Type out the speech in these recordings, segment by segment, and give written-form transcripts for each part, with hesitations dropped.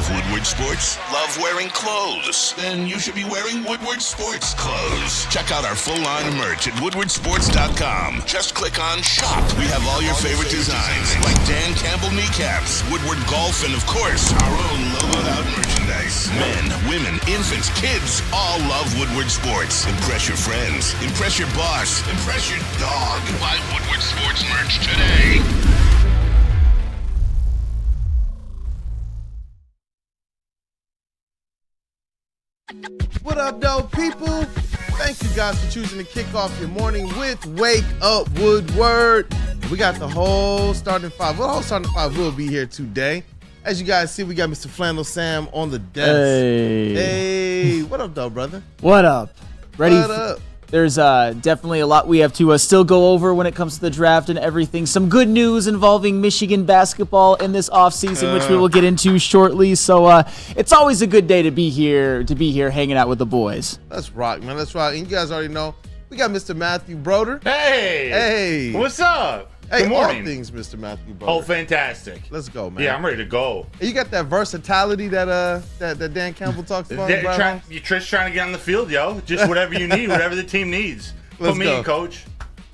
Love Woodward sports? Love wearing clothes? Then you should be wearing Woodward sports clothes. Check out our full line of merch at woodwardsports.com. Just click on shop. We have all your favorite designs, like Dan Campbell kneecaps, Woodward golf, and of course, our own logoed out merchandise. Men, women, infants, kids, all love Woodward sports. Impress your friends. Impress your boss. Impress your dog. Buy Woodward sports merch today. What up, though, people? Thank you guys for choosing to kick off your morning with Wake Up Woodward. We got the whole starting five. Well, the whole starting five will be here today. As you guys see, we got Mr. Flannel Sam on the desk. Hey. What up, though, brother? What up? Ready? What up? There's definitely a lot we have to still go over when it comes to the draft and everything. Some good news involving Michigan basketball in this offseason, which we will get into shortly. So it's always a good day to be here hanging out with the boys. Let's rock, man. Let's rock. And you guys already know, we got Mr. Matthew Broder. Hey! Hey! What's up? Hey, Good morning. all things Mr. Matthew Broder. Oh, fantastic. Let's go, man. Yeah, I'm ready to go. And you got that versatility that Dan Campbell talks about. You're just trying to get on the field, yo. Just whatever you need, whatever the team needs. Put me in, coach.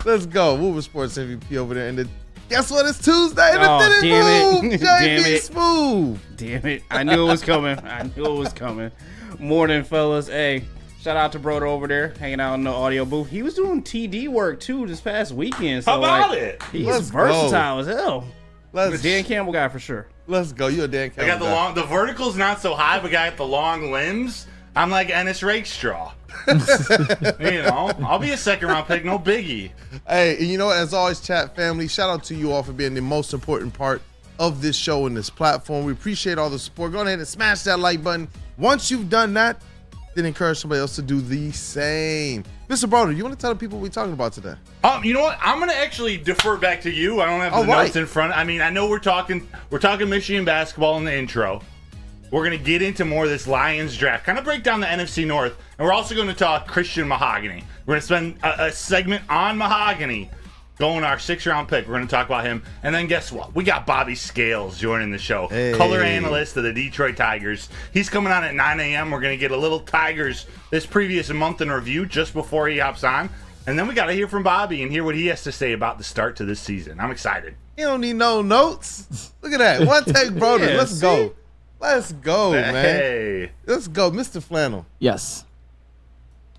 Let's go. Woodward Sports MVP over there. And guess what? It's Tuesday. Oh, damn it. JBSMOOOOOV. Damn it. I knew it was coming. Morning, fellas. Hey, shout out to Broder over there, hanging out in the audio booth. He was doing TD work, too, this past weekend. So, How about it? He's versatile as hell. Let's Dan Campbell guy for sure. Let's go. You're a Dan Campbell I got the vertical's not so high, but I got the long limbs. I'm like Ennis Rakestraw. I'll be a second round pick, no biggie. Hey, and you know what? As always, chat family, shout out to you all for being the most important part of this show and this platform. We appreciate all the support. Go ahead and smash that like button. Once you've done that, then encourage somebody else to do the same. Mr. Broder, you want to tell the people what we're talking about today? You know what? I'm gonna actually defer back to you. I don't have the notes in front. I mean, I know we're talking Michigan basketball in the intro. We're gonna get into more of this Lions draft, kind of break down the NFC North, and we're also gonna talk Christian Mahogany. We're gonna spend a segment on Mahogany, going our 6th round pick. We're gonna talk about him, and then guess what? We got Bobby Scales joining the show, color analyst of the Detroit Tigers. He's coming on at 9 a.m. We're gonna get a little Tigers this previous month in review just before he hops on, and then we gotta hear from Bobby and hear what he has to say about the start to this season. I'm excited. You don't need no notes. Look at that. One take, Broder. Yeah, Let's go. Let's go, man. Hey. Let's go. Mr. Flannel. Yes.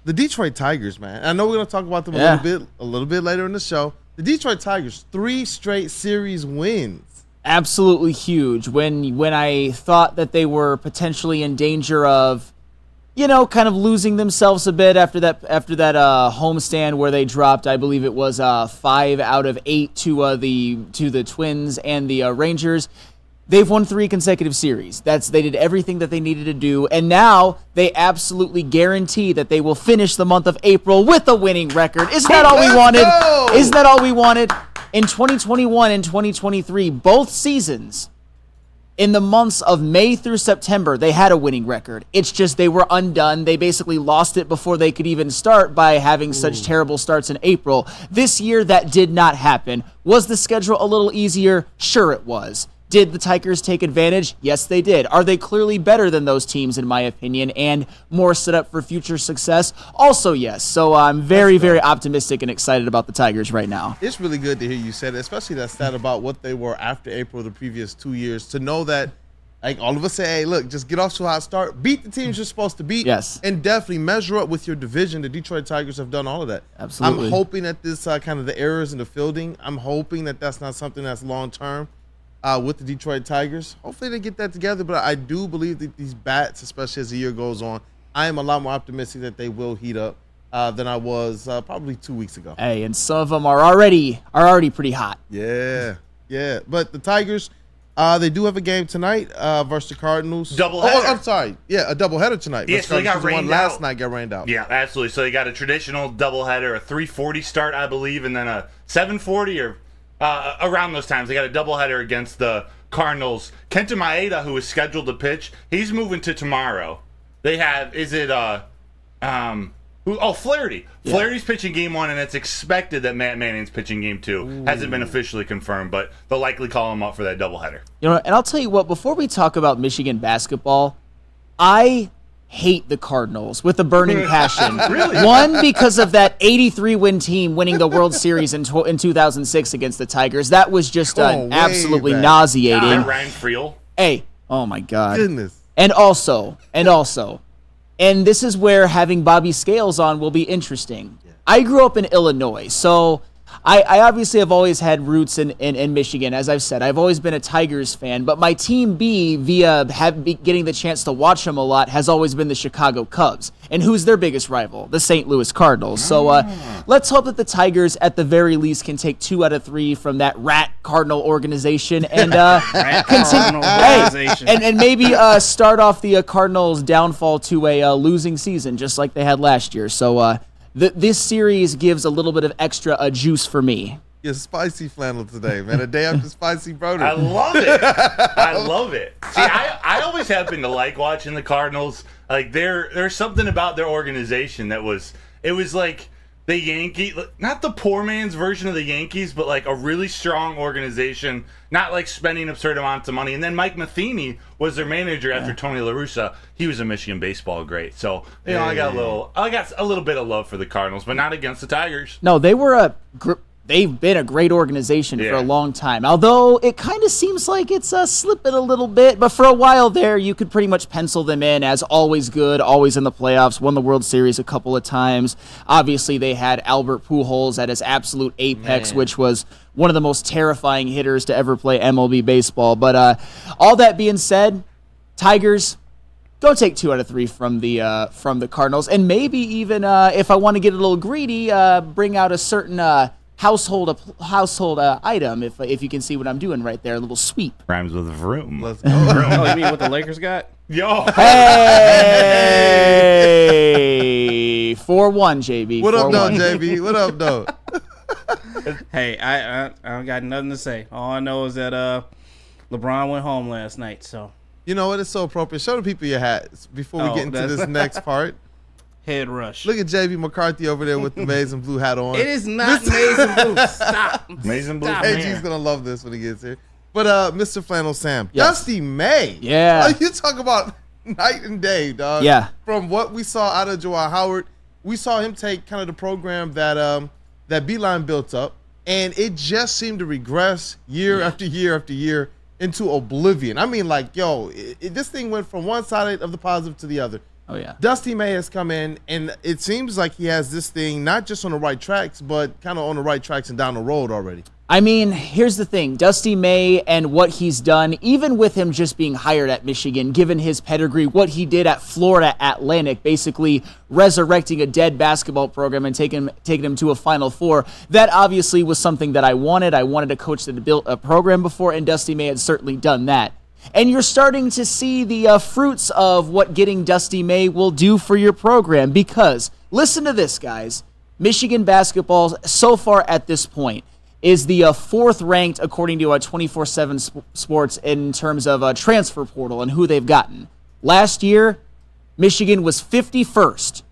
The Detroit Tigers, man. I know we're going to talk about them a little bit later in the show. The Detroit Tigers, 3 straight series wins. Absolutely huge. When I thought that they were potentially in danger of, kind of losing themselves a bit after that homestand where they dropped, I believe it was 5 out of 8 to the Twins and the Rangers. They've won 3 consecutive series. They did everything that they needed to do, and now they absolutely guarantee that they will finish the month of April with a winning record. Isn't that all we wanted? Isn't that all we wanted? In 2021 and 2023, both seasons, in the months of May through September, they had a winning record. It's just they were undone. They basically lost it before they could even start by having such terrible starts in April. This year, that did not happen. Was the schedule a little easier? Sure it was. Did the Tigers take advantage? Yes, they did. Are they clearly better than those teams, in my opinion, and more set up for future success? Also, yes. So I'm very, very optimistic and excited about the Tigers right now. It's really good to hear you say that, especially that stat about what they were after April the previous 2 years, to know that like all of us say, hey, look, just get off to a hot start, beat the teams you're supposed to beat, and definitely measure up with your division. The Detroit Tigers have done all of that. Absolutely. I'm hoping that this kind of the errors in the fielding, I'm hoping that that's not something that's long-term. With the Detroit Tigers. Hopefully they get that together, but I do believe that these bats, especially as the year goes on, I am a lot more optimistic that they will heat up than I was probably 2 weeks ago. Hey, and some of them are already pretty hot. Yeah. But the Tigers, they do have a game tonight versus the Cardinals. Doubleheader. Oh, I'm sorry. Yeah, a doubleheader tonight. Yeah, so they got rained out. Last night got rained out. Yeah, absolutely. So they got a traditional doubleheader, a 3:40 start, I believe, and then a 7:40 or around those times. They got a doubleheader against the Cardinals. Kenta Maeda, who is scheduled to pitch, he's moving to tomorrow. They have, Flaherty. Yeah. Flaherty's pitching game 1, and it's expected that Matt Manning's pitching game 2. Ooh. Hasn't been officially confirmed, but they'll likely call him up for that doubleheader. And I'll tell you what, before we talk about Michigan basketball, I hate the Cardinals with a burning passion. Really? One, because of that 83-win team winning the World Series in 2006 against the Tigers. That was just absolutely nauseating. That Ryan Friel. Hey, oh my God. Goodness. And also, and this is where having Bobby Scales on will be interesting. I grew up in Illinois, so I obviously have always had roots in Michigan. As I've said, I've always been a Tigers fan, but my team B, via getting the chance to watch them a lot, has always been the Chicago Cubs. And who's their biggest rival? The St. Louis Cardinals. So let's hope that the Tigers, at the very least, can take 2 out of 3 from that rat Cardinal organization and continue. And maybe start off the Cardinals' downfall to a losing season, just like they had last year. So this series gives a little bit of extra juice for me. You're spicy flannel today, man. A day after spicy brother. I love it. I love it. See, I always happen to like watching the Cardinals. Like there's something about their organization that was like the Yankees, not the poor man's version of the Yankees, but like a really strong organization, not like spending absurd amounts of money. And then Mike Matheny was their manager after Tony La Russa. He was a Michigan baseball great. So, I got a little bit of love for the Cardinals, but not against the Tigers. No, they've been a great organization for a long time. Although it kind of seems like it's slipping a little bit, but for a while there, you could pretty much pencil them in as always good, always in the playoffs, won the World Series a couple of times. Obviously, they had Albert Pujols at his absolute apex, which was one of the most terrifying hitters to ever play MLB baseball. But all that being said, Tigers, go take 2 out of 3 from the Cardinals, and maybe even if I want to get a little greedy, bring out a certain household item, if you can see what I'm doing right there, a little sweep. Rhymes with vroom. Let's go. Oh, you mean what the Lakers got? Yo. Hey, 4-1, JB. What up, though, JB? What up, though? Hey, I don't got nothing to say. All I know is that LeBron went home last night. So you know what? It's so appropriate. Show the people your hats before we get into this next part. Head rush. Look at JB McCarthy over there with the maize and blue hat on. It is not maize and blue. Stop. Maize and blue. AG's gonna love this when he gets here. But Mr. Flannel Sam, Dusty May. Yeah. You talk about night and day, dog. Yeah. From what we saw out of Joel Howard, we saw him take kind of the program that Beeline built up, and it just seemed to regress year after year after year into oblivion. I mean, like, this thing went from one side of the positive to the other. Oh, yeah. Dusty May has come in, and it seems like he has this thing not just on the right tracks, but kind of on the right tracks and down the road already. I mean, here's the thing. Dusty May and what he's done, even with him just being hired at Michigan, given his pedigree, what he did at Florida Atlantic, basically resurrecting a dead basketball program and taking him to a Final Four, that obviously was something that I wanted. I wanted a coach that had built a program before, and Dusty May had certainly done that. And you're starting to see the fruits of what getting Dusty May will do for your program, because, listen to this, guys, Michigan basketball so far at this point is the 4th ranked according to 24/7 Sports in terms of transfer portal and who they've gotten. Last year, Michigan was 51st.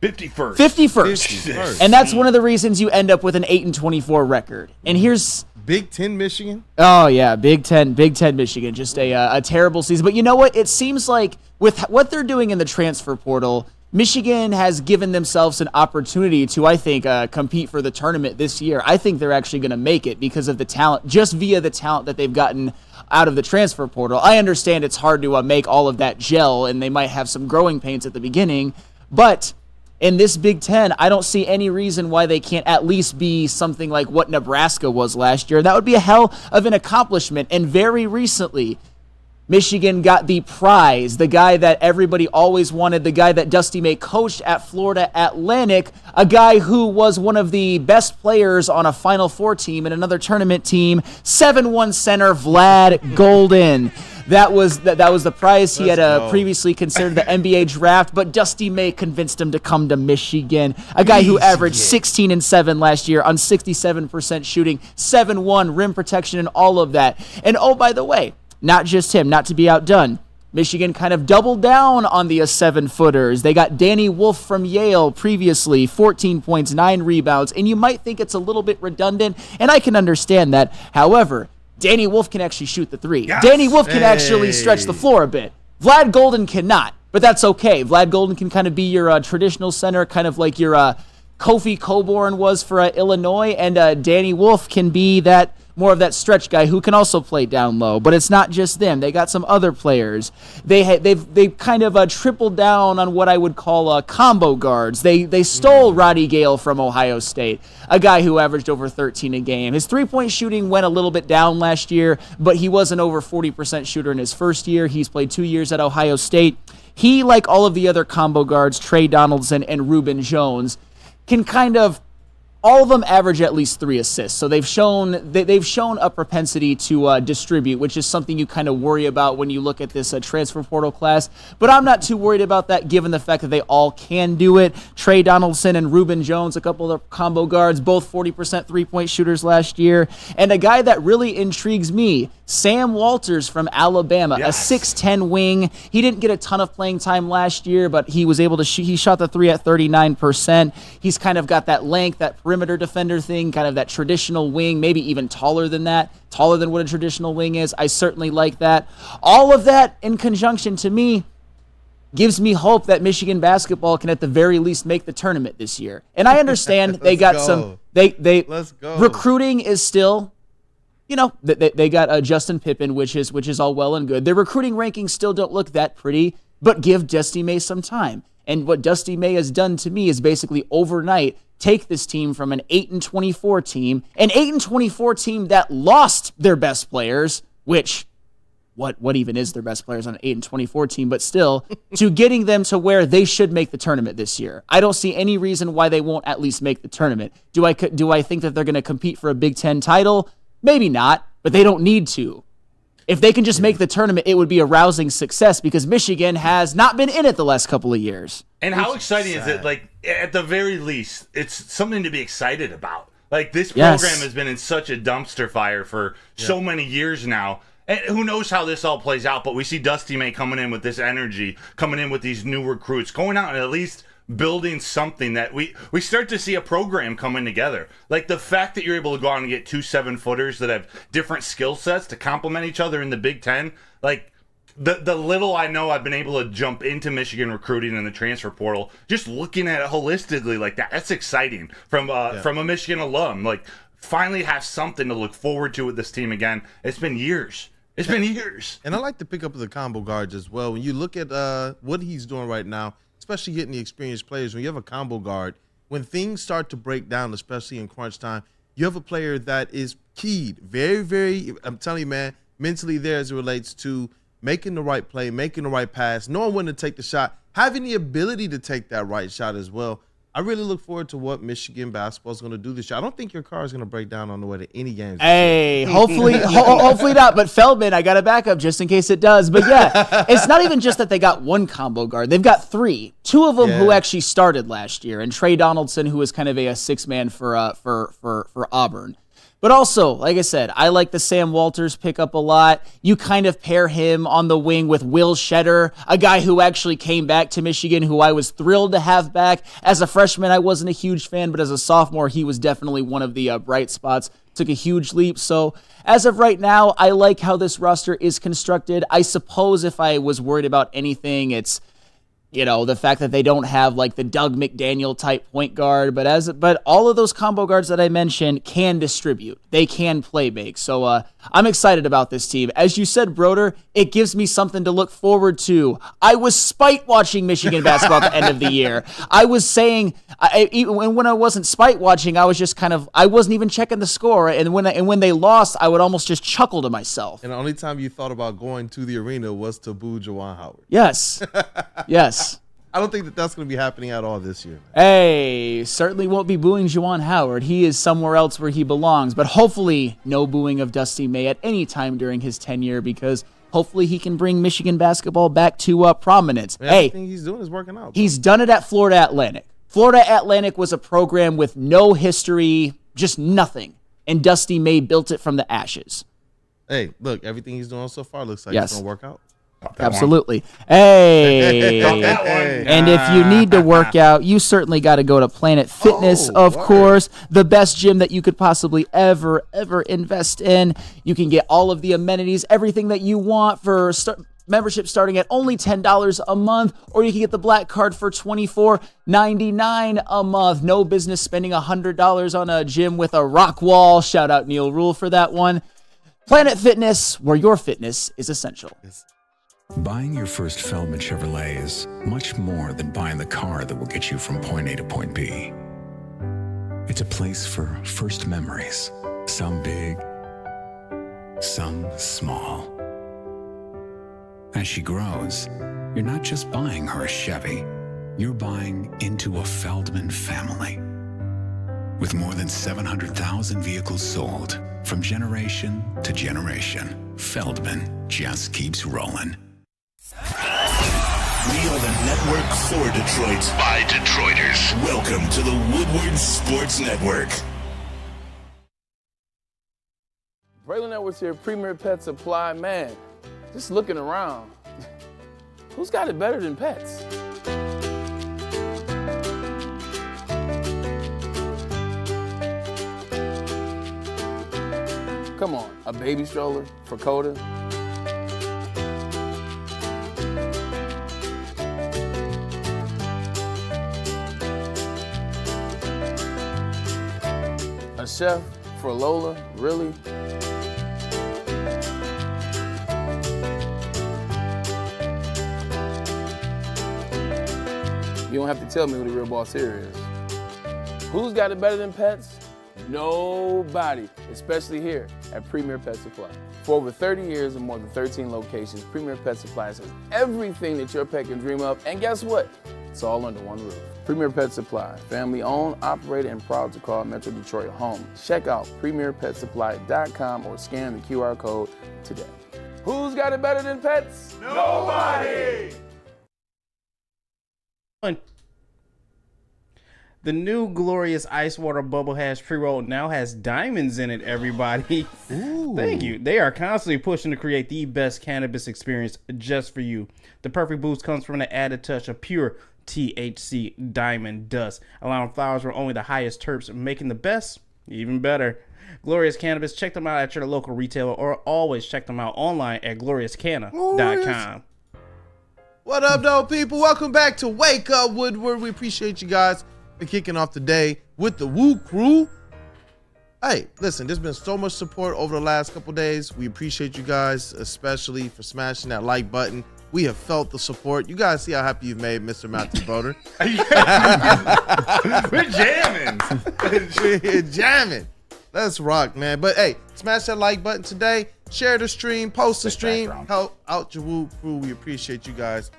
51st. And that's one of the reasons you end up with an 8-24 record. And here's Big Ten Michigan. Oh yeah, Big Ten Michigan. Just a terrible season. But you know what? It seems like with what they're doing in the transfer portal, Michigan has given themselves an opportunity to, I think, compete for the tournament this year. I think they're actually going to make it because of the talent, just via the talent that they've gotten out of the transfer portal. I understand it's hard to make all of that gel, and they might have some growing pains at the beginning, but in this Big Ten, I don't see any reason why they can't at least be something like what Nebraska was last year. That would be a hell of an accomplishment. And very recently, Michigan got the prize, the guy that everybody always wanted, the guy that Dusty May coached at Florida Atlantic, a guy who was one of the best players on a Final Four team and another tournament team, 7'1" center Vlad Golden. That was the prize he had previously considered the NBA draft, but Dusty May convinced him to come to Michigan. A guy who averaged 16 and 7 last year on 67% shooting, 7'1" rim protection and all of that. And oh, by the way, not just him, not to be outdone, Michigan kind of doubled down on the 7-footers. They got Danny Wolf from Yale previously, 14 points, 9 rebounds, and you might think it's a little bit redundant, and I can understand that. However, Danny Wolf can actually shoot the three. Yes. Danny Wolf can actually stretch the floor a bit. Vlad Golden cannot, but that's okay. Vlad Golden can kind of be your traditional center, kind of like your Kofi Coburn was for Illinois, and Danny Wolf can be that more of that stretch guy who can also play down low. But it's not just them. They got some other players. They've kind of tripled down on what I would call combo guards. They stole Roddy Gale from Ohio State, a guy who averaged over 13 a game. His three-point shooting went a little bit down last year, but he was an over 40% shooter in his first year. He's played 2 years at Ohio State. He, like all of the other combo guards, Trey Donaldson and Reuben Jones, can kind of, all of them average at least 3 assists. So they've shown a propensity to distribute, which is something you kind of worry about when you look at this transfer portal class. But I'm not too worried about that given the fact that they all can do it. Trey Donaldson and Reuben Jones, a couple of combo guards, both 40% three-point shooters last year. And a guy that really intrigues me, Sam Walters from Alabama, yes. a 6'10 wing. He didn't get a ton of playing time last year, but he was able to shoot. He shot the three at 39%. He's kind of got that length, that perimeter defender thing, kind of that traditional wing, maybe even taller than that, taller than what a traditional wing is. I certainly like that. All of that in conjunction to me gives me hope that Michigan basketball can at the very least make the tournament this year. And I understand they got some, Let's go. Recruiting is still, they got Justin Pippen, which is all well and good. Their recruiting rankings still don't look that pretty, but give Dusty May some time. And what Dusty May has done to me is basically overnight take this team from an 8-24 team, an 8-24 team that lost their best players, which what even is their best players on an 8-24 team, but still, to getting them to where they should make the tournament this year. I don't see any reason why they won't at least make the tournament. Do I think that they're going to compete for a Big Ten title? Maybe not, but they don't need to. If they can just make the tournament, it would be a rousing success because Michigan has not been in it the last couple of years. And how exciting is it? Like, at the very least, it's something to be excited about. Like, this program has been in such a dumpster fire for so many years now. And who knows how this all plays out, but we see Dusty May coming in with this energy, coming in with these new recruits, going out and at least building something that we start to see a program coming together. Like the fact that you're able to go out and get 2 7-footers that have different skill sets to complement each other in the Big Ten. Like the little I know I've been able to jump into Michigan recruiting in the transfer portal, just looking at it holistically like that, that's exciting from a Michigan alum. Like finally have something to look forward to with this team again. It's been years. It's been years. And I like to pick up the combo guards as well. When you look at what he's doing right now, especially getting the experienced players, when you have a combo guard, when things start to break down, especially in crunch time, you have a player that is keyed very, very, I'm telling you, man, mentally there as it relates to making the right play, making the right pass, knowing when to take the shot, having the ability to take that right shot as well. I really look forward to what Michigan basketball is going to do this year. I don't think your car is going to break down on the way to any games. Hey, hopefully not. But Feldman, I got a backup just in case it does. But yeah, it's not even just that they got one combo guard. They've got 3. 2 of them who actually started last year, and Trey Donaldson, who was kind of a 6-man for Auburn. But also, like I said, I like the Sam Walters pickup a lot. You kind of pair him on the wing with Will Shedder, a guy who actually came back to Michigan, who I was thrilled to have back. As a freshman, I wasn't a huge fan, but as a sophomore, he was definitely one of the bright spots. Took a huge leap. So as of right now, I like how this roster is constructed. I suppose if I was worried about anything, it's the fact that they don't have like the Doug McDaniel type point guard, but all of those combo guards that I mentioned can distribute. They can play make. So I'm excited about this team. As you said, Broder, it gives me something to look forward to. I was spite watching Michigan basketball at the end of the year. I was saying, when I wasn't spite watching, I was just I wasn't even checking the score. And when they lost, I would almost just chuckle to myself. And the only time you thought about going to the arena was to boo Juwan Howard. Yes. Yes. I don't think that's going to be happening at all this year. Hey, certainly won't be booing Juwan Howard. He is somewhere else where he belongs. But hopefully no booing of Dusty May at any time during his tenure because hopefully he can bring Michigan basketball back to prominence. Man, everything he's doing is working out. He's done it at Florida Atlantic. Florida Atlantic was a program with no history, just nothing. And Dusty May built it from the ashes. Hey, look, everything he's doing so far looks like it's going to work out. Absolutely. Hey. And if you need to work out, you certainly got to go to Planet Fitness, of course. The best gym that you could possibly ever invest in. You can get all of the amenities, everything that you want for membership starting at only $10 a month, or you can get the black card for $24.99 a month. No business spending $100 on a gym with a rock wall. Shout out Neil Rule for that one. Planet Fitness, where your fitness is essential. Buying your first Feldman Chevrolet is much more than buying the car that will get you from point A to point B. It's a place for first memories, some big, some small. As she grows, you're not just buying her a Chevy, you're buying into a Feldman family. With more than 700,000 vehicles sold, from generation to generation, Feldman just keeps rolling. We are the network for Detroit by Detroiters. Welcome to the Woodward Sports Network. Braylon Edwards here, Premier Pet Supply. Man, just looking around, who's got it better than pets? Come on, a baby stroller for Coda? A chef for Lola? Really? You don't have to tell me who the real boss here is. Who's got it better than pets? Nobody, especially here at Premier Pet Supply. For over 30 years and more than 13 locations, Premier Pet Supply has everything that your pet can dream of, and guess what? It's all under one roof. Premier Pet Supply, family owned, operated, and proud to call Metro Detroit home. Check out premierpetsupply.com or scan the QR code today. Who's got it better than pets? Nobody! The new glorious ice water bubble hash pre-roll now has diamonds in it, everybody. Ooh. Thank you. They are constantly pushing to create the best cannabis experience just for you. The perfect boost comes from the added touch of pure THC diamond dust, allowing flowers with only the highest terps, making the best even better. Glorious Cannabis, check them out at your local retailer or always check them out online at gloriouscanna.com. What up, though, people? Welcome back to Wake Up Woodward. We appreciate you guys for kicking off the day with the Woo Crew. Hey, listen, there's been so much support over the last couple days. We appreciate you guys, especially for smashing that like button. We have felt the support. You guys see how happy you've made Mr. Matthew Boder. We're jamming. We're jamming. Let's rock, man. But hey, smash that like button today. Share the stream, post the stream, help out your Woo Crew. We appreciate you guys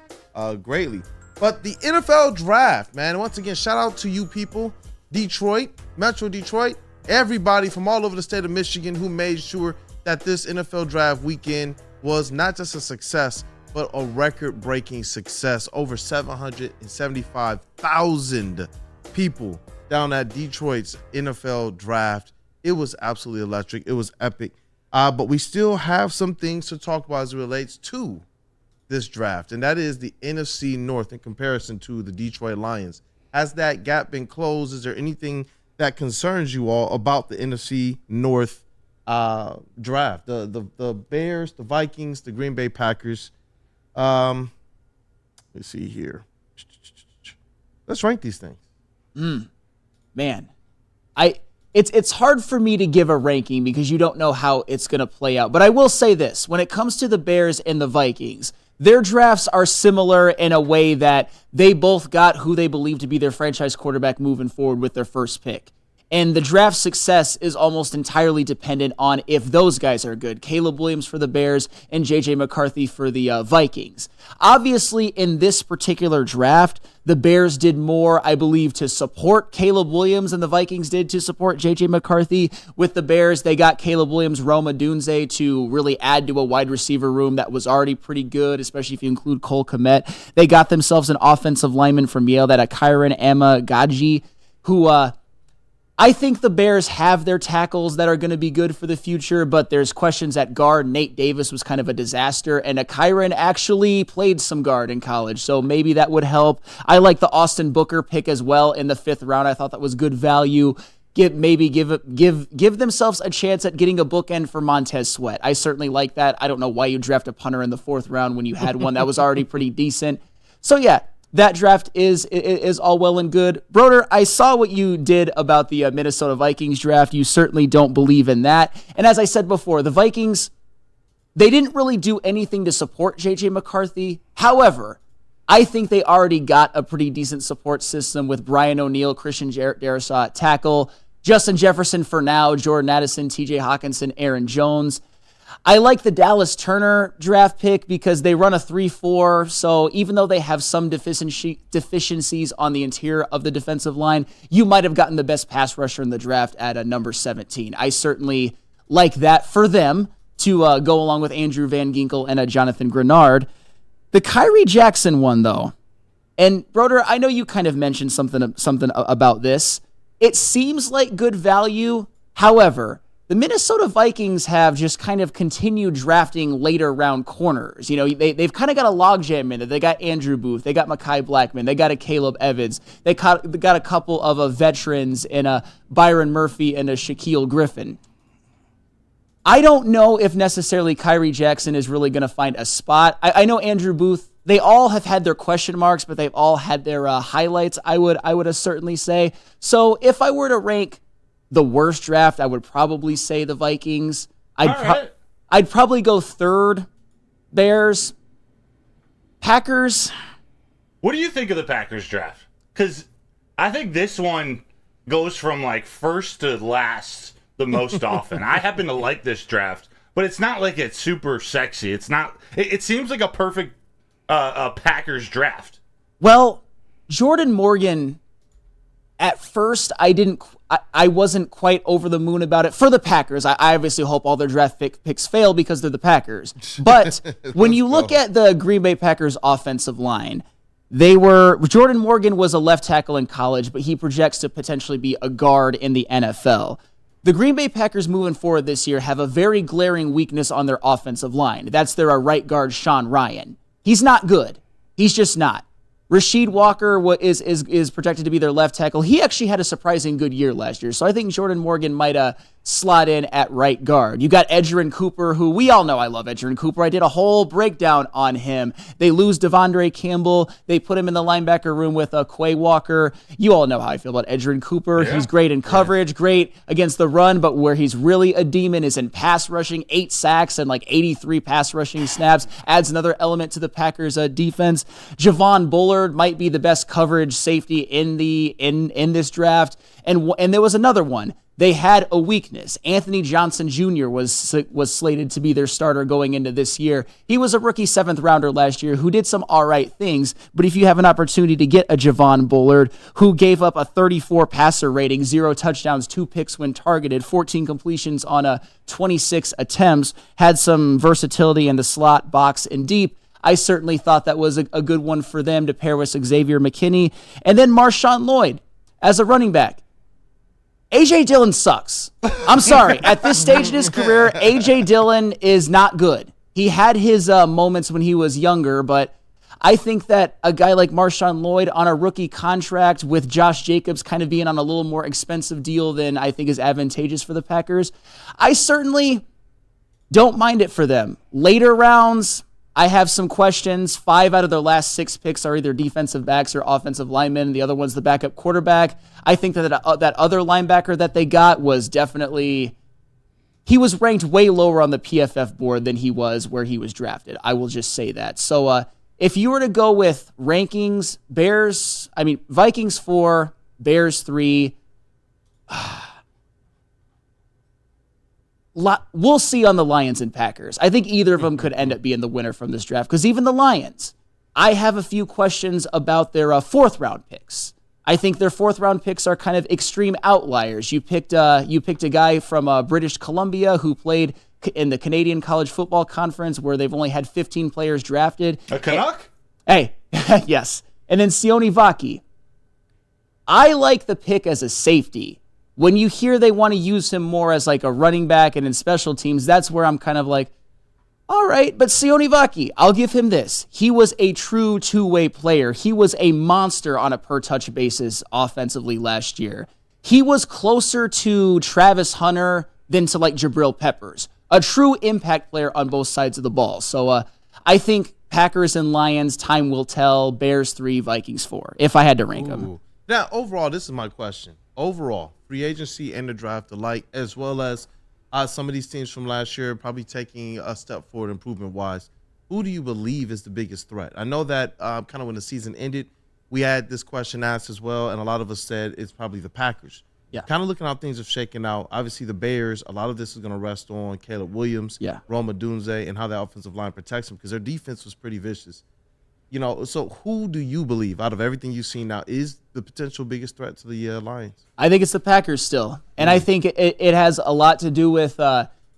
greatly. But the NFL draft, man, once again, shout out to you people, Detroit, Metro Detroit, everybody from all over the state of Michigan who made sure that this NFL draft weekend was not just a success, but a record-breaking success. Over 775,000 people down at Detroit's NFL draft. It was absolutely electric. It was epic. But we still have some things to talk about as it relates to this draft, and that is the NFC North in comparison to the Detroit Lions. Has that gap been closed? Is there anything that concerns you all about the NFC North draft? The Bears, the Vikings, the Green Bay Packers. Let's see here. Let's rank these things. Man, it's hard for me to give a ranking because you don't know how it's going to play out. But I will say this. When it comes to the Bears and the Vikings, their drafts are similar in a way that they both got who they believe to be their franchise quarterback moving forward with their first pick. And the draft success is almost entirely dependent on if those guys are good. Caleb Williams for the Bears and J.J. McCarthy for the Vikings. Obviously, in this particular draft, the Bears did more, I believe, to support Caleb Williams than the Vikings did to support J.J. McCarthy. With the Bears, they got Caleb Williams, Roma Dunze to really add to a wide receiver room that was already pretty good, especially if you include Cole Kmet. They got themselves an offensive lineman from Yale, that Kyron Amagaji, who I think the Bears have their tackles that are going to be good for the future, but there's questions at guard. Nate Davis was kind of a disaster, and Kyron actually played some guard in college, so maybe that would help. I like the Austin Booker pick as well in the 5th round. I thought that was good value. Give themselves a chance at getting a bookend for Montez Sweat. I certainly like that. I don't know why you draft a punter in the 4th round when you had one that was already pretty decent. So yeah, that draft is all well and good. Broder, I saw what you did about the Minnesota Vikings draft. You certainly don't believe in that. And as I said before, the Vikings, they didn't really do anything to support J.J. McCarthy. However, I think they already got a pretty decent support system with Brian O'Neill, Christian Darrisaw at tackle, Justin Jefferson for now, Jordan Addison, T.J. Hawkinson, Aaron Jones. I like the Dallas Turner draft pick because they run a 3-4, so even though they have some deficiencies on the interior of the defensive line, you might have gotten the best pass rusher in the draft at a number 17. I certainly like that for them to go along with Andrew Van Ginkel and a Jonathan Grenard. The Kyrie Jackson one, though, and Broder, I know you kind of mentioned something about this. It seems like good value. However, the Minnesota Vikings have just kind of continued drafting later round corners. You know, they've kind of got a logjam in it. They got Andrew Booth. They got Mekhi Blackman. They got a Caleb Evans. They got a couple of veterans in a Byron Murphy and a Shaquille Griffin. I don't know if necessarily Kyrie Jackson is really going to find a spot. I know Andrew Booth, they all have had their question marks, but they've all had their highlights, I would certainly say. So if I were to rank the worst draft, I would probably say the Vikings. I'd probably go 3rd, Bears. Packers. What do you think of the Packers draft? Because I think this one goes from like first to last the most often. I happen to like this draft, but it's not like it's super sexy. It's not. It seems like a perfect Packers draft. Well, Jordan Morgan. At first, I wasn't quite over the moon about it for the Packers. I obviously hope all their draft picks fail because they're the Packers. But when you look at the Green Bay Packers offensive line, Jordan Morgan was a left tackle in college, but he projects to potentially be a guard in the NFL. The Green Bay Packers moving forward this year have a very glaring weakness on their offensive line. That's their right guard, Sean Ryan. He's not good. He's just not. Rasheed Walker is projected to be their left tackle. He actually had a surprising good year last year, so I think Jordan Morgan might slot in at right guard. You got Edgerrin Cooper, who we all know I love Edgerrin Cooper. I did a whole breakdown on him. They lose Devondre Campbell. They put him in the linebacker room with Quay Walker. You all know how I feel about Edgerrin Cooper. Yeah. He's great in coverage, great against the run, but where he's really a demon is in pass rushing. 8 sacks and like 83 pass rushing snaps. Adds another element to the Packers' defense. Javon Bullard might be the best coverage safety in this draft. And there was another one. They had a weakness. Anthony Johnson Jr. was slated to be their starter going into this year. He was a rookie 7th rounder last year who did some all right things, but if you have an opportunity to get a Javon Bullard who gave up a 34 passer rating, 0 touchdowns, 2 picks when targeted, 14 completions on 26 attempts, had some versatility in the slot, box, and deep, I certainly thought that was a good one for them to pair with Xavier McKinney. And then Marshawn Lloyd as a running back. A.J. Dillon sucks. I'm sorry. At this stage in his career, A.J. Dillon is not good. He had his moments when he was younger, but I think that a guy like Marshawn Lloyd on a rookie contract with Josh Jacobs kind of being on a little more expensive deal than I think is advantageous for the Packers, I certainly don't mind it for them. Later rounds, I have some questions. 5 out of their last 6 picks are either defensive backs or offensive linemen. The other one's the backup quarterback. I think that that other linebacker that they got was definitely, he was ranked way lower on the PFF board than he was where he was drafted. I will just say that. So if you were to go with rankings, Vikings 4, Bears 3, we'll see on the Lions and Packers. I think either of them could end up being the winner from this draft, because even the Lions, I have a few questions about their 4th round picks. I think their 4th round picks are kind of extreme outliers. You picked a guy from British Columbia who played in the Canadian College Football Conference where they've only had 15 players drafted. A Canuck? Yes. And then Sione Vaki. I like the pick as a safety, When you hear they want to use him more as like a running back and in special teams, that's where I'm kind of like, all right, but Sione Vaki, I'll give him this. He was a true two-way player. He was a monster on a per-touch basis offensively last year. He was closer to Travis Hunter than to like Jabril Peppers. A true impact player on both sides of the ball. So I think Packers and Lions, time will tell. Bears 3, Vikings 4, if I had to rank them. Now, overall, this is my question. Overall, free agency and the draft alike, as well as some of these teams from last year probably taking a step forward improvement-wise, who do you believe is the biggest threat? I know that kind of when the season ended, we had this question asked as well, and a lot of us said it's probably the Packers. Yeah. Kind of looking how things have shaken out. Obviously, the Bears, a lot of this is going to rest on Caleb Williams, Roma Dunze, and how the offensive line protects them because their defense was pretty vicious. You know, so who do you believe out of everything you've seen now is the potential biggest threat to the Lions? I think it's the Packers still. And I think it has a lot to do with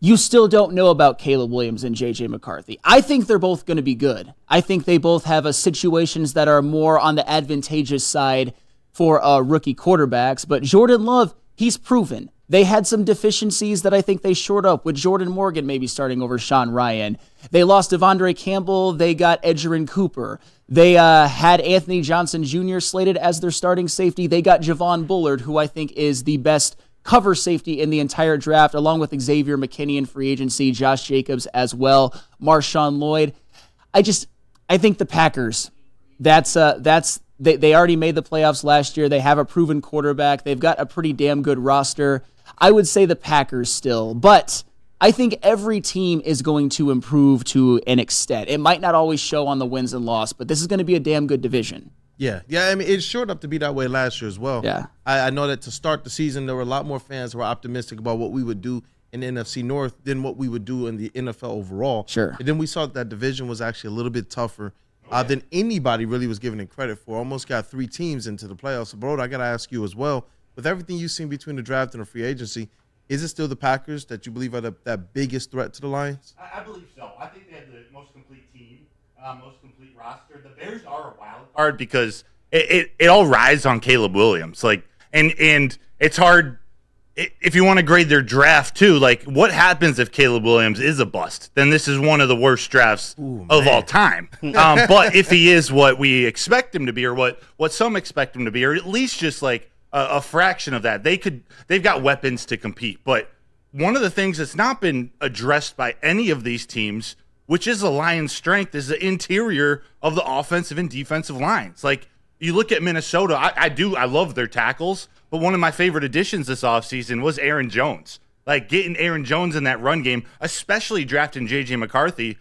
you still don't know about Caleb Williams and J.J. McCarthy. I think they're both going to be good. I think they both have situations that are more on the advantageous side for rookie quarterbacks. But Jordan Love, he's proven. They had some deficiencies that I think they shored up with Jordan Morgan maybe starting over Sean Ryan. They lost Devondre Campbell. They got Edgerrin Cooper. They had Anthony Johnson Jr. slated as their starting safety. They got Javon Bullard, who I think is the best cover safety in the entire draft, along with Xavier McKinney in free agency, Josh Jacobs as well, Marshawn Lloyd. I think the Packers, they already made the playoffs last year. They have a proven quarterback. They've got a pretty damn good roster. I would say the Packers still, but I think every team is going to improve to an extent. It might not always show on the wins and loss, but this is going to be a damn good division. Yeah. I mean, it's short up to be that way last year as well. Yeah. I know that to start the season, there were a lot more fans who were optimistic about what we would do in the NFC North than what we would do in the NFL overall. Sure. And then we saw that division was actually a little bit tougher than anybody really was giving it credit for. Almost got 3 teams into the playoffs. So, bro, I got to ask you as well, with everything you've seen between the draft and the free agency, is it still the Packers that you believe are that biggest threat to the Lions? I believe so. I think they have the most complete team, most complete roster. The Bears are a wild card because it all rides on Caleb Williams. Like, and it's hard if you want to grade their draft too. Like, what happens if Caleb Williams is a bust? Then this is one of the worst drafts of all time. But if he is what we expect him to be, or what some expect him to be, or at least just like a fraction of that, they've got weapons to compete. But one of the things that's not been addressed by any of these teams, which is the Lions' strength, is the interior of the offensive and defensive lines. Like, you look at Minnesota, I love their tackles, but one of my favorite additions this offseason was Aaron Jones. Like, getting Aaron Jones in that run game, especially drafting J.J. McCarthy,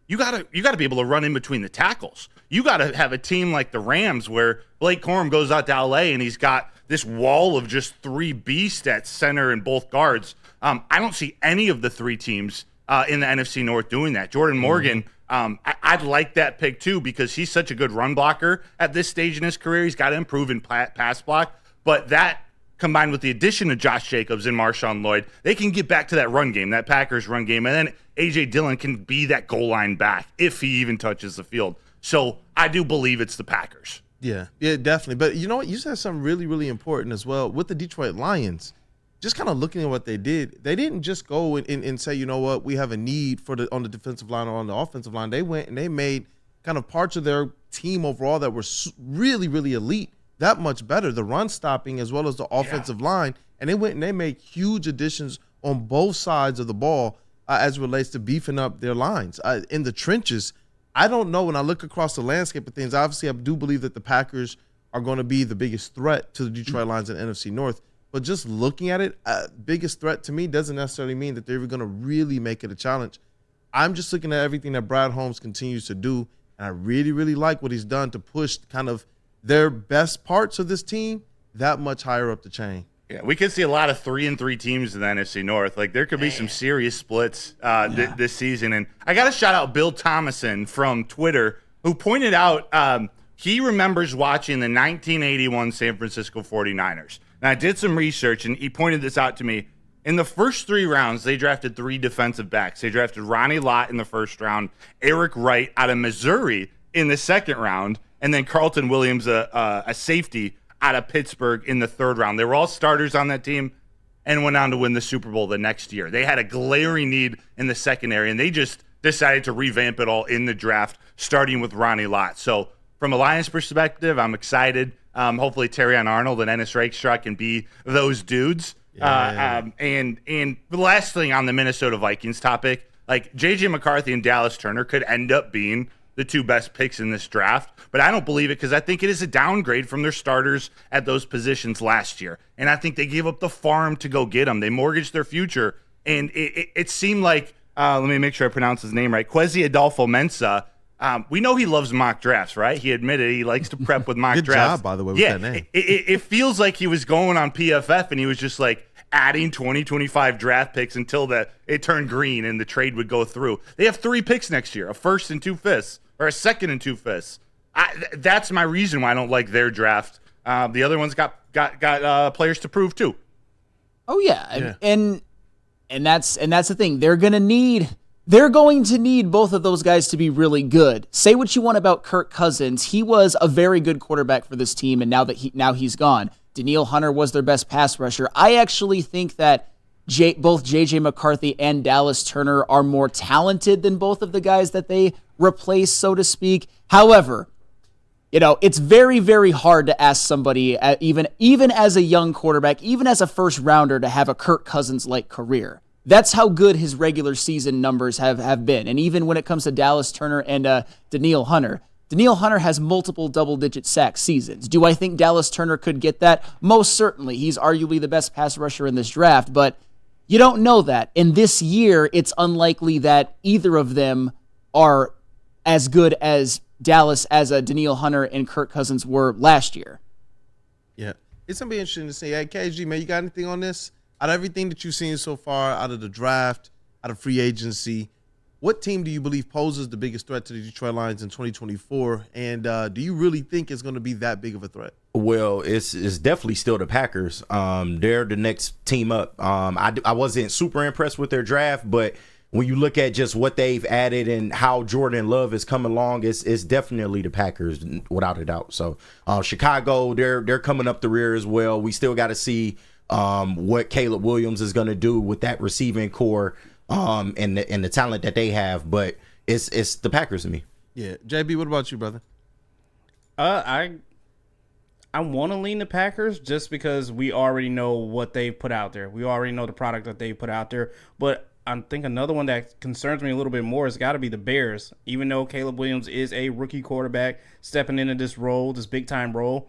you gotta be able to run in between the tackles. You gotta have a team like the Rams where Blake Corum goes out to L.A. and he's got this wall of just 3 beasts at center and both guards. I don't see any of the 3 teams in the NFC North doing that. Jordan Morgan, I'd like that pick too because he's such a good run blocker at this stage in his career. He's got to improve in pass block. But that, combined with the addition of Josh Jacobs and Marshawn Lloyd, they can get back to that run game, that Packers run game, and then A.J. Dillon can be that goal line back if he even touches the field. So I do believe it's the Packers. Yeah, definitely. But you know what? You said something really, really important as well. With the Detroit Lions, just kind of looking at what they didn't just go and say, you know what, we have a need on the defensive line or on the offensive line. They went and they made kind of parts of their team overall that were really, really elite that much better, the run stopping as well as the offensive line. And they went and they made huge additions on both sides of the ball as it relates to beefing up their lines. In the trenches, I don't know. When I look across the landscape of things, obviously I do believe that the Packers are going to be the biggest threat to the Detroit Lions in the NFC North. But just looking at it, biggest threat to me doesn't necessarily mean that they're even going to really make it a challenge. I'm just looking at everything that Brad Holmes continues to do, and I really, really like what he's done to push kind of their best parts of this team that much higher up the chain. Yeah, we could see a lot of 3-3 teams in the NFC North. Like, there could be some serious splits this season. And I got to shout out Bill Thomason from Twitter, who pointed out he remembers watching the 1981 San Francisco 49ers. And I did some research, and he pointed this out to me. In the first 3 rounds, they drafted 3 defensive backs. They drafted Ronnie Lott in the first round, Eric Wright out of Missouri in the second round, and then Carlton Williams, a safety, out of Pittsburgh in the third round. They were all starters on that team. and went on to win the Super Bowl the next year. They had a glaring need in the secondary, and they just decided to revamp it all in the draft, starting with Ronnie Lott. So from a Lions perspective, I'm excited. Hopefully Terrion Arnold and Ennis Rakestraw can be those dudes. And the last thing on the Minnesota Vikings topic, like J.J. McCarthy and Dallas Turner could end up being the two best picks in this draft, but I don't believe it because I think it is a downgrade from their starters at those positions last year. And I think they gave up the farm to go get them. They mortgaged their future. And it seemed like, let me make sure I pronounce his name right, Kwesi Adolfo-Mensah. We know he loves mock drafts, right? He admitted he likes to prep with mock Good drafts. job, by the way, with that name. It feels like he was going on PFF and he was just like adding 2025 draft picks until it turned green and the trade would go through. They have 3 picks next year, a first and 2 fifths, or a second and 2 fifths. That's my reason why I don't like their draft. The other ones got players to prove too. Oh yeah. And that's the thing. They're going to need both of those guys to be really good. Say what you want about Kirk Cousins. He was a very good quarterback for this team, and now he's gone. Danielle Hunter was their best pass rusher. I actually think that both J.J. McCarthy and Dallas Turner are more talented than both of the guys that they replace, so to speak. However, it's very, very hard to ask somebody, even as a young quarterback, even as a first rounder, to have a Kirk Cousins-like career. That's how good his regular season numbers have been. And even when it comes to Dallas Turner and Danielle Hunter has multiple double-digit sack seasons. Do I think Dallas Turner could get that? Most certainly. He's arguably the best pass rusher in this draft, but you don't know that. And this year, it's unlikely that either of them are as good as Dallas as Danielle Hunter and Kirk Cousins were last year. Yeah. It's going to be interesting to see. Hey, KG, man, you got anything on this? Out of everything that you've seen so far, out of the draft, out of free agency, what team do you believe poses the biggest threat to the Detroit Lions in 2024? And do you really think it's going to be that big of a threat? Well, it's definitely still the Packers. They're the next team up. I wasn't super impressed with their draft, but when you look at just what they've added and how Jordan Love has come along, it's definitely the Packers without a doubt. So Chicago, they're coming up the rear as well. We still got to see what Caleb Williams is going to do with that receiving core and the talent that they have, but it's the Packers to me. Yeah. JB, what about you, brother? I want to lean the Packers just because we already know what they put out there. We already know the product that they put out there. But I think another one that concerns me a little bit more has got to be the Bears. Even though Caleb Williams is a rookie quarterback stepping into this role, this big-time role,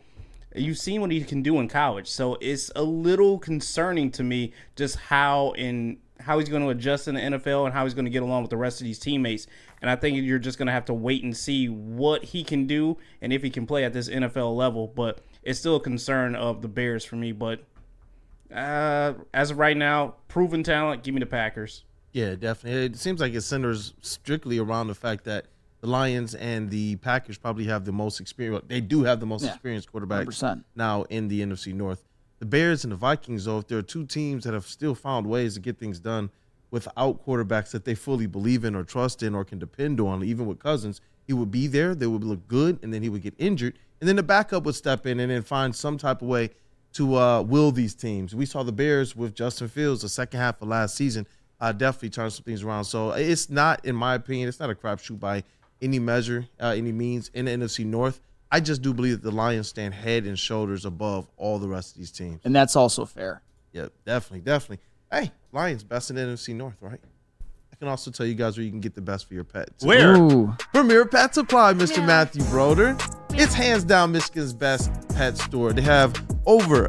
you've seen what he can do in college. So it's a little concerning to me just how he's going to adjust in the NFL and how he's going to get along with the rest of these teammates. And I think you're just going to have to wait and see what he can do and if he can play at this NFL level. But it's still a concern of the Bears for me. But as of right now, proven talent, give me the Packers. Yeah, definitely. It seems like it centers strictly around the fact that the Lions and the Packers probably have the most experience. They do have the most experienced quarterbacks 100%. now in the NFC North. The Bears and the Vikings, though, if there are two teams that have still found ways to get things done without quarterbacks that they fully believe in or trust in or can depend on, even with Cousins, he would be there, they would look good, and then he would get injured. And then the backup would step in and then find some type of way to will these teams. We saw the Bears with Justin Fields the second half of last season definitely turn some things around. So it's not, in my opinion, it's not a crapshoot by any measure, any means in the NFC North. I just do believe that the Lions stand head and shoulders above all the rest of these teams. And that's also fair. Yeah, definitely. Hey, Lions, best in the NFC North, right? I can also tell you guys where you can get the best for your pets. Where? Ooh. Premier Pet Supply, Mr. Matthew Broder. It's hands down Michigan's best pet store. They have over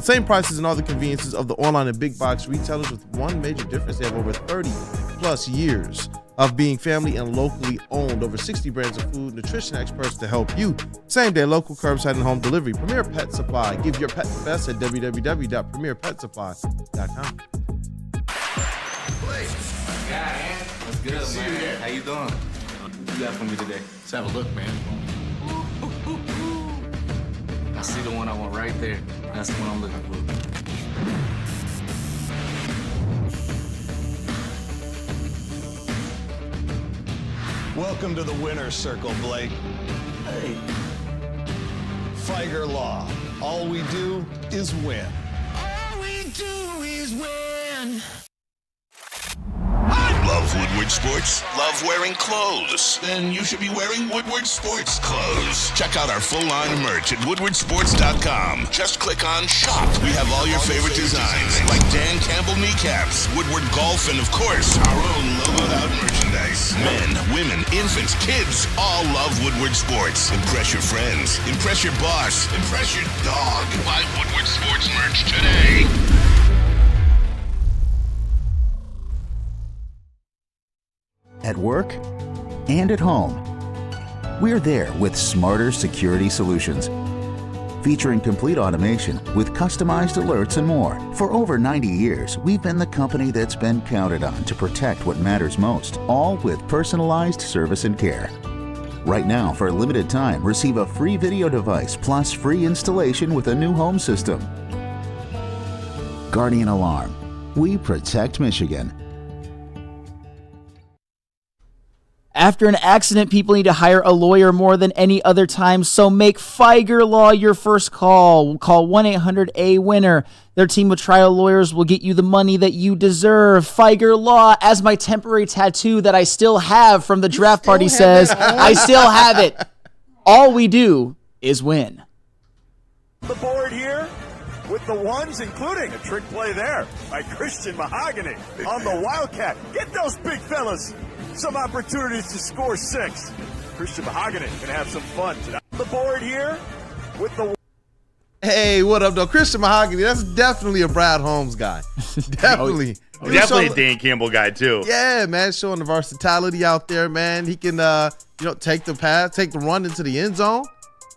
same prices and all the conveniences of the online and big box retailers, with one major difference. They have over 30 plus years of being family and locally owned. Over 60 brands of food, nutrition experts to help you. Same day, local, curbside, and home delivery. Premier Pet Supply. Give your pet the best at www.premierpetsupply.com. What's good, man? How you doing? What you got for me today? Let's have a look, man. I see the one I want right there. That's the one I'm looking for. Welcome to the winner's circle, Blake. Hey. Figer Law. All we do is win. All we do is win. Love Woodward Sports? Love wearing clothes? Then you should be wearing Woodward Sports clothes. Check out our full line of merch at woodwardsports.com. Just click on shop. We have all your favorite designs, like Dan Campbell kneecaps, Woodward golf, and of course, our own logoed out merchandise. Men, women, infants, kids, all love Woodward Sports. Impress your friends. Impress your boss. Impress your dog. Buy Woodward Sports merch today. At work and at home, we're there with smarter security solutions. Featuring complete automation with customized alerts and more. For over 90 years, we've been the company that's been counted on to protect what matters most, all with personalized service and care. Right now, for a limited time, receive a free video device plus free installation with a new home system. Guardian Alarm. We protect Michigan. After an accident, people need to hire a lawyer more than any other time, so make Feiger Law your first call. Call 1-800-A-WINNER. Their team of trial lawyers will get you the money that you deserve. Feiger Law, as my temporary tattoo that I still have from the draft party says, I still have it. All we do is win. The board here with the ones, including a trick play there by Christian Mahogany on the Wildcat. Get those big fellas some opportunities to score 6. Christian Mahogany can have some fun tonight. The board here with the... Hey, what up, though? Christian Mahogany, that's definitely a Brad Holmes guy. Definitely. Definitely a Dan Campbell guy, too. Yeah, man, showing the versatility out there, man. He can, take the pass, take the run into the end zone.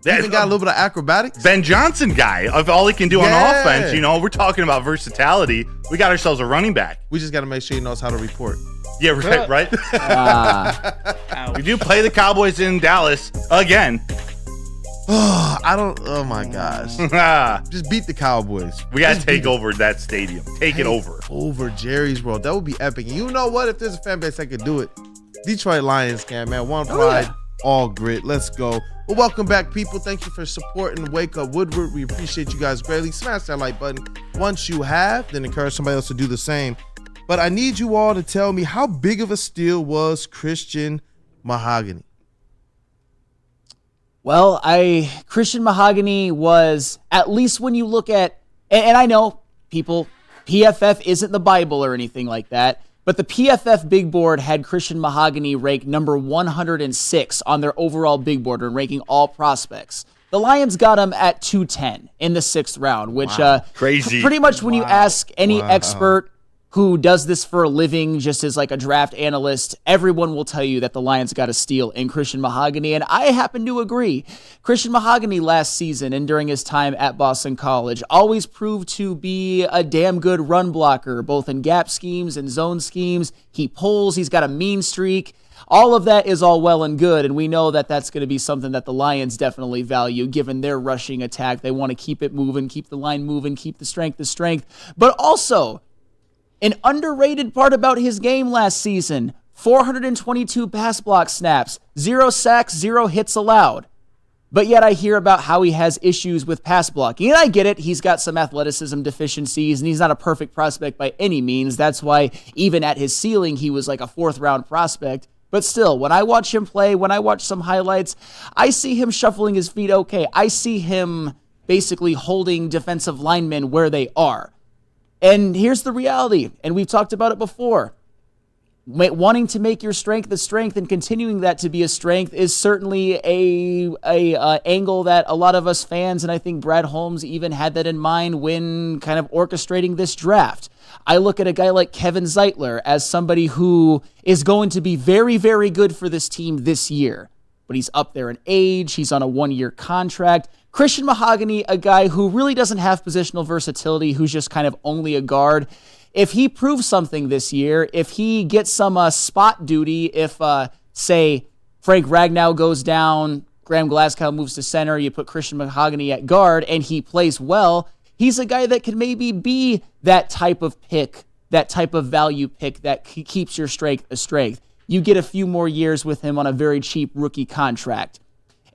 He even got a little bit of acrobatics. Ben Johnson guy, of all he can do on offense. We're talking about versatility. We got ourselves a running back. We just got to make sure he knows how to report. Yeah, right. We do play the Cowboys in Dallas again. Oh my gosh. Just beat the Cowboys. We got to take over that stadium. Take it over. Over Jerry's World. That would be epic. And you know what? If there's a fan base that could do it, Detroit Lions can, man. One pride, all grit. Let's go. Well, welcome back, people. Thank you for supporting Wake Up Woodward. We appreciate you guys greatly. Smash that like button. Once you have, then encourage somebody else to do the same. But I need you all to tell me, how big of a steal was Christian Mahogany? Well, Christian Mahogany was, at least when you look at, and I know people, PFF isn't the Bible or anything like that, but the PFF big board had Christian Mahogany ranked number 106 on their overall big board and ranking all prospects. The Lions got him at 210 in the 6th round, which crazy. Pretty much when you ask any expert who does this for a living, just as like a draft analyst, everyone will tell you that the Lions got a steal in Christian Mahogany, and I happen to agree. Christian Mahogany last season and during his time at Boston College always proved to be a damn good run blocker, both in gap schemes and zone schemes. He pulls, he's got a mean streak. All of that is all well and good, and we know that that's going to be something that the Lions definitely value, given their rushing attack. They want to keep it moving, keep the line moving, keep the strength. But also, an underrated part about his game last season, 422 pass block snaps, 0 sacks, 0 hits allowed. But yet I hear about how he has issues with pass blocking. And I get it. He's got some athleticism deficiencies, and he's not a perfect prospect by any means. That's why even at his ceiling, he was like a 4th-round prospect. But still, when I watch him play, when I watch some highlights, I see him shuffling his feet okay. I see him basically holding defensive linemen where they are. And here's the reality, and we've talked about it before. Wanting to make your strength a strength and continuing that to be a strength is certainly a angle that a lot of us fans, and I think Brad Holmes even had that in mind when kind of orchestrating this draft. I look at a guy like Kevin Zeitler as somebody who is going to be very, very good for this team this year. But he's up there in age. He's on a 1-year contract. Christian Mahogany, a guy who really doesn't have positional versatility, who's just kind of only a guard. If he proves something this year, if he gets some spot duty, if, say, Frank Ragnow goes down, Graham Glasgow moves to center, you put Christian Mahogany at guard, and he plays well, he's a guy that can maybe be that type of pick, that type of value pick that keeps your strength a strength. You get a few more years with him on a very cheap rookie contract.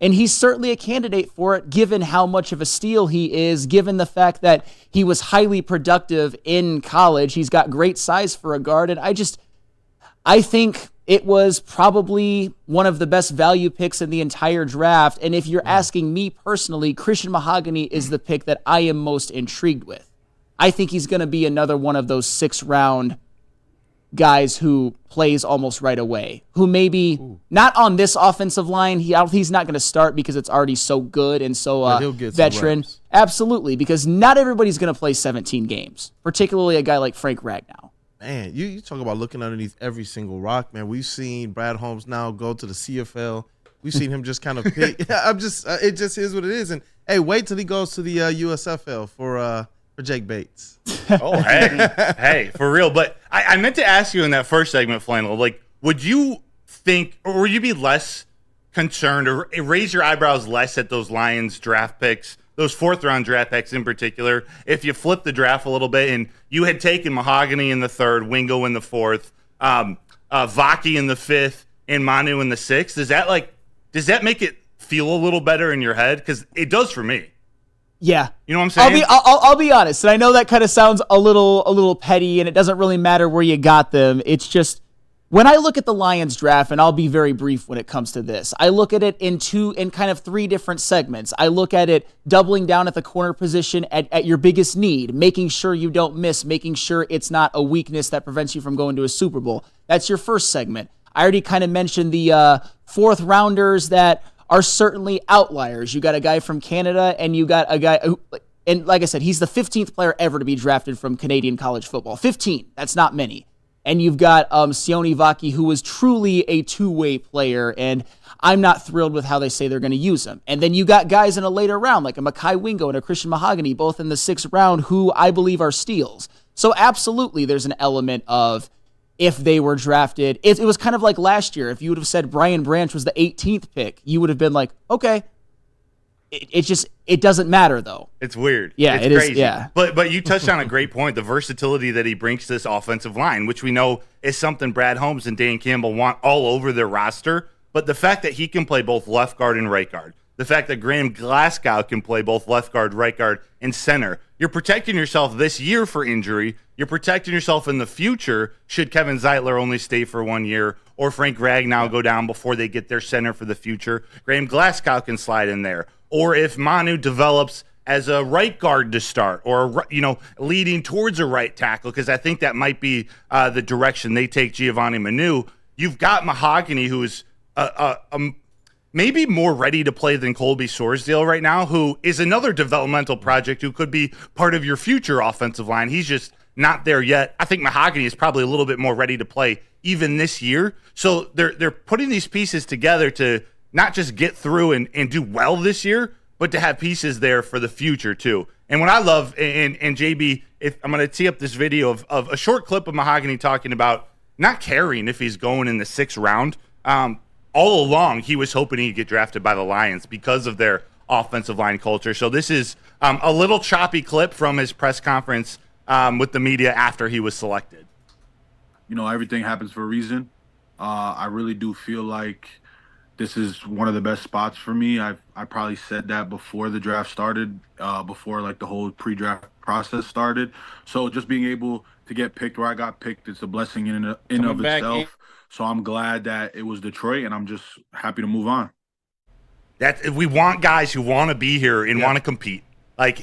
And he's certainly a candidate for it, given how much of a steal he is, given the fact that he was highly productive in college. He's got great size for a guard. And I think it was probably one of the best value picks in the entire draft. And if you're asking me personally, Christian Mahogany is the pick that I am most intrigued with. I think he's going to be another one of those 6th-round guys who plays almost right away, who maybe not on this offensive line. He's not going to start because it's already so good and so veteran. Absolutely, because not everybody's going to play 17 games, particularly a guy like Frank Ragnow. Man, you talk about looking underneath every single rock, man. We've seen Brad Holmes now go to the CFL. We've seen him just kind of pick. it just is what it is. And hey, wait till he goes to the USFL for Jake Bates. Oh, hey, for real. But I meant to ask you in that first segment, Flannel, like, would you think, or would you be less concerned or raise your eyebrows less at those Lions draft picks, those 4th-round draft picks in particular, if you flip the draft a little bit and you had taken Mahogany in the 3rd, Wingo in the 4th, Vaki in the 5th, and Manu in the 6th? Does that make it feel a little better in your head? Because it does for me. Yeah. You know what I'm saying? I'll be honest, and I know that kind of sounds a little petty, and it doesn't really matter where you got them. It's just, when I look at the Lions draft, and I'll be very brief when it comes to this, I look at it in kind of 3 different segments. I look at it doubling down at the corner position at your biggest need, making sure you don't miss, making sure it's not a weakness that prevents you from going to a Super Bowl. That's your first segment. I already kind of mentioned the 4th rounders that are certainly outliers. You got a guy from Canada, and you got a guy who, and like I said, he's the 15th player ever to be drafted from Canadian college football. 15, that's not many. And you've got Sione Vaki, who was truly a two-way player, and I'm not thrilled with how they say they're going to use him. And then you got guys in a later round, like a Mekhi Wingo and a Christian Mahogany, both in the 6th round, who I believe are steals. So absolutely there's an element of, if they were drafted, it was kind of like last year. If you would have said Brian Branch was the 18th pick, you would have been like, okay. It doesn't matter, though. It's weird. Yeah, it's crazy. Yeah. But you touched on a great point, the versatility that he brings to this offensive line, which we know is something Brad Holmes and Dan Campbell want all over their roster. But the fact that he can play both left guard and right guard, the fact that Graham Glasgow can play both left guard, right guard, and center, you're protecting yourself this year for injury. You're protecting yourself in the future should Kevin Zeitler only stay for 1 year or Frank Ragnow go down before they get their center for the future. Graham Glasgow can slide in there. Or if Manu develops as a right guard to start or, leading towards a right tackle, because I think that might be the direction they take Giovanni Manu. You've got Mahogany, who is maybe more ready to play than Colby Sorsdale right now, who is another developmental project who could be part of your future offensive line. He's just not there yet. I think Mahogany is probably a little bit more ready to play even this year. So they're putting these pieces together to not just get through and do well this year, but to have pieces there for the future too. And what I love, and JB, if I'm going to tee up this video of a short clip of Mahogany talking about not caring if he's going in the 6th round. All along, he was hoping he'd get drafted by the Lions because of their offensive line culture. So this is a little choppy clip from his press conference with the media after he was selected. Everything happens for a reason. I really do feel like this is one of the best spots for me. I probably said that before the draft started, before the whole pre-draft process started. So just being able to get picked where I got picked, it's a blessing in of itself. So I'm glad that it was Detroit, and I'm just happy to move on. We want guys who want to be here and want to compete,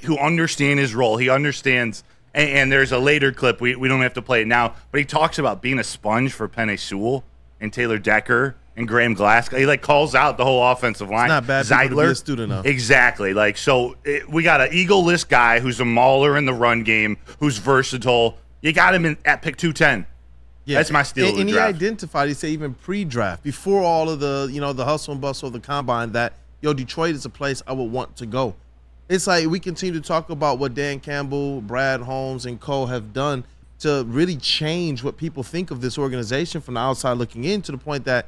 who understand his role. He understands, and there's a later clip. We don't have to play it now, but he talks about being a sponge for Penei Sewell and Taylor Decker and Graham Glasgow. He calls out the whole offensive line. It's not bad Zeitler. To be a student of. Exactly. We got an Eagle list guy who's a mauler in the run game, who's versatile. You got him at pick 210. Yeah. That's my steal of the draft. He identified, he said even pre-draft, before all of the, the hustle and bustle of the combine, that, Detroit is a place I would want to go. It's we continue to talk about what Dan Campbell, Brad Holmes, and Cole have done to really change what people think of this organization from the outside looking in, to the point that,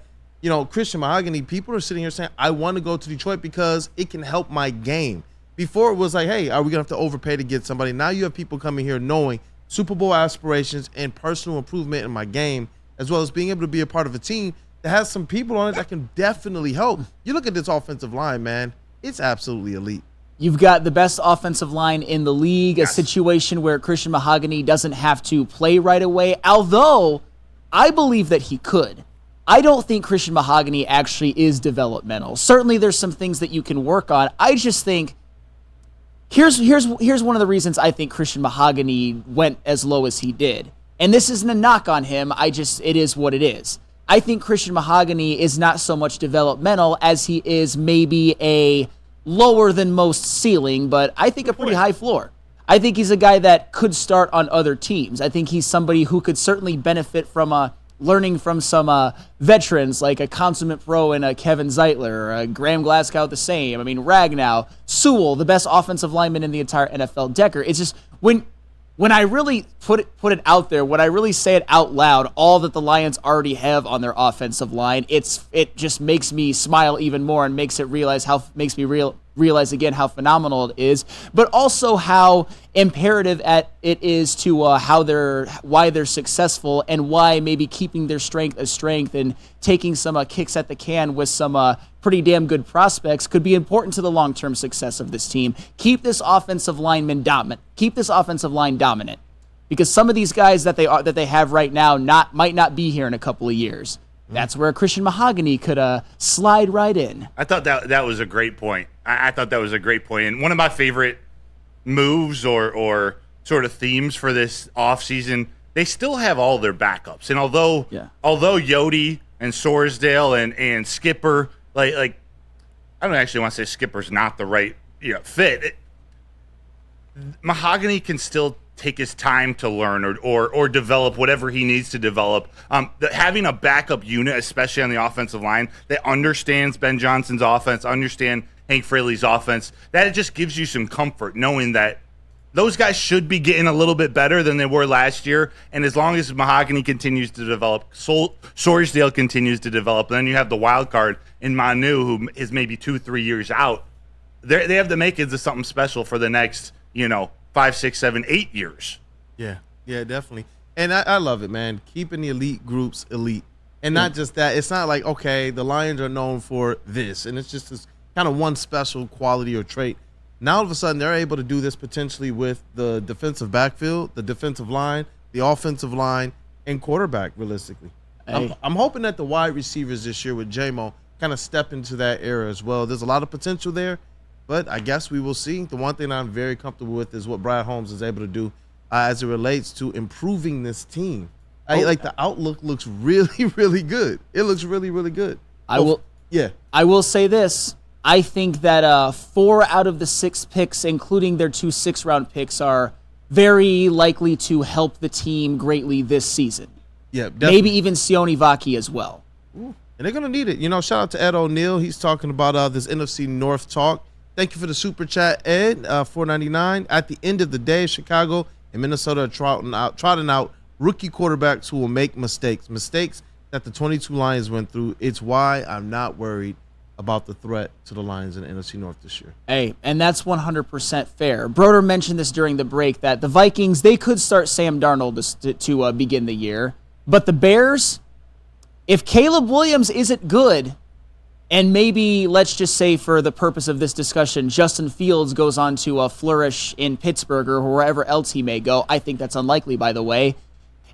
Christian Mahogany, people are sitting here saying, I want to go to Detroit because it can help my game. Before it was hey, are we going to have to overpay to get somebody? Now you have people coming here knowing Super Bowl aspirations and personal improvement in my game, as well as being able to be a part of a team that has some people on it that can definitely help. You look at this offensive line, man. It's absolutely elite. You've got the best offensive line in the league, a situation where Christian Mahogany doesn't have to play right away, although I believe that he could. I don't think Christian Mahogany actually is developmental. Certainly there's some things that you can work on. I just think here's one of the reasons I think Christian Mahogany went as low as he did. And this isn't a knock on him. It is what it is. I think Christian Mahogany is not so much developmental as he is maybe a lower than most ceiling, but I think a pretty high floor. I think he's a guy that could start on other teams. I think he's somebody who could certainly benefit from learning from some veterans like a consummate pro and a Kevin Zeitler, or a Graham Glasgow the same. I mean, Ragnow, Sewell, the best offensive lineman in the entire NFL, Decker. It's just when I really put it out there, when I really say it out loud, all that the Lions already have on their offensive line, it just makes me smile even more and makes me realize again how phenomenal it is, but also how imperative it is to why they're successful and why maybe keeping their strength a strength and taking some kicks at the can with some pretty damn good prospects could be important to the long-term success of this team. Keep this offensive line dominant. Keep this offensive line dominant, because some of these guys that they have right now might not be here in a couple of years. That's where Christian Mahogany could slide right in. I thought that was a great point. I thought that was a great point. And one of my favorite moves or sort of themes for this offseason, they still have all their backups. And although Yodi and Sorsdale and Skipper, like I don't actually want to say Skipper's not the right fit. Mahogany can still take his time to learn or develop whatever he needs to develop. Having a backup unit, especially on the offensive line, that understands Ben Johnson's offense, understand Hank Fraley's offense, that just gives you some comfort knowing that those guys should be getting a little bit better than they were last year. And as long as Mahogany continues to develop, Sorsdale continues to develop, then you have the wild card in Manu, who is maybe 2-3 years out. They have the makings of something special for the next, 5, 6, 7, 8 years. Yeah, definitely. And I love it, man. Keeping the elite groups elite. And not just that. It's not like, okay, the Lions are known for this, and it's just this kind of one special quality or trait. Now all of a sudden they're able to do this potentially with the defensive backfield, the defensive line, the offensive line, and quarterback, realistically. Hey. I'm hoping that the wide receivers this year with J-Mo kind of step into that era as well. There's a lot of potential there. But I guess we will see. The one thing I'm very comfortable with is what Brad Holmes is able to do as it relates to improving this team. The outlook looks really, really good. It looks really, really good. I will say this. I think that 4 out of the 6 picks, including their 2 6th-round picks, are very likely to help the team greatly this season. Yeah, definitely. Maybe even Sione Vaki as well. Ooh, and they're going to need it. Shout out to Ed O'Neill. He's talking about this NFC North talk. Thank you for the super chat, Ed, $4.99. At the end of the day, Chicago and Minnesota are trotting out rookie quarterbacks who will make mistakes that the 22 Lions went through. It's why I'm not worried about the threat to the Lions in the NFC North this year. Hey, and that's 100% fair. Broder mentioned this during the break, that the Vikings, they could start Sam Darnold to begin the year. But the Bears, if Caleb Williams isn't good, and maybe, let's just say for the purpose of this discussion, Justin Fields goes on to flourish in Pittsburgh or wherever else he may go. I think that's unlikely, by the way.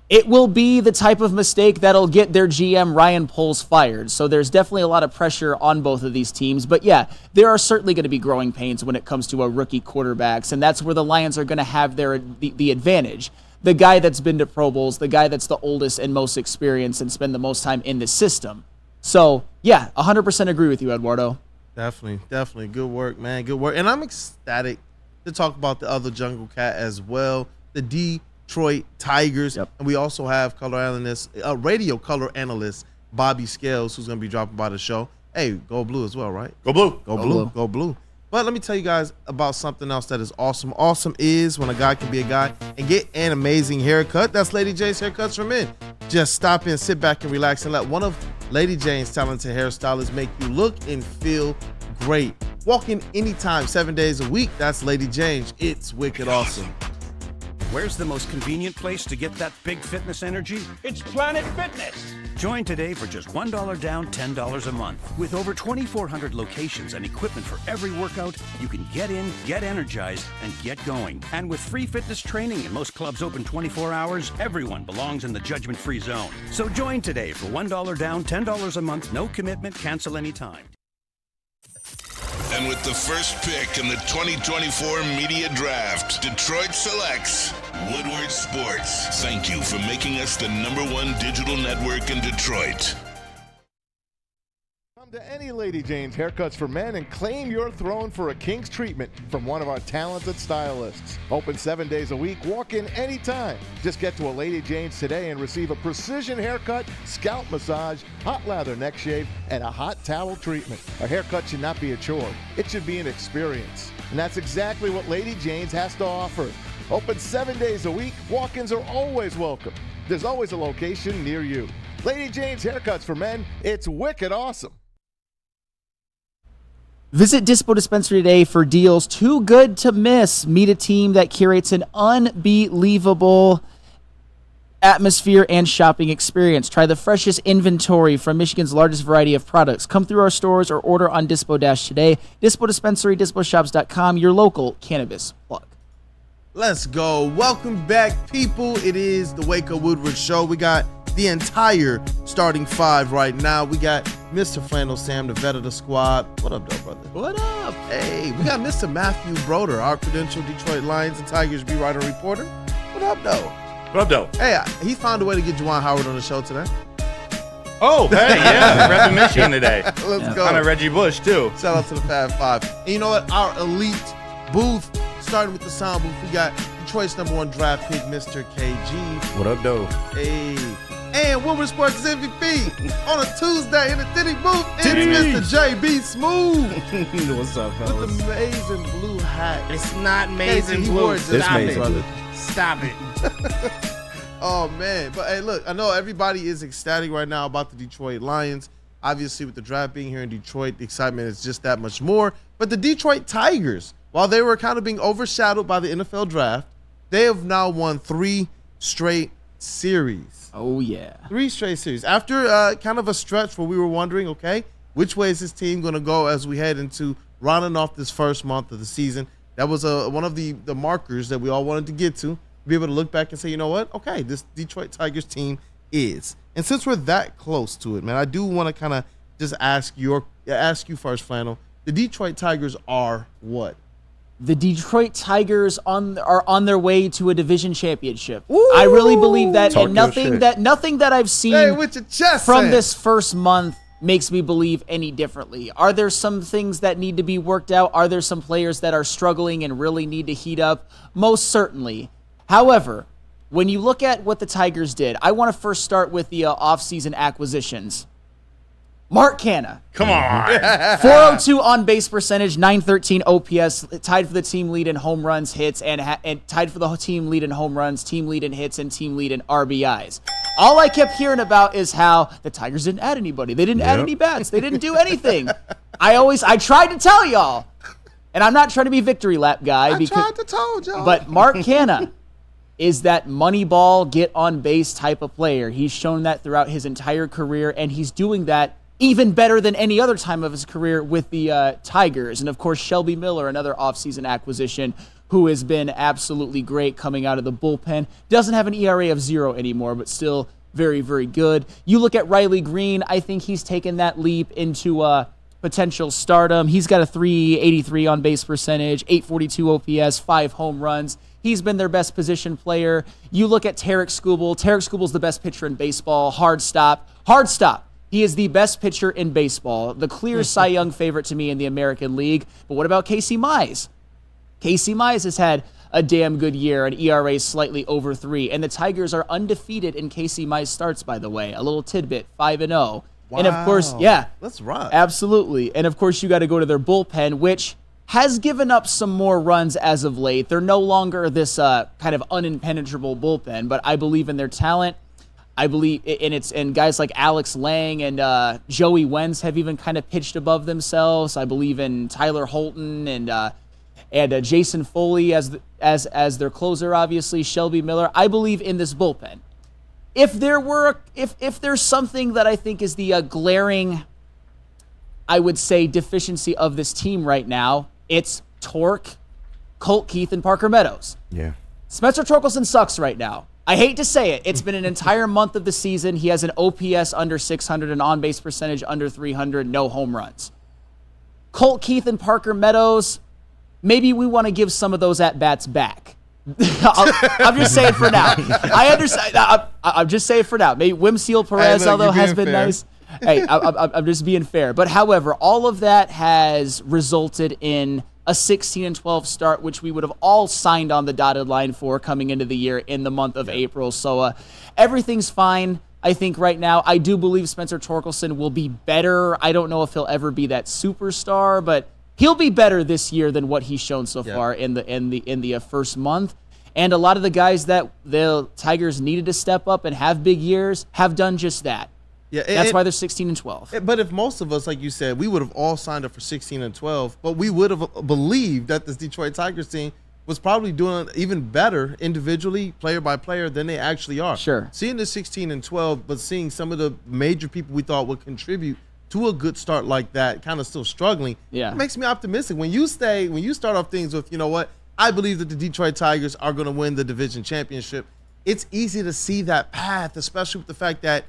It will be the type of mistake that'll get their GM, Ryan Poles, fired. So there's definitely a lot of pressure on both of these teams. But yeah, there are certainly going to be growing pains when it comes to rookie quarterbacks, and that's where the Lions are going to have the advantage. The guy that's been to Pro Bowls, the guy that's the oldest and most experienced and spend the most time in the system. So, yeah, 100% agree with you, Eduardo. Definitely. Good work, man. Good work. And I'm ecstatic to talk about the other Jungle Cat as well, the Detroit Tigers. Yep. And we also have radio color analyst Bobby Scales, who's going to be dropping by the show. Hey, go blue as well, right? Go blue. Go blue. But let me tell you guys about something else that is awesome. Awesome is when a guy can be a guy and get an amazing haircut. That's Lady J's Haircuts for Men. Just stop in, sit back, and relax, and let one of Lady Jane's talented hairstylists make you look and feel great. Walk in anytime, 7 days a week. That's Lady Jane's. It's wicked awesome. Where's the most convenient place to get that big fitness energy? It's Planet Fitness. Join today for just $1 down, $10 a month. With over 2,400 locations and equipment for every workout, you can get in, get energized, and get going. And with free fitness training and most clubs open 24 hours, everyone belongs in the judgment-free zone. So join today for $1 down, $10 a month, no commitment, cancel anytime. And with the first pick in the 2024 Media Draft, Detroit selects Woodward Sports. Thank you for making us the #1 digital network in Detroit. Come to any Lady Jane's Haircuts for Men and claim your throne for a king's treatment from one of our talented stylists. Open 7 days a week, walk in anytime. Just get to a Lady Jane's today and receive a precision haircut, scalp massage, hot lather neck shave, and a hot towel treatment. A haircut should not be a chore. It should be an experience. And that's exactly what Lady Jane's has to offer. Open 7 days a week, walk-ins are always welcome. There's always a location near you. Lady Jane's Haircuts for Men, it's wicked awesome. Visit Dispo Dispensary today for deals too good to miss. Meet a team that curates an unbelievable atmosphere and shopping experience. Try the freshest inventory from Michigan's largest variety of products. Come through our stores or order on Dispo Dash today. Dispo Dispensary, disposhops.com, your local cannabis plug. Let's go. Welcome back, people. It is the Wake Up Woodward Show. We got the entire starting five right now. We got Mr. Flannel Sam, the vet of the squad. What up, though, brother? What up? Hey, we got Mr. Matthew Broder, our credentialed Detroit Lions and Tigers beat writer and reporter. What up, though? What up, though? Hey, he found a way to get Juwan Howard on the show today. Oh, hey, yeah. Repping Michigan today. Let's go. On a Reggie Bush, too. Shout out to the Fab Five. And you know what? Our elite booth, starting with the sound booth, we got Detroit's #1 draft pick, Mr. KG. What up, though? Hey. And Woodward Sports MVP on a Tuesday in the Titty booth. It's Mr. JBSMOOOOOV. What's up, fellas? With the amazing blue hat. It's not amazing blue. Stop it, brother. Stop it. Oh, man. But, hey, look, I know everybody is ecstatic right now about the Detroit Lions. Obviously, with the draft being here in Detroit, the excitement is just that much more. But the Detroit Tigers, while they were kind of being overshadowed by the NFL draft, they have now won 3 straight series. Oh, yeah. 3 straight series. After kind of a stretch where we were wondering, okay, which way is this team going to go as we head into rounding off this first month of the season? That was one of the markers that we all wanted to get to be able to look back and say, you know what? Okay, this Detroit Tigers team is. And since we're that close to it, man, I do want to kind of just ask you first, Flannel. The Detroit Tigers are what? The Detroit Tigers are on their way to a division championship. Ooh, I really believe that, and nothing that I've seen from this first month makes me believe any differently. Are there some things that need to be worked out? Are there some players that are struggling and really need to heat up? Most certainly. However, when you look at what the Tigers did, I want to first start with the offseason acquisitions. Mark Canha. Come on. 402 on base percentage, 913 OPS, tied for the team lead in home runs, hits, and tied for the team lead in home runs, team lead in hits, and team lead in RBIs. All I kept hearing about is how the Tigers didn't add anybody. They didn't add any bats. They didn't do anything. I tried to tell y'all, and I'm not trying to be victory lap guy. I tried to tell y'all. But Mark Canha is that money ball, get on base type of player. He's shown that throughout his entire career, and he's doing that even better than any other time of his career with the Tigers. And, of course, Shelby Miller, another offseason acquisition, who has been absolutely great coming out of the bullpen. Doesn't have an ERA of 0 anymore, but still very, very good. You look at Riley Green, I think he's taken that leap into potential stardom. He's got a 383 on base percentage, 842 OPS, 5 home runs. He's been their best position player. You look at Tarek Skubal. Tarek Skubal's the best pitcher in baseball. Hard stop. He is the best pitcher in baseball, the clear Cy Young favorite to me in the American League. But what about Casey Mize? Casey Mize has had a damn good year, an ERA slightly over 3. And the Tigers are undefeated in Casey Mize starts, by the way. A little tidbit, 5-0. Wow. And, of course, yeah. Let's rock. Absolutely. And, of course, you got to go to their bullpen, which has given up some more runs as of late. They're no longer this kind of unimpenetrable bullpen, but I believe in their talent. I believe, and guys like Alex Lang and Joey Wentz have even kind of pitched above themselves. I believe in Tyler Holton and and Jason Foley as their closer, obviously, Shelby Miller. I believe in this bullpen. If there's something that I think is the glaring, I would say, deficiency of this team right now, it's torque, Colt Keith, and Parker Meadows. Yeah. Spencer Torkelson sucks right now. I hate to say it. It's been an entire month of the season. He has an OPS under 600, an on-base percentage under 300, no home runs. Colt Keith and Parker Meadows, maybe we want to give some of those at-bats back. I'm just saying for now. I understand. I'm just saying for now. Maybe Wimseel Perez, although has been nice. Hey, I'm just being fair. But however, all of that has resulted in a 16-12 start, which we would have all signed on the dotted line for coming into the year in the month of April. So everything's fine, I think, right now. I do believe Spencer Torkelson will be better. I don't know if he'll ever be that superstar, but he'll be better this year than what he's shown so far in the first month. And a lot of the guys that the Tigers needed to step up and have big years have done just that. Yeah, that's why they're 16-12. But if most of us, like you said, we would have all signed up for 16-12, but we would have believed that this Detroit Tigers team was probably doing even better individually, player by player, than they actually are. Sure. Seeing the 16-12, but seeing some of the major people we thought would contribute to a good start like that, kind of still struggling, it makes me optimistic. When you start off things with, you know what, I believe that the Detroit Tigers are going to win the division championship, it's easy to see that path, especially with the fact that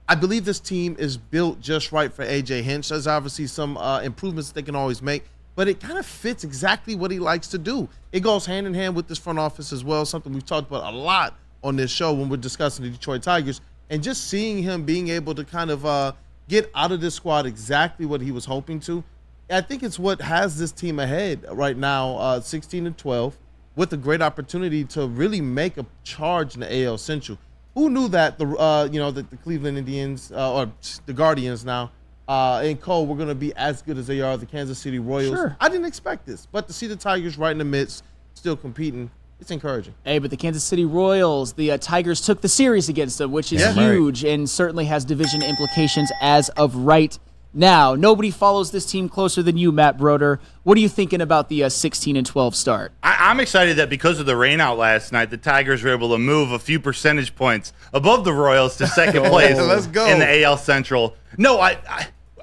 I believe this team is built just right for A.J. Hinch. There's obviously some improvements they can always make, but it kind of fits exactly what he likes to do. It goes hand in hand with this front office as well, something we've talked about a lot on this show when we're discussing the Detroit Tigers, and just seeing him being able to kind of get out of this squad exactly what he was hoping to. I think it's what has this team ahead right now, 16-12, with a great opportunity to really make a charge in the AL Central. Who knew that the Cleveland Indians or the Guardians now and Cole were going to be as good as they are, the Kansas City Royals? Sure. I didn't expect this, but to see the Tigers right in the midst, still competing, it's encouraging. Hey, but the Kansas City Royals, the Tigers took the series against them, which is huge and certainly has division implications as of right now. Nobody follows this team closer than you, Matt Broder. What are you thinking about the 16-12 start? I'm excited that because of the rain out last night, the Tigers were able to move a few percentage points above the Royals to second place in the AL Central. No, I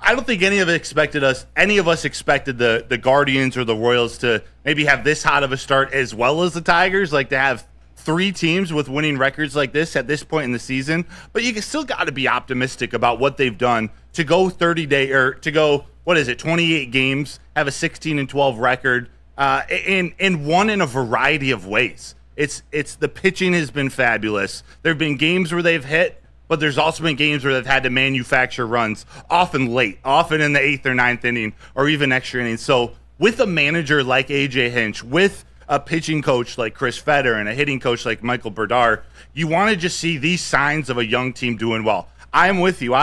don't think any of us expected the Guardians or the Royals to maybe have this hot of a start as well as the Tigers, like to have three teams with winning records like this at this point in the season. But you still got to be optimistic about what they've done to go 28 games, have a 16-12 record, and won in a variety of ways. It's the pitching has been fabulous. There have been games where they've hit, but there's also been games where they've had to manufacture runs, often late, often in the 8th or 9th inning, or even extra innings. So with a manager like A.J. Hinch, with a pitching coach like Chris Fetter and a hitting coach like Michael Berdar, you want to just see these signs of a young team doing well. I am with you.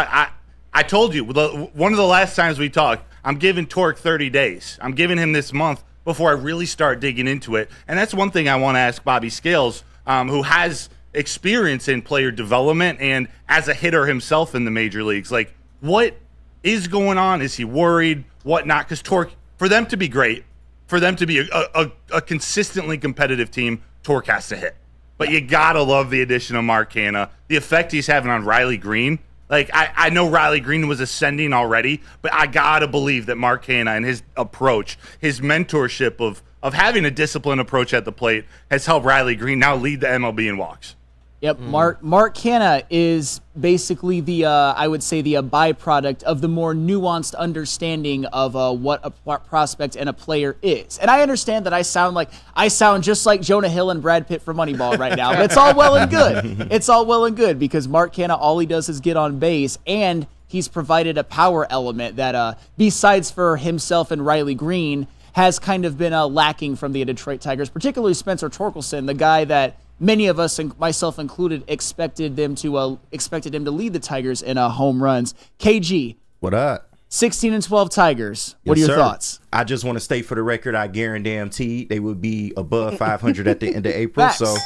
I told you, one of the last times we talked, I'm giving Torque 30 days. I'm giving him this month before I really start digging into it. And that's one thing I want to ask Bobby Scales, who has experience in player development and as a hitter himself in the major leagues. Like, what is going on? Is he worried? What not? Because Torque, for them to be great, for them to be a consistently competitive team, Torque has to hit. But you got to love the addition of Mark Canha, the effect he's having on Riley Green. Like, I know Riley Green was ascending already, but I got to believe that Mark Canha and his approach, his mentorship of having a disciplined approach at the plate has helped Riley Green now lead the MLB in walks. Yep, Mark Canha is basically the I would say the byproduct of the more nuanced understanding of what a prospect and a player is. And I understand that I sound just like Jonah Hill and Brad Pitt from Moneyball right now. But it's all well and good. It's all well and good because Mark Canha, all he does is get on base, and he's provided a power element that besides for himself and Riley Green has kind of been lacking from the Detroit Tigers, particularly Spencer Torkelson, the guy that many of us, and myself included, expected him to lead the Tigers in home runs. KG, what up? 16-12 Tigers. What are your thoughts? I just want to state for the record, I guarantee they would be above 500 at the end of April. Facts. So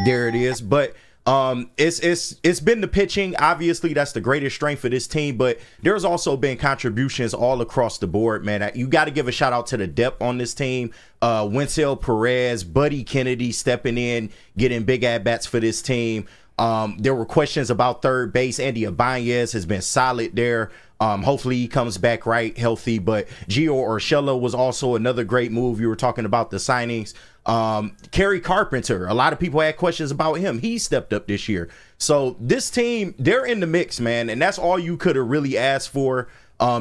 there it is. But It's been the pitching. Obviously, that's the greatest strength of this team, but there's also been contributions all across the board, man. You got to give a shout out to the depth on this team. Winsell Perez, Buddy Kennedy stepping in, getting big at-bats for this team. There were questions about third base. Andy Ibanez has been solid there. Hopefully he comes back healthy. But Gio Urshela was also another great move. You were talking about the signings. Kerry Carpenter, a lot of people had questions about him. He stepped up this year. So this team, they're in the mix, man. And that's all you could have really asked for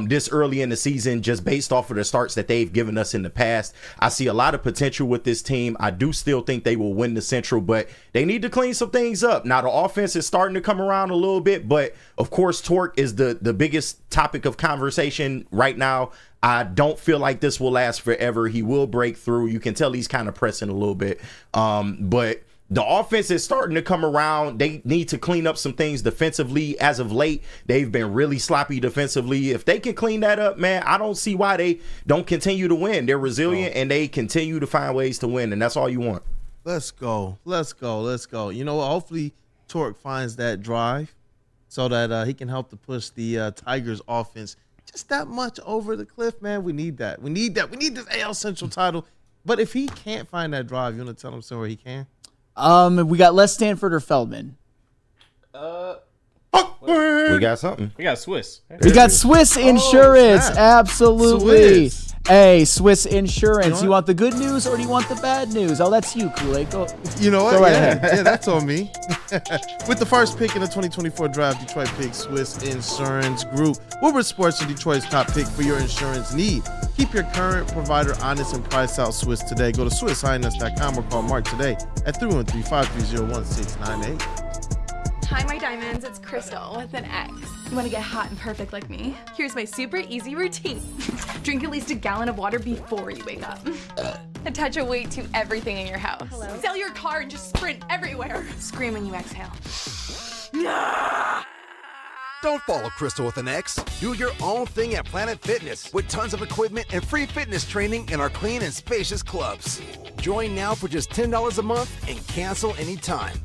this early in the season, just based off of the starts that they've given us in the past. I see a lot of potential with this team. I do still think they will win the Central, but they need to clean some things up. Now, the offense is starting to come around a little bit, but of course, torque is the biggest topic of conversation right now. I don't feel like this will last forever. He will break through. You can tell he's kind of pressing a little bit, but the offense is starting to come around. They need to clean up some things defensively. As of late, they've been really sloppy defensively. If they can clean that up, man, I don't see why they don't continue to win. They're resilient and they continue to find ways to win, and that's all you want. Let's go. You know, hopefully Torque finds that drive so that he can help to push the Tigers offense just that much over the cliff, man. We need that. We need this AL Central title. But if he can't find that drive, you want to tell him somewhere he can? We got Les Stanford or Feldman. We got something. We got Swiss. We got Swiss Insurance. Absolutely. Swiss. Hey, Swiss Insurance. You want the good news or do you want the bad news? Oh, that's you, Kool-Aid. Go. You know what? Go right ahead. Yeah, that's on me. With the first pick in the 2024 draft, Detroit picks Swiss Insurance Group. Woodward Sports and Detroit's top pick for your insurance need. Keep your current provider honest and price out Swiss today. Go to SwissINS.com or call Mark today at 313-530-1698. Hi, my diamonds. It's Crystal with an X. You want to get hot and perfect like me? Here's my super easy routine. Drink at least a gallon of water before you wake up. Attach a weight to everything in your house. Hello? Sell your car and just sprint everywhere. Scream when you exhale. Don't follow Crystal with an X. Do your own thing at Planet Fitness with tons of equipment and free fitness training in our clean and spacious clubs. Join now for just $10 a month and cancel anytime.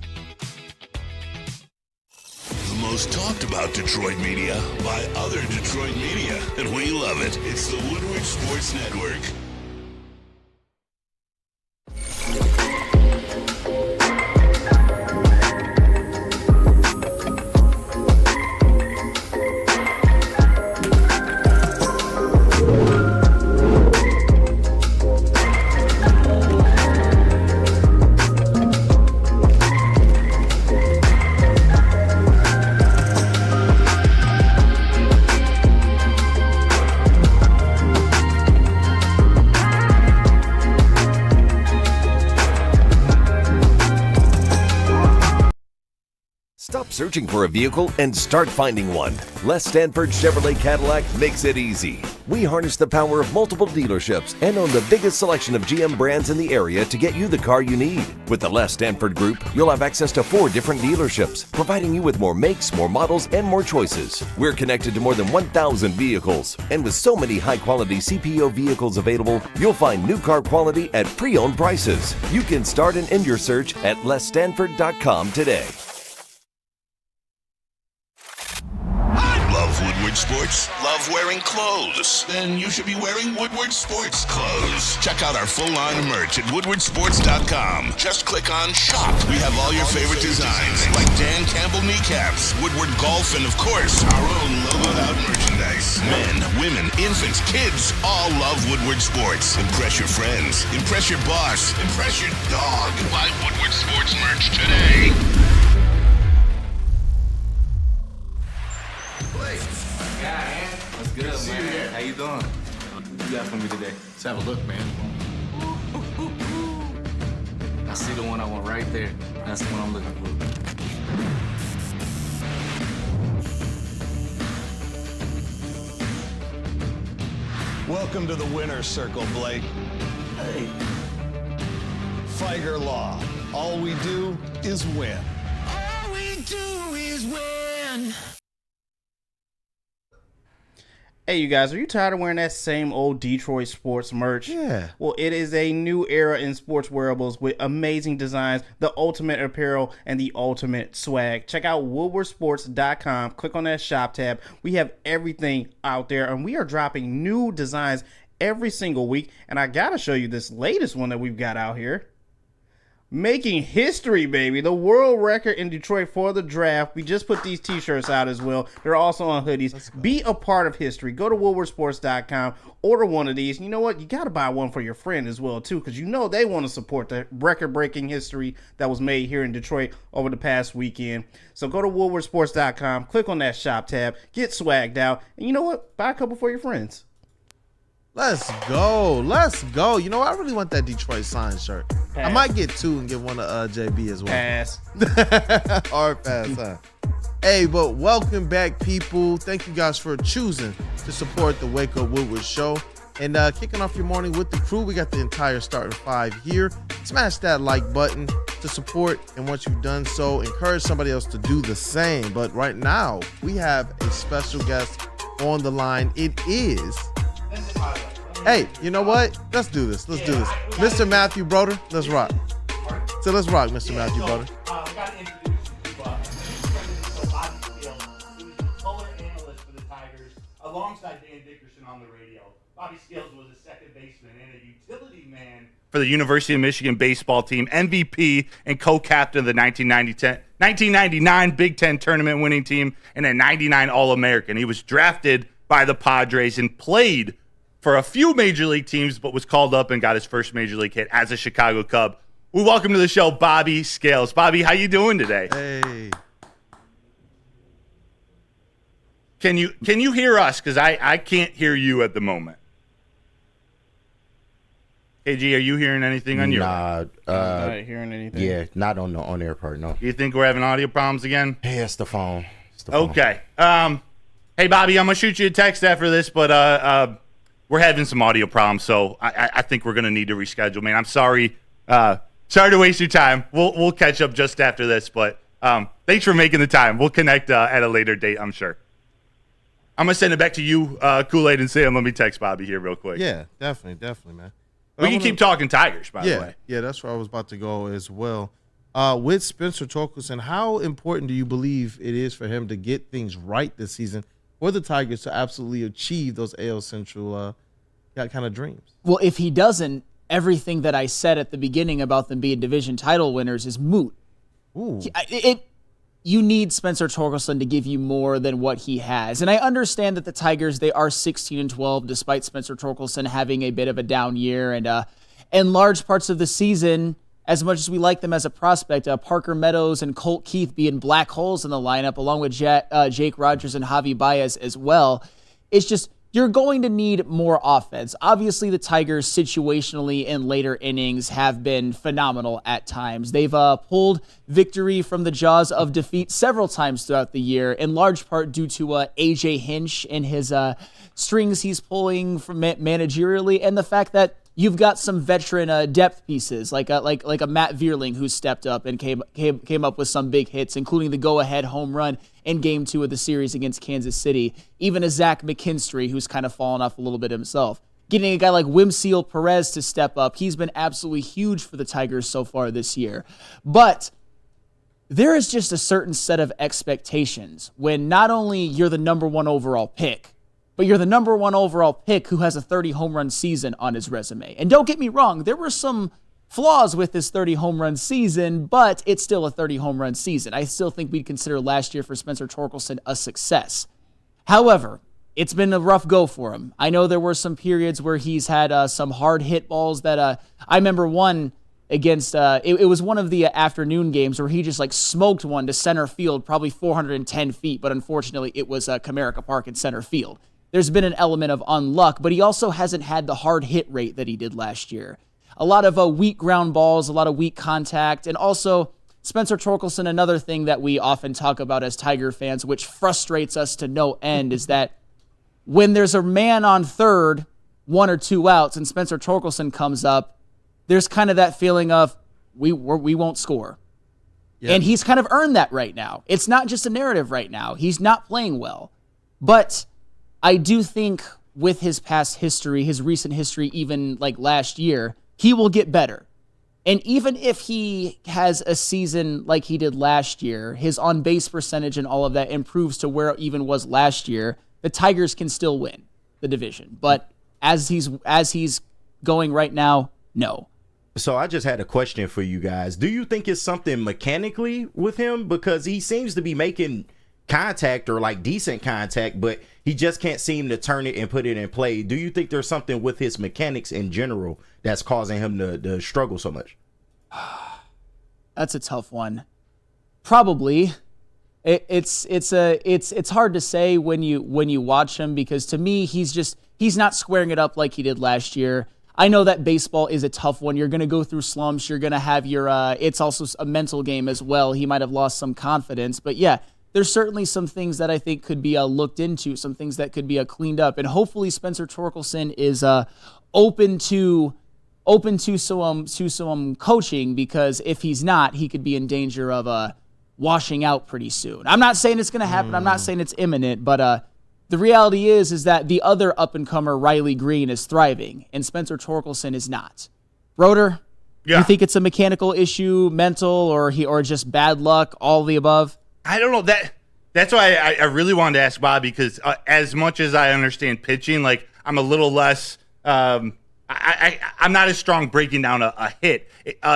The most talked about Detroit media by other Detroit media, and we love it. It's the Woodward Sports Network. Stop searching for a vehicle and start finding one. Les Stanford Chevrolet Cadillac makes it easy. We harness the power of multiple dealerships and own the biggest selection of GM brands in the area to get you the car you need. With the Les Stanford Group, you'll have access to 4 different dealerships, providing you with more makes, more models, and more choices. We're connected to more than 1,000 vehicles, and with so many high-quality CPO vehicles available, you'll find new car quality at pre-owned prices. You can start and end your search at lesstanford.com today. Love Woodward Sports? Love wearing clothes? Then you should be wearing Woodward Sports clothes. Check out our full line of merch at woodwardsports.com. Just click on Shop. We have all your favorite designs, like Dan Campbell kneecaps, Woodward Golf, and of course, our own logoed out merchandise. Men, women, infants, kids, all love Woodward Sports. Impress your friends. Impress your boss. Impress your dog. Buy Woodward Sports merch today. What's good, man? How you doing? What you got for me today? Let's have a look, man. I see the one I want right there. That's the one I'm looking for. Welcome to the winner's circle, Blake. Hey. Figer Law. All we do is win. All we do is win. Hey, you guys, are you tired of wearing that same old Detroit sports merch? Yeah. Well, it is a new era in sports wearables with amazing designs, the ultimate apparel, and the ultimate swag. Check out woodwardsports.com. Click on that shop tab. We have everything out there, and we are dropping new designs every single week. And I got to show you this latest one that we've got out here. Making history, baby. The world record in Detroit for the draft. We just put these t-shirts out as well. They're also on hoodies. Be a part of history. Go to woodwardsports.com. Order one of these. You know what? You got to buy one for your friend as well, too, because you know they want to support the record-breaking history that was made here in Detroit over the past weekend. So go to woodwardsports.com. Click on that shop tab. Get swagged out. And you know what? Buy a couple for your friends. Let's go. Let's go. You know, I really want that Detroit signed shirt. Pass. I might get two and get one to JB as well. Pass. Hard pass, huh? Hey, but welcome back, people. Thank you guys for choosing to support the Wake Up Woodward show. And kicking off your morning with the crew, we got the entire starting five here. Smash that like button to support. And once you've done so, encourage somebody else to do the same. But right now, we have a special guest on the line. It is... Hey, you know what? Let's do this. Let's do this. Mr. Matthew Broder, let's rock. So let's rock, Mr. Matthew Broder. We got to introduce you to Bobby Scales, who is the color analyst for the Tigers, alongside Dan Dickerson on the radio. Bobby Scales was a second baseman and a utility man for the University of Michigan baseball team, MVP and co-captain of the 1999 Big Ten tournament winning team, and a 99 All-American. He was drafted by the Padres and played for a few major league teams, but was called up and got his first major league hit as a Chicago Cub. We welcome to the show Bobby Scales. Bobby, how you doing today? Hey. Can you hear us? Because I can't hear you at the moment. KG, are you hearing anything on your end? Not hearing anything. Yeah, not on the on-air part, no. You think we're having audio problems again? Hey, it's the phone. Phone. Okay. Hey, Bobby, I'm going to shoot you a text after this, but we're having some audio problems, so I think we're going to need to reschedule, man. I'm sorry. Sorry to waste your time. We'll catch up just after this, but thanks for making the time. We'll connect at a later date, I'm sure. I'm going to send it back to you, Kool-Aid and Sam. Let me text Bobby here real quick. Yeah, definitely, man. We can keep talking Tigers, by the way. Yeah, that's where I was about to go as well. With Spencer Torkelson, how important do you believe it is for him to get things right this season for the Tigers to absolutely achieve those AL Central kind of dreams? Well, if he doesn't, everything that I said at the beginning about them being division title winners is moot. Ooh. You need Spencer Torkelson to give you more than what he has. And I understand that the Tigers, they are 16-12, despite Spencer Torkelson having a bit of a down year. And large parts of the season, as much as we like them as a prospect, Parker Meadows and Colt Keith being black holes in the lineup, along with Jake Rogers and Javi Baez as well. It's just, you're going to need more offense. Obviously, the Tigers situationally in later innings have been phenomenal at times. They've pulled victory from the jaws of defeat several times throughout the year, in large part due to AJ Hinch and his strings he's pulling from managerially, and the fact that you've got some veteran depth pieces like a Matt Vierling who stepped up and came up with some big hits, including the go-ahead home run in Game 2 of the series against Kansas City. Even a Zach McKinstry who's kind of fallen off a little bit himself. Getting a guy like Wimseel Perez to step up, he's been absolutely huge for the Tigers so far this year. But there is just a certain set of expectations when not only you're the number one overall pick, but you're the number one overall pick who has a 30 home run season on his resume. And don't get me wrong, there were some flaws with this 30 home run season, but it's still a 30 home run season. I still think we'd consider last year for Spencer Torkelson a success. However, it's been a rough go for him. I know there were some periods where he's had some hard hit balls that I remember one against, it was one of the afternoon games where he just like smoked one to center field, probably 410 feet, but unfortunately it was Comerica Park in center field. There's been an element of unluck, but he also hasn't had the hard hit rate that he did last year. A lot of weak ground balls, a lot of weak contact, and also Spencer Torkelson, another thing that we often talk about as Tiger fans, which frustrates us to no end, is that when there's a man on third, 1 or 2 outs, and Spencer Torkelson comes up, there's kind of that feeling of we won't score. Yeah. And he's kind of earned that right now. It's not just a narrative right now. He's not playing well. But I do think with his past history, his recent history, even like last year, he will get better. And even if he has a season like he did last year, his on-base percentage and all of that improves to where it even was last year, the Tigers can still win the division. But as he's going right now, no. So I just had a question for you guys. Do you think it's something mechanically with him? Because he seems to be making contact or like decent contact, but he just can't seem to turn it and put it in play. Do you think there's something with his mechanics in general that's causing him to struggle so much? That's a tough one. Probably. It's hard to say when you watch him, because to me he's not squaring it up like he did last year. I know that baseball is a tough one. You're going to go through slumps. You're going to have your it's also a mental game as well. He might have lost some confidence, but yeah, there's certainly some things that I think could be looked into, some things that could be cleaned up, and hopefully Spencer Torkelson is open to some coaching, because if he's not, he could be in danger of washing out pretty soon. I'm not saying it's going to happen. I'm not saying it's imminent, but the reality is that the other up-and-comer, Riley Green, is thriving, and Spencer Torkelson is not. Rotor, you think it's a mechanical issue, mental, or just bad luck, all of the above? I don't know. That's why I really wanted to ask Bob, because as much as I understand pitching, like, I'm a little less I'm not as strong breaking down a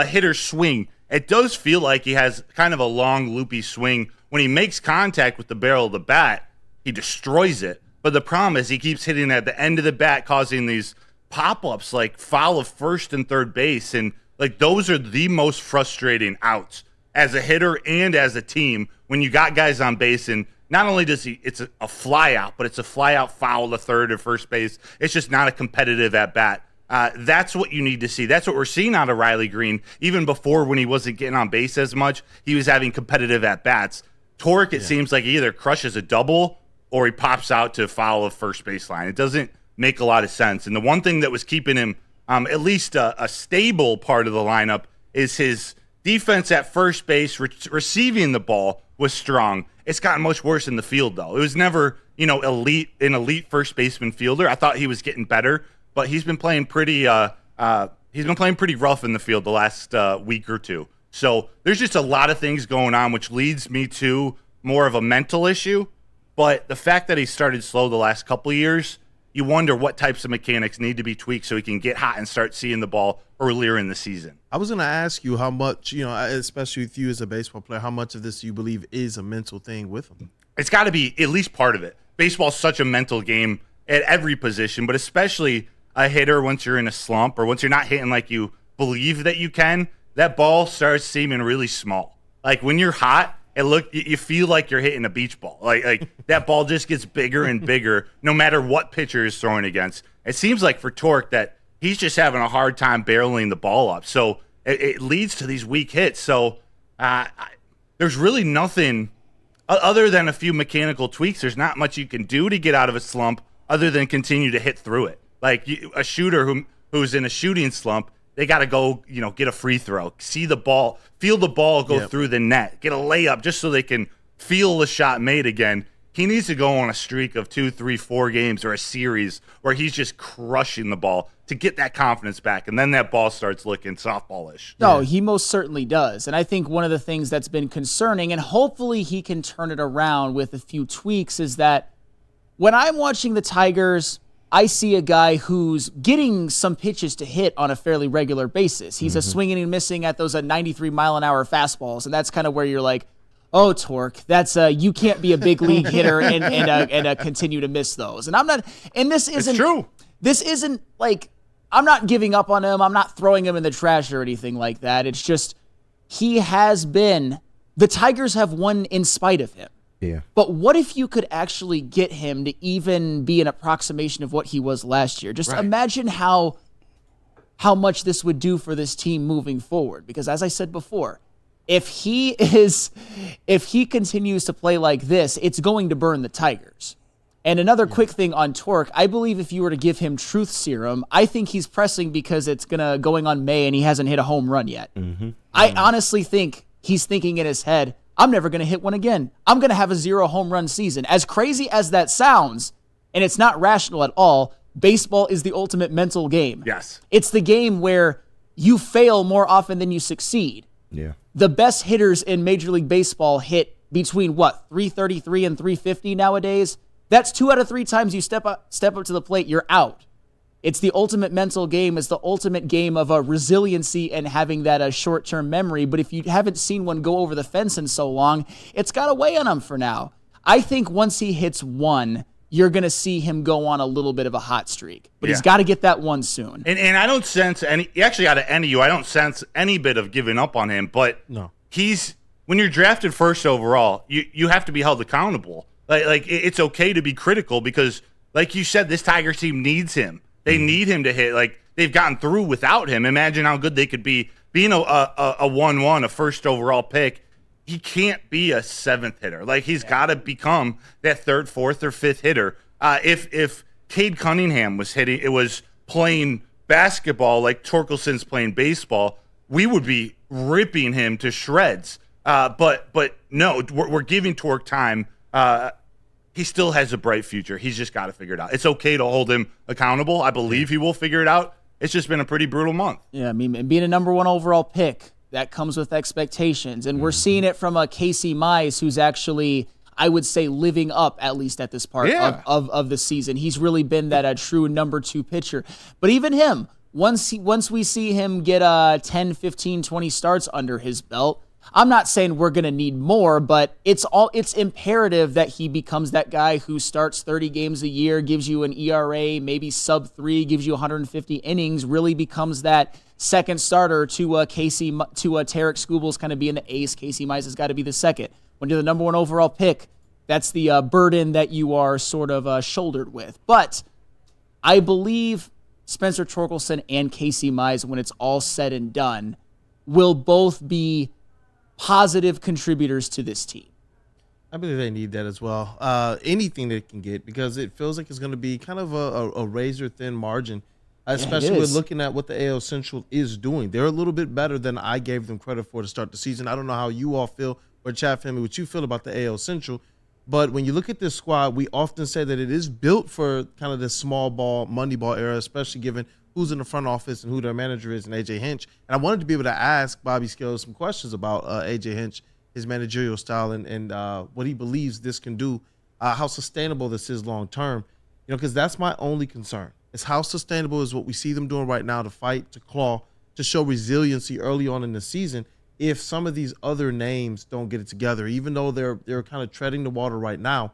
hitter's swing. It does feel like he has kind of a long, loopy swing. When he makes contact with the barrel of the bat, he destroys it. But the problem is he keeps hitting at the end of the bat, causing these pop-ups like foul of first and third base. And like, those are the most frustrating outs as a hitter and as a team, when you got guys on base, and not only does it's a fly out, but it's a fly out foul to third or first base. It's just not a competitive at bat. That's what you need to see. That's what we're seeing out of Riley Green. Even before, when he wasn't getting on base as much, he was having competitive at bats. Torque, it seems like he either crushes a double or he pops out to foul of first baseline. It doesn't make a lot of sense. And the one thing that was keeping him at least a stable part of the lineup is his defense at first base. Receiving the ball was strong. It's gotten much worse in the field, though. It was never, an elite first baseman fielder. I thought he was getting better, but he's been playing pretty rough in the field the last week or two. So there's just a lot of things going on, which leads me to more of a mental issue. But the fact that he started slow the last couple of years, you wonder what types of mechanics need to be tweaked so he can get hot and start seeing the ball earlier in the season. I was going to ask you how much, especially with you as a baseball player, how much of this you believe is a mental thing with him? It's got to be at least part of it. Baseball's such a mental game at every position, but especially a hitter, once you're in a slump or once you're not hitting like you believe that you can, that ball starts seeming really small. Like when you're hot, you feel like you're hitting a beach ball. Like that ball just gets bigger and bigger no matter what pitcher is throwing against. It seems like for Torque that he's just having a hard time barreling the ball up. So it leads to these weak hits. So there's really nothing other than a few mechanical tweaks. There's not much you can do to get out of a slump other than continue to hit through it. Like a shooter who's in a shooting slump, they got to go, get a free throw, see the ball, feel the ball go through the net, get a layup just so they can feel the shot made again. He needs to go on a streak of 2, 3, 4 games or a series where he's just crushing the ball to get that confidence back, and then that ball starts looking softballish. No, he most certainly does. And I think one of the things that's been concerning, and hopefully he can turn it around with a few tweaks, is that when I'm watching the Tigers, I see a guy who's getting some pitches to hit on a fairly regular basis. He's a swinging and missing at those 93-mile-an-hour fastballs, and that's kind of where you're like, oh, Torque, that's you can't be a big league hitter and continue to miss those. And I'm not. And this isn't true. This isn't like I'm not giving up on him. I'm not throwing him in the trash or anything like that. It's just he has been. The Tigers have won in spite of him. Yeah. But what if you could actually get him to even be an approximation of what he was last year? Just imagine how much this would do for this team moving forward. Because as I said before, if he continues to play like this, it's going to burn the Tigers. And another quick thing on Torque, I believe if you were to give him truth serum, I think he's pressing because it's going on May and he hasn't hit a home run yet. I honestly think he's thinking in his head, I'm never going to hit one again. I'm going to have a 0 home run season. As crazy as that sounds, and it's not rational at all, baseball is the ultimate mental game. Yes. It's the game where you fail more often than you succeed. Yeah. The best hitters in Major League Baseball hit between 333 and 350 nowadays. That's 2 out of 3 times you step up to the plate, you're out. It's the ultimate mental game. It's the ultimate game of resiliency and having that short-term memory. But if you haven't seen one go over the fence in so long, it's got to weigh on him for now. I think once he hits 1, you're going to see him go on a little bit of a hot streak. But he's got to get that 1 soon. And I don't sense actually out of any of you, I don't sense any bit of giving up on him. But when you're drafted first overall, you have to be held accountable. Like it's okay to be critical because, like you said, this Tiger team needs him. They need him to hit. Like, they've gotten through without him. Imagine how good they could be. Being a 1-1, a first overall pick, he can't be a 7th hitter. Like, he's got to become that 3rd, 4th, or 5th hitter. If Cade Cunningham was playing basketball like Torkelson's playing baseball, we would be ripping him to shreds. But no, we're giving Torque time. He still has a bright future. He's just got to figure it out. It's okay to hold him accountable. I believe he will figure it out. It's just been a pretty brutal month. Yeah, I mean, being a number 1 overall pick, that comes with expectations. And we're seeing it from Casey Mize, who's actually, I would say, living up, at least at this part of the season. He's really been that true number 2 pitcher. But even him, once we see him get 10, 15, 20 starts under his belt, I'm not saying we're going to need more, but it's imperative that he becomes that guy who starts 30 games a year, gives you an ERA, maybe sub-3, gives you 150 innings, really becomes that second starter to Tarek Skubals kind of being the ace. Casey Mize has got to be the second. When you're the number 1 overall pick, that's the burden that you are sort of shouldered with. But I believe Spencer Torkelson and Casey Mize, when it's all said and done, will both be positive contributors to this team. I believe they need that as well. Anything they can get, because it feels like it's going to be kind of a razor-thin margin, especially with looking at what the AL Central is doing. They're a little bit better than I gave them credit for to start the season. I don't know how you all feel, or Chad family, what you feel about the AL Central, but when you look at this squad, we often say that it is built for kind of this small ball, money ball era, especially given who's in the front office and who their manager is, and A.J. Hinch. And I wanted to be able to ask Bobby Scales some questions about A.J. Hinch, his managerial style, and what he believes this can do, how sustainable this is long term. You know, because that's my only concern, is how sustainable is what we see them doing right now to fight, to claw, to show resiliency early on in the season if some of these other names don't get it together. Even though they're kind of treading the water right now,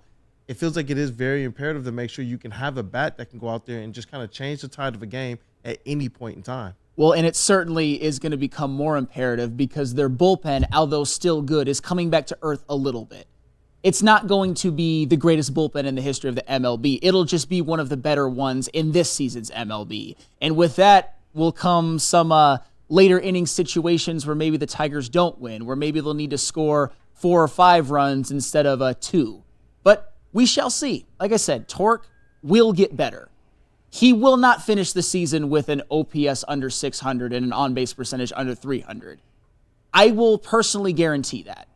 it feels like it is very imperative to make sure you can have a bat that can go out there and just kind of change the tide of a game at any point in time. Well, and it certainly is going to become more imperative because their bullpen, although still good, is coming back to earth a little bit. It's not going to be the greatest bullpen in the history of the MLB. It'll just be one of the better ones in this season's MLB. And with that will come some later inning situations where maybe the Tigers don't win, where maybe they'll need to score 4 or 5 runs instead of 2. But we shall see. Like I said, Torque will get better. He will not finish the season with an OPS under 600 and an on-base percentage under 300. I will personally guarantee that.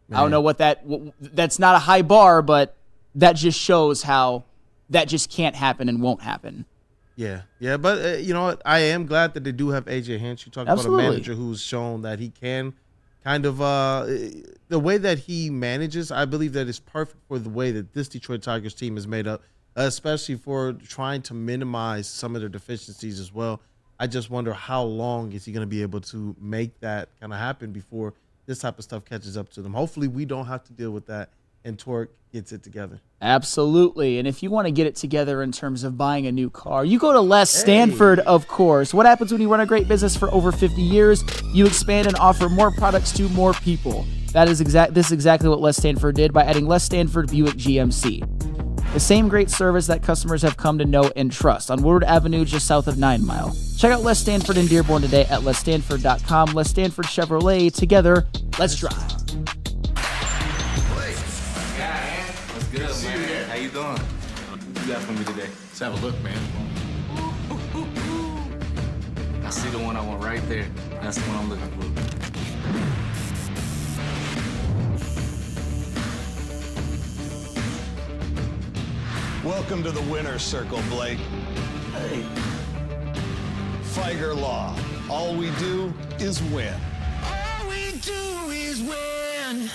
Man. I don't know that's not a high bar, but that just shows how that just can't happen and won't happen. Yeah, but you know what? I am glad that they do have A.J. Hinch. You talk about a manager who's shown that he can kind of the way that he manages, I believe that is perfect for the way that this Detroit Tigers team is made up, especially for trying to minimize some of their deficiencies as well. I just wonder how long is he going to be able to make that kind of happen before this type of stuff catches up to them. Hopefully we don't have to deal with that and Torque gets it together. Absolutely. And if you want to get it together in terms of buying a new car, you go to Les Stanford, of course. What happens when you run a great business for over 50 years? You expand and offer more products to more people. This is exactly what Les Stanford did by adding Les Stanford Buick GMC. The same great service that customers have come to know and trust on Woodward Avenue just south of 9 Mile. Check out Les Stanford in Dearborn today at lesstanford.com. Les Stanford Chevrolet. Together, let's drive. Good, man. How you doing? What you got for me today? Let's have a look, man. I see the one I want right there. That's the one I'm looking for. Welcome to the winner's circle, Blake. Hey. Figer Law. All we do is win. All we do is win.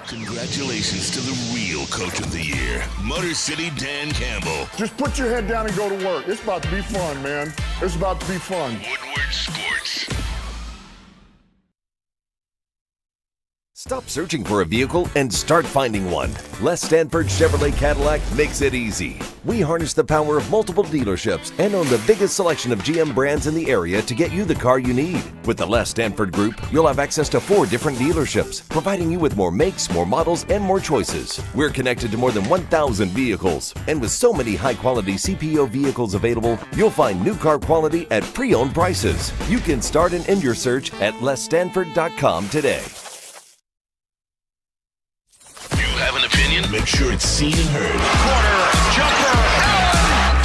Congratulations to the real coach of the year, Motor City Dan Campbell. Just put your head down and go to work. It's about to be fun, man. It's about to be fun. Woodward Sports. Stop searching for a vehicle and start finding one. Les Stanford Chevrolet Cadillac makes it easy. We harness the power of multiple dealerships and own the biggest selection of GM brands in the area to get you the car you need. With the Les Stanford Group, you'll have access to 4 different dealerships, providing you with more makes, more models, and more choices. We're connected to more than 1,000 vehicles. And with so many high-quality CPO vehicles available, you'll find new car quality at pre-owned prices. You can start and end your search at lesstanford.com today. Have an opinion? Make sure it's seen and heard. Corner jumper.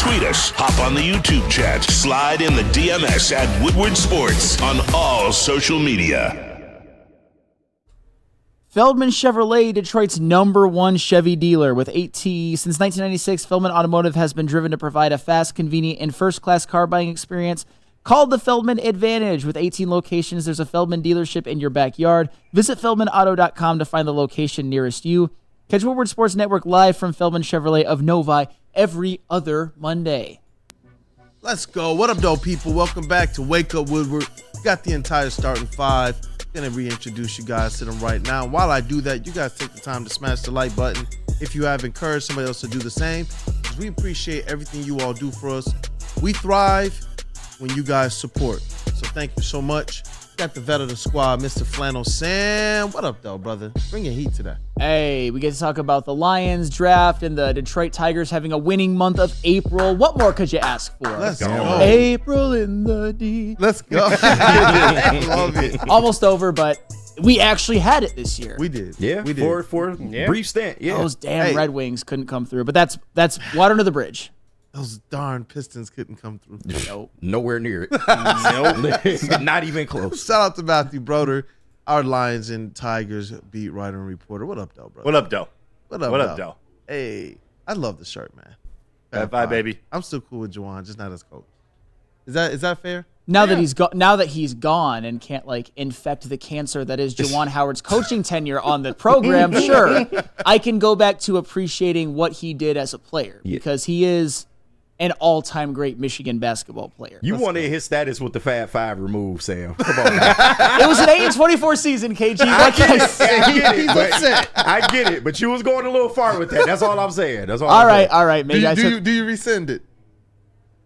Tweet us. Hop on the YouTube chat. Slide in the DMS at Woodward Sports on all social media. Feldman Chevrolet, Detroit's #1 Chevy dealer. With since 1996, Feldman Automotive has been driven to provide a fast, convenient, and first-class car buying experience called the Feldman Advantage. With 18 locations, there's a Feldman dealership in your backyard. Visit feldmanauto.com to find the location nearest you. Catch Woodward Sports Network live from Feldman Chevrolet of Novi every other Monday. Let's go. What up, though, people? Welcome back to Wake Up Woodward. Got the entire starting 5. Gonna reintroduce you guys to them right now. While I do that, you guys take the time to smash the like button if you have encouraged somebody else to do the same. We appreciate everything you all do for us. We thrive when you guys support. So thank you so much. Got the vet of the squad, Mr. Flannel Sam. What up, though, brother? Bring your heat today. Hey, we get to talk about the Lions draft and the Detroit Tigers having a winning month of April. What more could you ask for? Let's go. April in the D. Let's go. Love it. Almost over, but we actually had it this year. We did. Yeah, we did. For a brief stint. Yeah. Those damn Red Wings couldn't come through, but that's water under the bridge. Those darn Pistons couldn't come through. Nope. Nowhere near it. Nope. Not even close. Shout out to Matthew Broder, our Lions and Tigers beat writer and reporter. What up, though, brother? What up, though? What up, though? Hey, I love the shirt, man. Bye, baby. I'm still cool with Juwan, just not as coach. Is that fair? Now that he's gone and can't infect the cancer that is Juwan Howard's coaching tenure on the program, sure, I can go back to appreciating what he did as a player because he is an all-time great Michigan basketball player. You wanted his status with the Fab Five removed, Sam. Come on now. It was an 8-24 season, KG. What can I say? I get it, but you was going a little far with that. That's all I'm saying. That's all. All right. Maybe do you rescind it?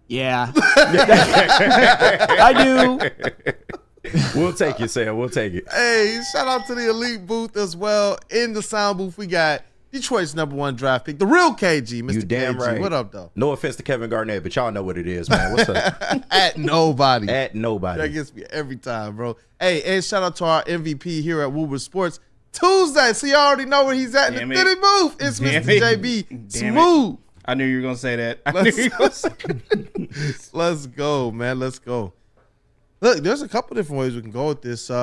Yeah. I do. We'll take it, Sam. We'll take it. Hey, shout out to the Elite booth as well. In the sound booth, we got Detroit's #1 draft pick, the real KG, Mr. You damn KG. right. What up, though? No offense to Kevin Garnett, but y'all know what it is, man. What's up? At nobody. At nobody. That gets me every time, bro. Hey, and shout out to our MVP here at Woodward Sports. Tuesday, so you already know where he's at in the Philly booth. It's Mr. JBSMOOOOOOV. I knew you were going to say that. Let's go, man. Let's go. Look, there's a couple different ways we can go with this. And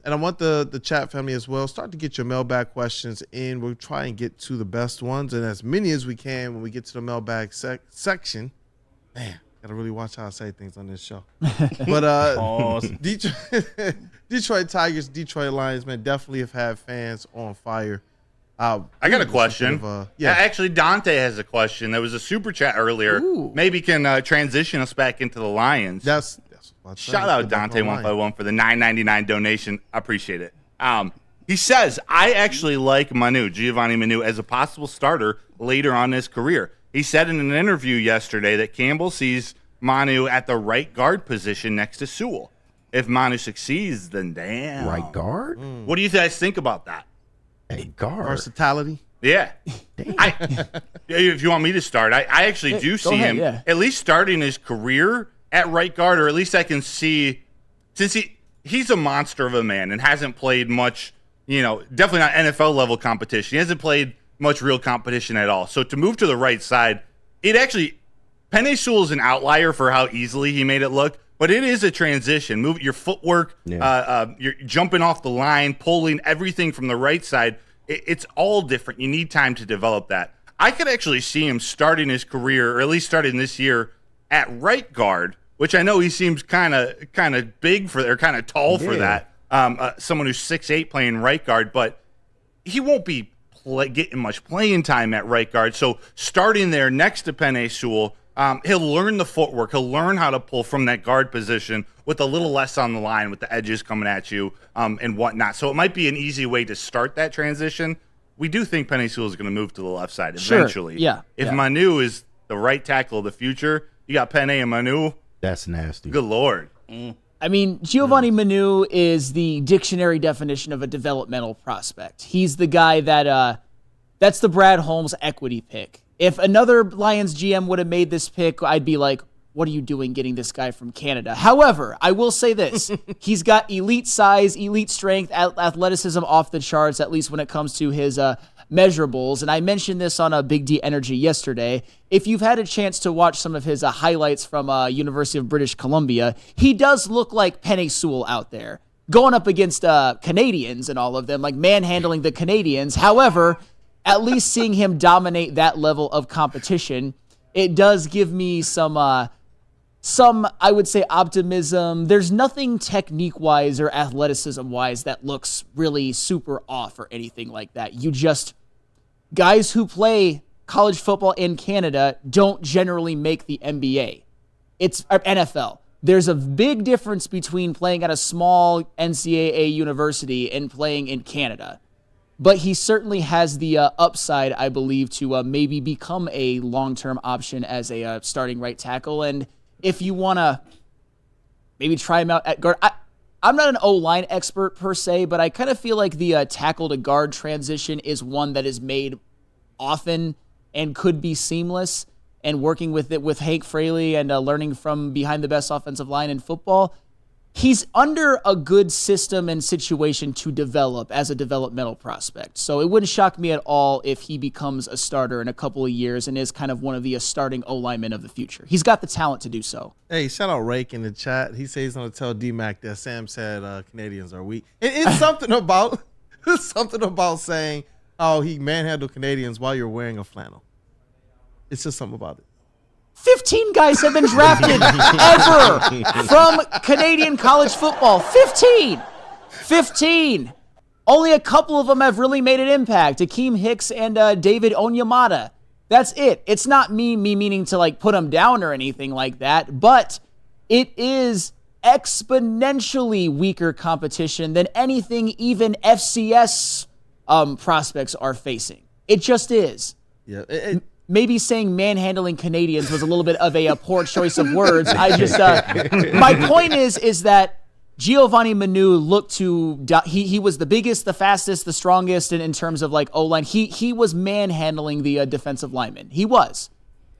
I want the chat family as well. Start to get your mailbag questions in. We'll try and get to the best ones and as many as we can when we get to the mailbag section. Man, gotta really watch how I say things on this show. But Detroit Tigers, Detroit Lions, man, definitely have had fans on fire. I got a question. Actually, Dante has a question. There was a super chat earlier. Ooh. Maybe can transition us back into the Lions. Shout out Dante 151 for the $9.99 donation. I appreciate it. He says, I actually like Giovanni Manu, as a possible starter later on in his career. He said in an interview yesterday that Campbell sees Manu at the right guard position next to Sewell. If Manu succeeds, then damn. Right guard? What do you guys think about that? A guard. Versatility? Yeah. If you want me to start, I actually do see him at least starting his career at right guard, or at least I can see, since he's a monster of a man and hasn't played much, definitely not NFL level competition. He hasn't played much real competition at all. So to move to the right side, Penei Sewell is an outlier for how easily he made it look, but it is a transition. Move your footwork, you're jumping off the line, pulling everything from the right side. It's all different. You need time to develop that. I could actually see him starting his career, or at least starting this year, at right guard, which I know he seems kind of big for, or kind of tall for that. Someone who's 6'8" playing right guard, but he won't be getting much playing time at right guard. So starting there next to Penei Sewell, he'll learn the footwork. He'll learn how to pull from that guard position with a little less on the line, with the edges coming at you and whatnot. So it might be an easy way to start that transition. We do think Penei Sewell is going to move to the left side eventually. Sure. If Manu is the right tackle of the future, you got Penei and Manu. That's nasty. Good Lord. I mean, Giovanni Manu is the dictionary definition of a developmental prospect. He's the guy that's the Brad Holmes equity pick. If another Lions GM would have made this pick, I'd be like, what are you doing getting this guy from Canada? However, I will say this. He's got elite size, elite strength, athleticism off the charts, at least when it comes to his measurables. And I mentioned this on Big D Energy yesterday. If you've had a chance to watch some of his highlights from University of British Columbia, he does look like Penei Sewell out there, going up against Canadians and all of them, like manhandling the Canadians. However, at least seeing him dominate that level of competition, it does give me some, I would say, optimism. There's nothing technique-wise or athleticism-wise that looks really super off or anything like that. Guys who play college football in Canada don't generally make the NBA. It's NFL. There's a big difference between playing at a small NCAA university and playing in Canada. But he certainly has the upside, I believe, to maybe become a long-term option as a starting right tackle. And if you want to maybe try him out at guard, I'm not an O-line expert per se, but I kind of feel like the tackle to guard transition is one that is made often and could be seamless. And working with it with Hank Fraley and learning from behind the best offensive line in football, he's under a good system and situation to develop as a developmental prospect. So it wouldn't shock me at all if he becomes a starter in a couple of years and is kind of one of the starting O-linemen of the future. He's got the talent to do so. Hey, shout out Rake in the chat. He says he's going to tell D-Mac that Sam said Canadians are weak. It's something about saying, oh, he manhandled Canadians while you're wearing a flannel. It's just something about it. 15 guys have been drafted ever from Canadian college football. 15. Only a couple of them have really made an impact. Akeem Hicks and David Onyemata. That's it. It's not me meaning to like put them down or anything like that, but it is exponentially weaker competition than anything even FCS prospects are facing. It just is. Yeah. Maybe saying manhandling Canadians was a little bit of a poor choice of words. My point is that Giovanni Manu looked to, he was the biggest, the fastest, the strongest in terms of like O-line. He was manhandling the defensive lineman. He was.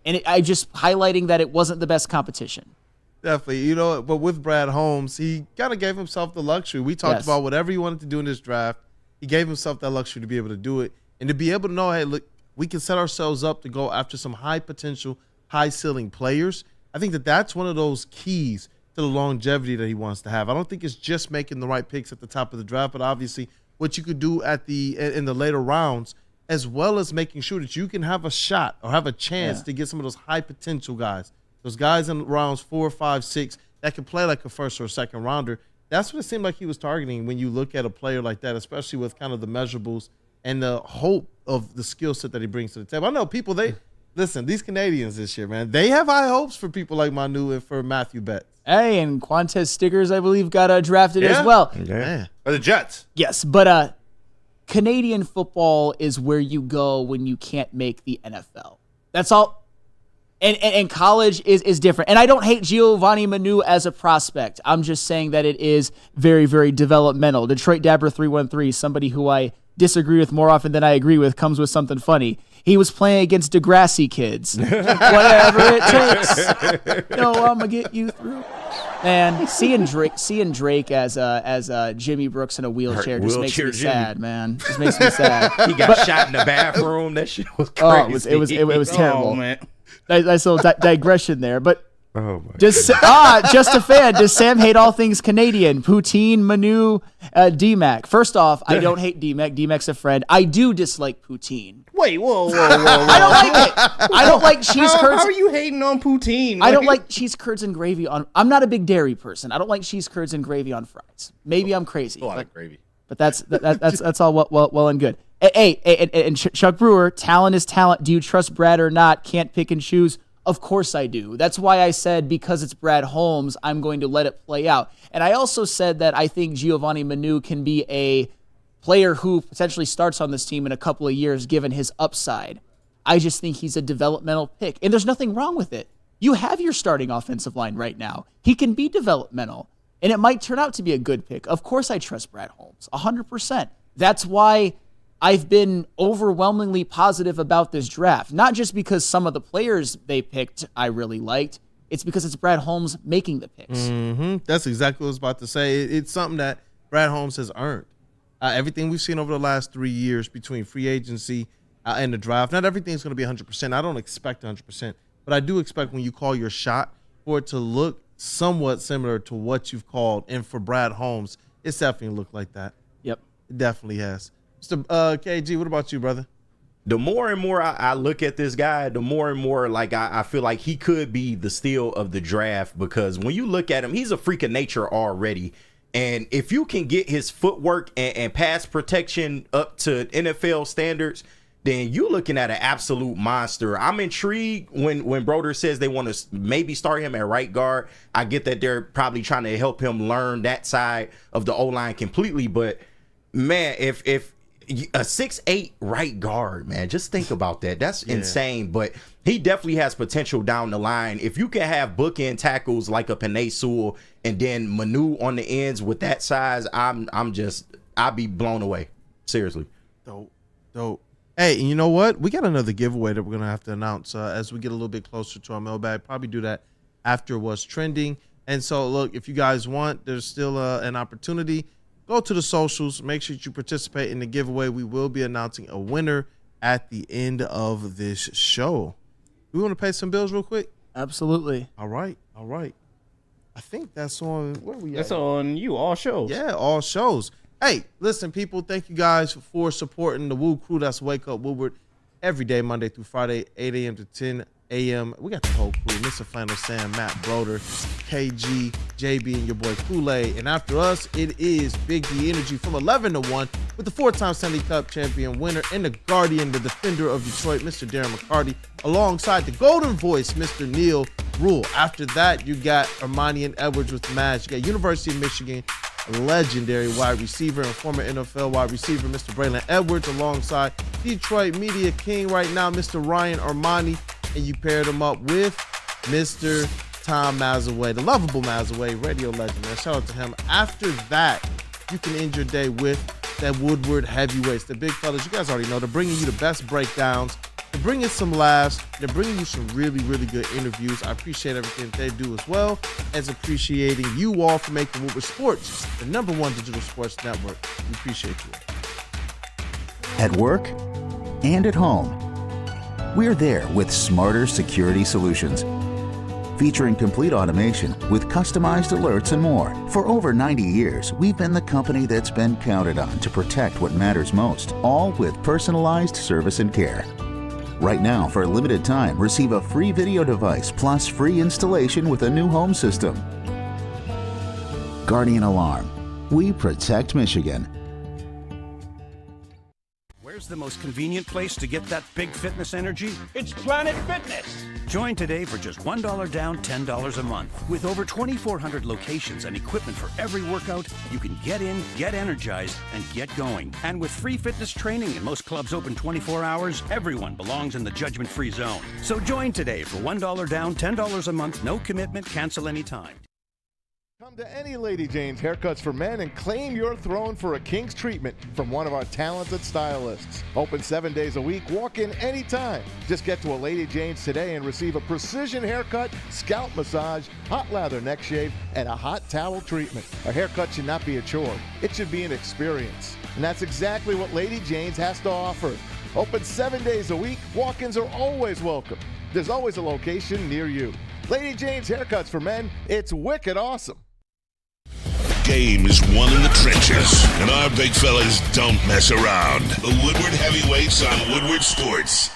And I just highlighting that it wasn't the best competition. Definitely. But with Brad Holmes, he kind of gave himself the luxury. We talked about whatever he wanted to do in this draft. He gave himself that luxury to be able to do it and to be able to know, hey, look, we can set ourselves up to go after some high potential, high ceiling players. I think that's one of those keys to the longevity that he wants to have. I don't think it's just making the right picks at the top of the draft, but obviously what you could do in the later rounds, as well as making sure that you can have a shot or have a chance to get some of those high potential guys, those guys in rounds 4, 5, 6 that can play like a first or a second rounder. That's what it seemed like he was targeting when you look at a player like that, especially with kind of the measurables and the hope of the skill set that he brings to the table. I know people, listen, these Canadians this year, man, they have high hopes for people like Manu and for Matthew Betts. Hey, and Quantez Stickers, I believe, got drafted as well. Yeah. Or the Jets. Yes, but Canadian football is where you go when you can't make the NFL. That's all. And college is different. And I don't hate Giovanni Manu as a prospect. I'm just saying that it is very, very developmental. Detroit Dabber 313, somebody who I disagree with more often than I agree with, comes with something funny. He was playing against Degrassi kids. Whatever it takes. No, I'm gonna get you through. Man, seeing Drake as Jimmy Brooks in a wheelchair just makes me sad, man. Just makes me sad. He got shot in the bathroom. That shit was crazy. It was terrible. Oh, man. Nice little digression there, but Oh my. Just a fan. Does Sam hate all things Canadian? Poutine, Manu, D-Mac. First off, I don't hate D-Mac. D-Mac's a friend. I do dislike poutine. Wait, whoa. I don't like it. I don't like cheese curds. How are you hating on poutine? I don't like cheese curds and gravy on. I'm not a big dairy person. I don't like cheese curds and gravy on fries. Maybe I'm crazy. A lot of gravy. But that's all well and good. Hey, and Chuck Brewer, talent is talent. Do you trust Brad or not? Can't pick and choose. Of course I do. That's why I said because it's Brad Holmes, I'm going to let it play out. And I also said that I think Giovanni Manu can be a player who potentially starts on this team in a couple of years given his upside. I just think he's a developmental pick. And there's nothing wrong with it. You have your starting offensive line right now. He can be developmental. And it might turn out to be a good pick. Of course I trust Brad Holmes, 100%. That's why I've been overwhelmingly positive about this draft. Not just because some of the players they picked I really liked. It's because it's Brad Holmes making the picks. Mm-hmm. That's exactly what I was about to say. It's something that Brad Holmes has earned. Everything we've seen over the last 3 years between free agency and the draft, not everything's going to be 100%. I don't expect 100%. But I do expect when you call your shot for it to look somewhat similar to what you've called. And for Brad Holmes, it's definitely looked like that. Yep. It definitely has. Mr. KG, what about you, brother? The more and more I look at this guy, the more and more like I feel like he could be the steal of the draft, because when you look at him, he's a freak of nature already. And if you can get his footwork and pass protection up to NFL standards, then you're looking at an absolute monster. I'm intrigued when Broder says they want to maybe start him at right guard. I get that they're probably trying to help him learn that side of the O-line completely. But, man, if a 6'8" right guard, man, just think about that. That's insane. But he definitely has potential down the line. If you can have bookend tackles like a Penei Sewell and then Manu on the ends with that size, I'll be blown away. Seriously. Dope. Hey, and you know what? We got another giveaway that we're going to have to announce as we get a little bit closer to our mailbag. Probably do that after what's trending. And so, look, if you guys want, there's still an opportunity. Go to the socials. Make sure that you participate in the giveaway. We will be announcing a winner at the end of this show. We want to pay some bills real quick? Absolutely. All right. I think that's on, where we at? That's on you, all shows. Yeah, all shows. Hey, listen, people, thank you guys for supporting the Woo Crew. That's Wake Up Woodward every day, Monday through Friday, 8 a.m. to 10 a.m. We got the whole crew. Mr. Flannel Sam, Matt Broder, KG, JB, and your boy Kool-Aid. And after us, it is Big D Energy from 11 to 1 with the 4-time Stanley Cup champion winner and the guardian, the defender of Detroit, Mr. Darren McCarty, alongside the golden voice, Mr. Neil Rule. After that, you got Armani and Edwards with Madge. You got University of Michigan legendary wide receiver and former NFL wide receiver, Mr. Braylon Edwards, alongside Detroit Media King right now, Mr. Ryan Armani, and you paired him up with Mr. Tom Mazaway, the lovable Mazaway, radio legend, man. Shout out to him. After that, you can end your day with that Woodward heavyweights, the big fellas. You guys already know they're bringing you the best breakdowns. They're bringing some laughs. They're bringing you some really, really good interviews. I appreciate everything that they do, as well as appreciating you all for making Woodward Sports the #1 digital sports network. We appreciate you. At work and at home, we're there with smarter security solutions. Featuring complete automation with customized alerts and more. For over 90 years, we've been the company that's been counted on to protect what matters most, all with personalized service and care. Right now, for a limited time, receive a free video device plus free installation with a new home system. Guardian Alarm. We protect Michigan. Where's the most convenient place to get that big fitness energy? It's Planet Fitness. Join today for just $1 down, $10 a month. With over 2,400 locations and equipment for every workout, you can get in, get energized, and get going. And with free fitness training and most clubs open 24 hours, everyone belongs in the judgment-free zone. So join today for $1 down, $10 a month, no commitment, cancel anytime. Come to any Lady Jane's Haircuts for Men and claim your throne for a king's treatment from one of our talented stylists. Open 7 days a week, walk in anytime. Just get to a Lady Jane's today and receive a precision haircut, scalp massage, hot lather neck shave, and a hot towel treatment. A haircut should not be a chore. It should be an experience. And that's exactly what Lady Jane's has to offer. Open 7 days a week, walk-ins are always welcome. There's always a location near you. Lady Jane's Haircuts for Men, it's wicked awesome. Game is won in the trenches, and our big fellas don't mess around. The Woodward Heavyweights on Woodward Sports.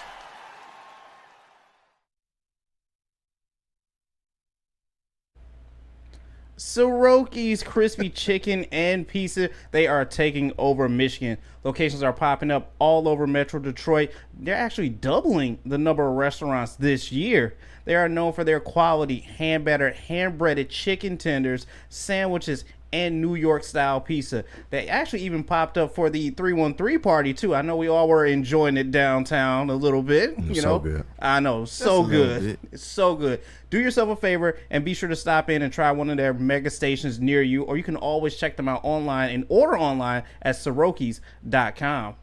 Soroki's Crispy Chicken and Pizza, they are taking over Michigan. Locations are popping up all over Metro Detroit. They're actually doubling the number of restaurants this year. They are known for their quality hand-battered, hand-breaded chicken tenders, sandwiches, and New York style pizza. They actually even popped up for the 313 party too. I know we all were enjoying it downtown a little bit. You know, good. I know, so good. It's so good. Do yourself a favor and be sure to stop in and try one of their mega stations near you, or you can always check them out online and order online at Sorokis.com.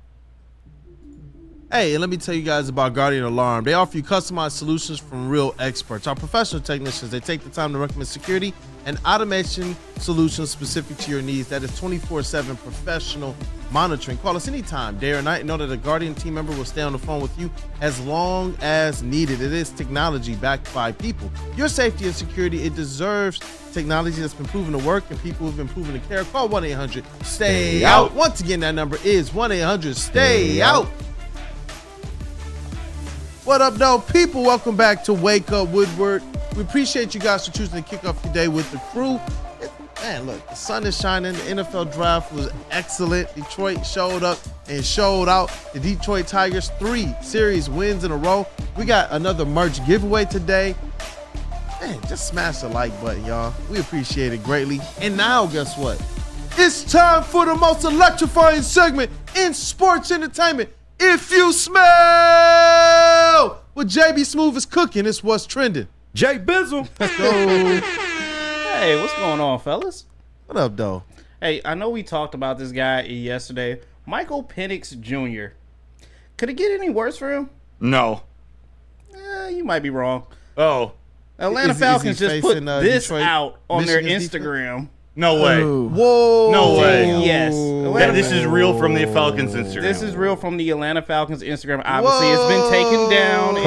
Hey, and let me tell you guys about Guardian Alarm. They offer you customized solutions from real experts. Our professional technicians, they take the time to recommend security and automation solutions specific to your needs. That is 24/7 professional monitoring. Call us anytime, day or night. Know that a Guardian team member will stay on the phone with you as long as needed. It is technology backed by people. Your safety and security, it deserves technology that's been proven to work and people who've been proven to care. Call 1-800-STAY-OUT. Once again, that number is 1-800-STAY-OUT. What up, though, people? Welcome back to Wake Up Woodward. We appreciate you guys for choosing to kick off your day with the crew. Man, look, the sun is shining. The NFL draft was excellent. Detroit showed up and showed out. The Detroit Tigers, 3 series wins in a row. We got another merch giveaway today. Man, just smash the like button, y'all. We appreciate it greatly. And now, guess what? It's time for the most electrifying segment in sports entertainment. If you smell what JBSMOOOOOV is cooking, it's what's trending. Jay Bizzle. Let's go. Hey, what's going on, fellas? What up, though? Hey, I know we talked about this guy yesterday, Michael Penix Jr. Could it get any worse for him? No. You might be wrong. Oh. Atlanta Is Falcons he just put facing, this Detroit, out on their Michigan's Instagram. No way. Whoa. No way. Yes. This is real from the Falcons Instagram. This is real from the Atlanta Falcons Instagram. Obviously, it's been taken down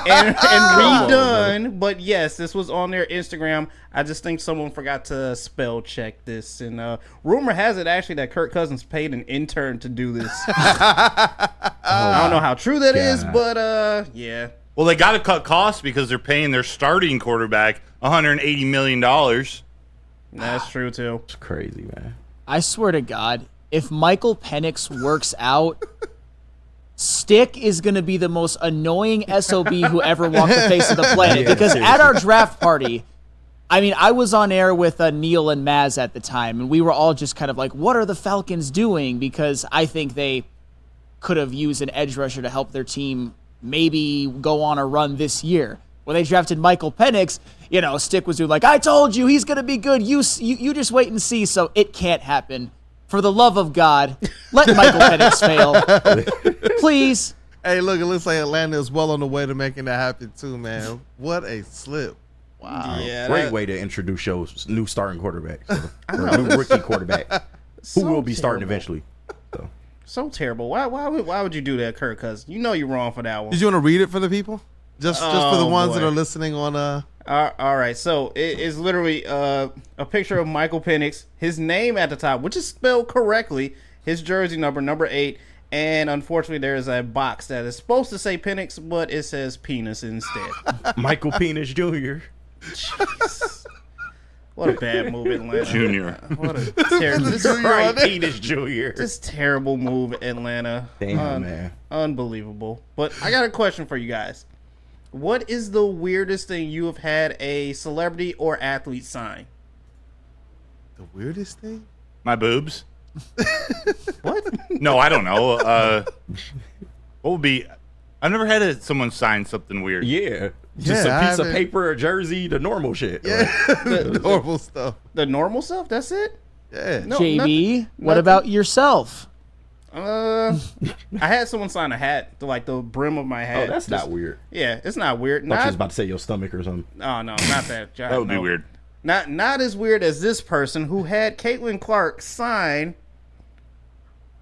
and redone. But yes, this was on their Instagram. I just think someone forgot to spell check this. And rumor has it actually that Kirk Cousins paid an intern to do this. I don't know how true that is, but yeah. Well, they got to cut costs because they're paying their starting quarterback $180 million. That's true, too. It's crazy, man. I swear to God, if Michael Penix works out, Stick is going to be the most annoying SOB who ever walked the face of the planet. Yeah, because seriously. at our draft party, I mean, I was on air with Neil and Maz at the time, and we were all just kind of like, what are the Falcons doing? Because I think they could have used an edge rusher to help their team maybe go on a run this year. When they drafted Michael Penix, you know, Stick was doing like, I told you he's going to be good. You just wait and see. So it can't happen. For the love of God, let Michael Penix fail. Please. Hey, look, it looks like Atlanta is well on the way to making that happen too, man. What a slip. Wow. Yeah, Great way to introduce your new starting quarterback. Or new rookie quarterback. Who will be starting eventually. So terrible. Why would you do that, Kirk? Because you know you're wrong for that one. Did you want to read it for the people? Just for the ones that are listening on all right, so it is literally a picture of Michael Penix, his name at the top, which is spelled correctly, his jersey number 8, and unfortunately there is a box that is supposed to say Penix, but it says penis instead. Michael Penis Jr. Jeez. What a bad move, Atlanta. Junior. What a terrible Penis Jr. This terrible move, Atlanta. Damn, man. Unbelievable. But I got a question for you guys. What is the weirdest thing you have had a celebrity or athlete sign? the weirdest thing? My boobs. What? No, I don't know. What would be? I've never had someone sign something weird. Yeah. Just a piece of paper, a jersey, the normal shit. Yeah, the normal stuff. The normal stuff? That's it? Yeah. No, JB, what about yourself? I had someone sign a hat to like the brim of my hat. Oh, that's not weird. Yeah, it's not weird. I thought you was about to say your stomach or something. Oh, no, not that. That would be weird. Not as weird as this person who had Caitlin Clark sign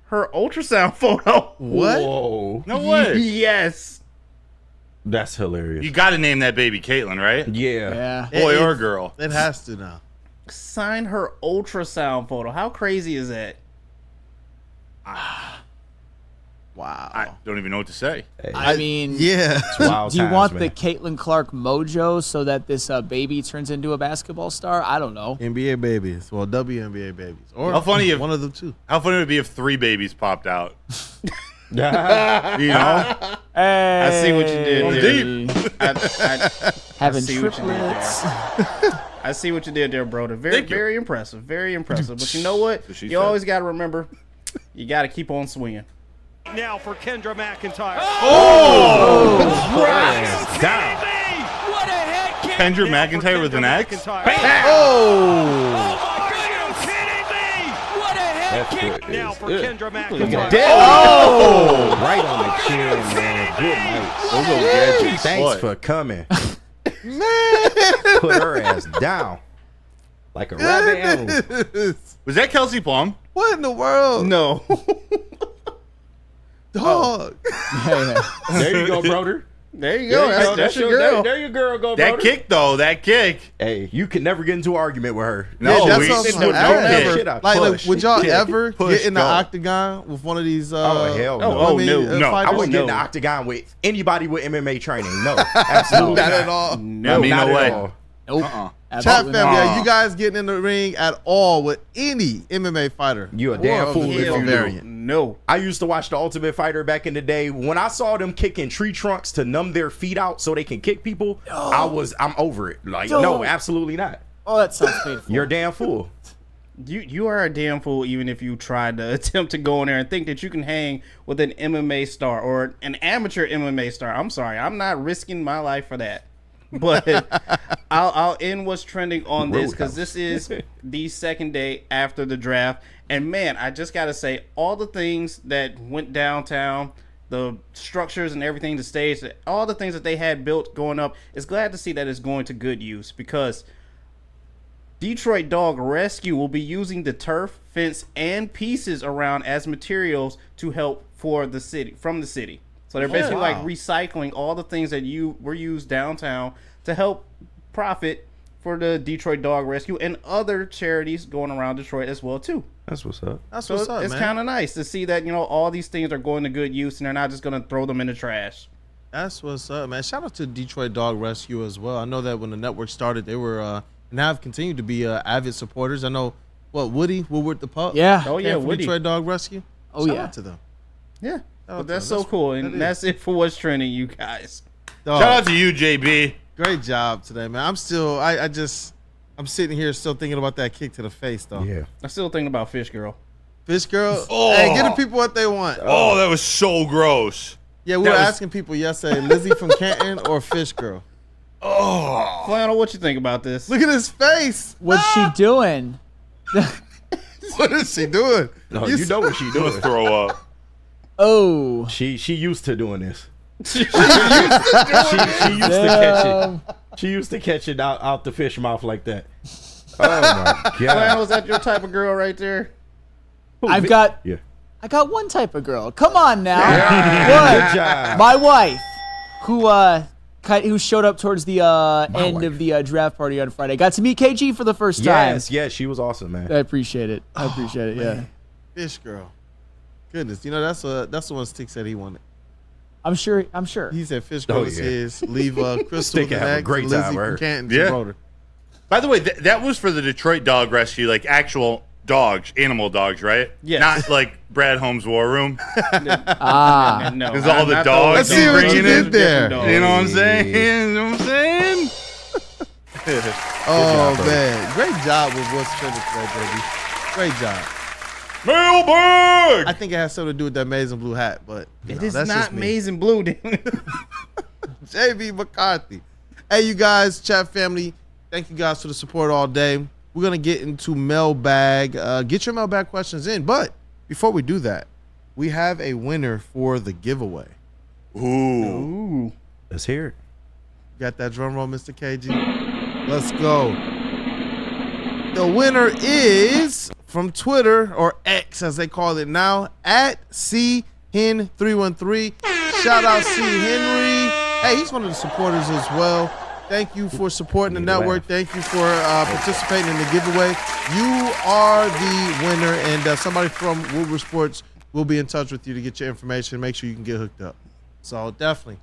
her ultrasound photo. What? Whoa. No way. Yes. That's hilarious. You got to name that baby Caitlin, right? Yeah. Boy or girl. It has to now. Sign her ultrasound photo. How crazy is that? Wow. I don't even know what to say. I mean, yeah. Do you want the Caitlin Clark mojo so that this baby turns into a basketball star? I don't know. NBA babies. Well, WNBA babies. Or How funny if one of them too. How funny would it be if 3 babies popped out? You know? I see what you did there. Deep. Having see what you did triplets. there. I see what you did there, bro. Very impressive. Very impressive. But you know what? You always got to remember, you got to keep on swinging. Now for Kendra McIntyre. Oh! Down. What a head kick. Kendra McIntyre with an X? Oh! Oh! Are you kidding me? What a head kick. Now for Kendra McIntyre. Oh! Right on the chin, man. Good night. Thanks for coming. Man! Put her ass down. Like a rabbit animal. Was that Kelsey Plum? What in the world? No. Dog. There you go, brother. There you go. That's your girl. There your girl go, That brother. kick, though. That kick. Hey, you can never get into an argument with her. No, that's we what I'm saying. would I no never- kick. like, would y'all ever Push, get in the go. octagon with one of these? Oh, hell no. women, No. I fighters? wouldn't get in the octagon with anybody with MMA training. No, absolutely Not at all. I mean, not no at way. all. Nope. Chat Absolutely family, not. are you guys getting in the ring at all with any MMA fighter? You a damn Or fool of if the you do. variant? No. I used to watch The Ultimate Fighter back in the day. When I saw them kicking tree trunks to numb their feet out so they can kick people, I'm over it. Like, no, absolutely not. Oh, that sounds painful. You're a damn fool. You are a damn fool even if you try to attempt to go in there and think that you can hang with an MMA star or an amateur MMA star. I'm sorry. I'm not risking my life for that. But I'll end what's trending on this because this is the second day after the draft. And, man, I just got to say, all the things that went downtown, the structures and everything, the stage, all the things that they had built going up, it's glad to see that it's going to good use because Detroit Dog Rescue will be using the turf, fence, and pieces around as materials to help for the city, from the city. So they're basically like recycling all the things that were used downtown to help profit for the Detroit Dog Rescue and other charities going around Detroit as well too. That's what's up. That's So what's up, it's man. kind of nice to see that, you know, all these things are going to good use and they're not just going to throw them in the trash. That's what's up, man. Shout out to Detroit Dog Rescue as well. I know that when the network started, they were and have continued to be avid supporters. I know Woodward the pup. Yeah. Oh yeah, came from Woody. Detroit Dog Rescue. Oh, Shout yeah. out to them. Yeah. Shout out But to that's them. so cool. And that that's it for what's trending, you guys. Dog, Shout out to you, JB. great job today, man. I'm still, I'm sitting here still thinking about that kick to the face, though. Yeah. I'm still thinking about Fish Girl. Fish girl. Oh. Hey, give the people what they want. Oh, that was so gross. Yeah, we that were was- asking people yesterday, Lizzie from Canton or Fish girl. Oh. Flannel, what you think about this? Look at his face. What's she doing? What is she doing? No, you know what she doing. Throw up. Oh. She used to doing this. she used to catch it. She used to catch it out the fish mouth like that. Oh my Flannel, god. is that your type of girl right there? I got one type of girl. Come on now. What? Good job. My wife, who showed up towards the end of the draft party on Friday, got to meet KG for the first time. Yes, she was awesome, man. I appreciate it. Yeah. Fish girl. Goodness, you know that's the one Stick said he wanted. I'm sure. He said Fish girl is his. Leave Crystal Stick the have a next, great Lizzie time, from right? Canton Yeah. to Boulder. By the way, that was for the Detroit Dog Rescue, like actual dogs, animal dogs, right? Yes. Not like Brad Holmes' War Room. Ah. No, Because all the not dogs. Let's see what you bringing did in. there. You know what I'm saying? You know what I'm saying? Oh man, great job with what's trending today, baby. Great job. Mailbag! I think it has something to do with that amazing blue hat, but It is that's not just me. amazing blue. JB McCarthy. Hey, you guys, chat family, thank you guys for the support all day. We're going to get into mailbag. Get your mailbag questions in. But before we do that, we have a winner for the giveaway. Ooh. Let's hear it. Got that drum roll, Mr. KG? Let's go. The winner is from Twitter, or X as they call it now, at CHen313. Shout out C. Henry. Hey, he's one of the supporters as well. Thank you for supporting the network. Thank you for participating in the giveaway. You are the winner, and somebody from Woodward Sports will be in touch with you to get your information. Make sure you can get hooked up. So definitely.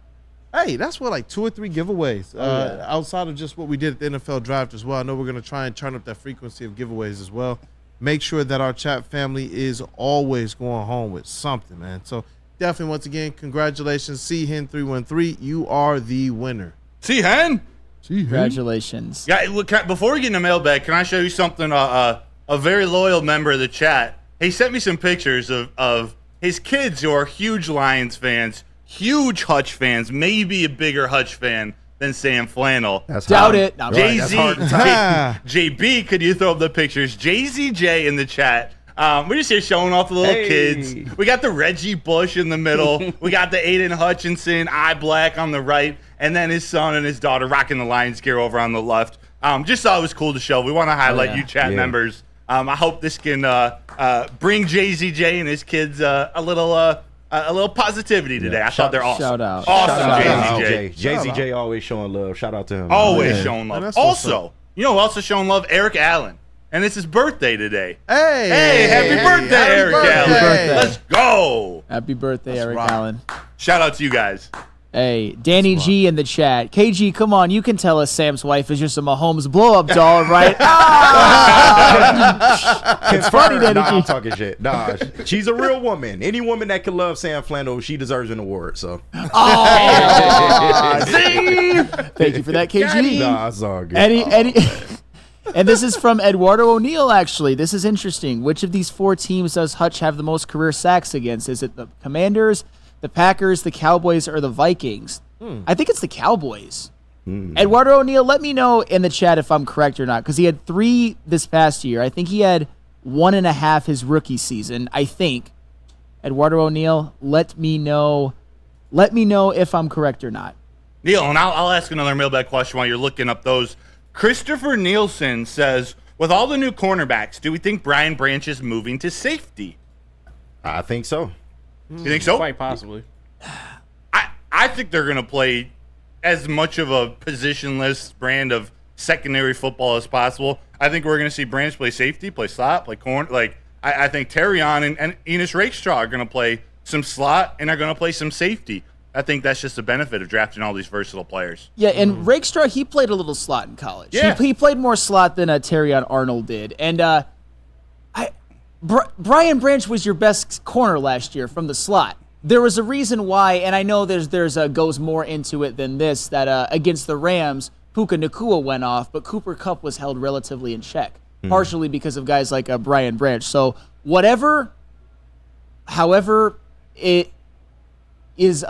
Hey, that's what, like 2 or 3 giveaways outside of just what we did at the NFL draft as well. I know we're going to try and turn up that frequency of giveaways as well. Make sure that our chat family is always going home with something, man. So definitely, once again, congratulations, C-Hen313. You are the winner. C-Hen? Congratulations. Yeah, before we get in the mailbag, can I show you something? A very loyal member of the chat, he sent me some pictures of his kids who are huge Lions fans, huge Hutch fans, maybe a bigger Hutch fan than Sam Flannel. Doubt it. No, JB, could you throw up the pictures? JZJ in the chat. We're just here showing off the little kids. We got the Reggie Bush in the middle. We got the Aiden Hutchinson, eye black on the right, and then his son and his daughter rocking the Lions gear over on the left. Just thought it was cool to show. We want to highlight you chat members. I hope this can bring JZJ and his kids a little positivity today. I thought they're awesome. Shout out. Awesome, JZJ. JZJ always showing love. Shout out to him. Always showing love. Also, you know who else is showing love? Eric Allen. And it's his birthday today. Hey, happy birthday, Eric Allen. Let's go. Happy birthday, Eric Allen. Shout out to you guys. Hey, Danny G in the chat. KG, come on, you can tell us Sam's wife is just a Mahomes blow-up doll, right? It's funny, Danny G. I'm talking shit. Nah, she's a real woman. Any woman that can love Sam Flannel, she deserves an award. So. See? Thank you for that, KG. Nah, it's all good. And this is from Eduardo O'Neill, actually. This is interesting. Which of these 4 teams does Hutch have the most career sacks against? Is it the Commanders, the Packers, the Cowboys, or the Vikings? I think it's the Cowboys. Eduardo O'Neill, let me know in the chat if I'm correct or not, because he had 3 this past year. I think he had 1.5 his rookie season, I think. Eduardo O'Neill, let me know if I'm correct or not. Neil, and I'll ask another mailbag question while you're looking up those. Christopher Nielsen says, with all the new cornerbacks, do we think Brian Branch is moving to safety? I think so. You think so? Quite possibly. I think they're going to play as much of a positionless brand of secondary football as possible. I think we're going to see Branch play safety, play slot, play corner. Like I think Terrion and Enos Rakestraw are going to play some slot and are going to play some safety. I think that's just the benefit of drafting all these versatile players. Yeah, and Rakestraw, he played a little slot in college. Yeah. He played more slot than Terrion Arnold did. And Brian Branch was your best corner last year from the slot. There was a reason why, and I know there's goes more into it than this, that against the Rams, Puka Nacua went off, but Cooper Kupp was held relatively in check, partially because of guys like Brian Branch. So however it is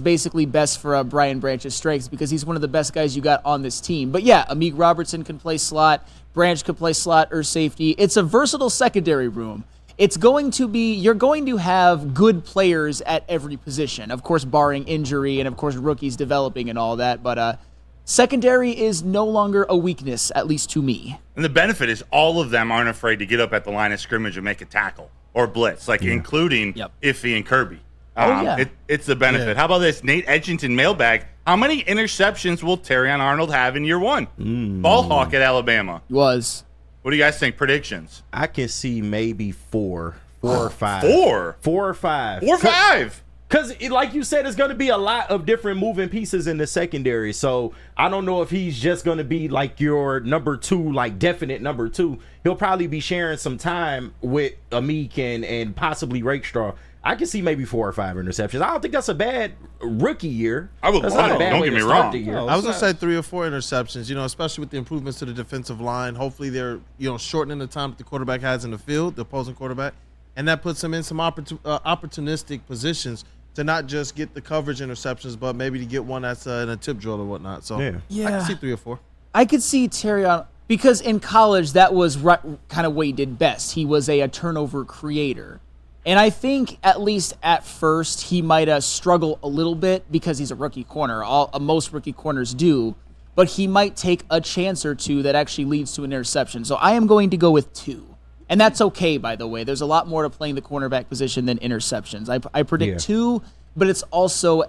basically best for Brian Branch's strengths, because he's one of the best guys you got on this team. But yeah, Amik Robertson can play slot, Branch could play slot or safety. It's a versatile secondary room. It's going to be, you're going to have good players at every position, of course, barring injury and of course rookies developing and all that. But secondary is no longer a weakness, at least to me. And the benefit is all of them aren't afraid to get up at the line of scrimmage and make a tackle or blitz, including Iffy and Kirby. It's the benefit. Yeah. How about this? Nate Edgington mailbag. How many interceptions will Terrion Arnold have in year 1? Ball hawk at Alabama. He was. What do you guys think? Predictions? I can see maybe 4 or 5. 4? 4 or 5. 4 or 5? Because, like you said, it's going to be a lot of different moving pieces in the secondary. So I don't know if he's just going to be like your number 2, like definite number 2. He'll probably be sharing some time with Amik and possibly Rakestraw. I can see maybe 4 or 5 interceptions. I don't think that's a bad rookie year. I would love it. Don't get me wrong. I was going to say 3 or 4 interceptions, especially with the improvements to the defensive line. Hopefully they're, shortening the time that the quarterback has in the field, the opposing quarterback, and that puts him in some opportunistic positions to not just get the coverage interceptions, but maybe to get one that's in a tip drill or whatnot. So I can see 3 or 4. I could see Terrion, because in college that was kind of what he did best. He was a turnover creator. And I think, at least at first, he might struggle a little bit because he's a rookie corner. Most rookie corners do. But he might take a chance or 2 that actually leads to an interception. So I am going to go with 2. And that's okay, by the way. There's a lot more to playing the cornerback position than interceptions. I predict 2, but it's also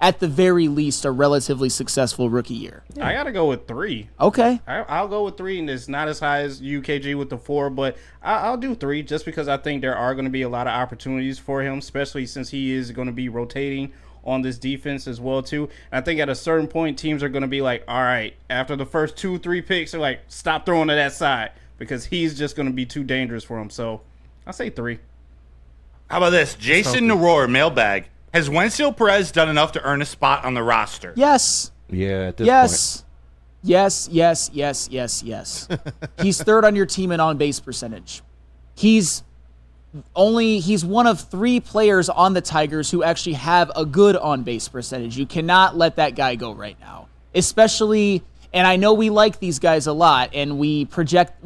at the very least, a relatively successful rookie year. I got to go with 3. Okay. I'll go with 3, and it's not as high as UKG with the 4, but I'll do 3 just because I think there are going to be a lot of opportunities for him, especially since he is going to be rotating on this defense as well too. And I think at a certain point, teams are going to be like, all right, after the first 2-3 picks, they're like, stop throwing to that side because he's just going to be too dangerous for him. So I'll say 3. How about this? Jason Naror, mailbag. Has Wenzel Perez done enough to earn a spot on the roster? Yes. Yeah, at this point. Yes. He's third on your team in on-base percentage. He's one of 3 players on the Tigers who actually have a good on-base percentage. You cannot let that guy go right now. Especially, and I know we like these guys a lot, and we project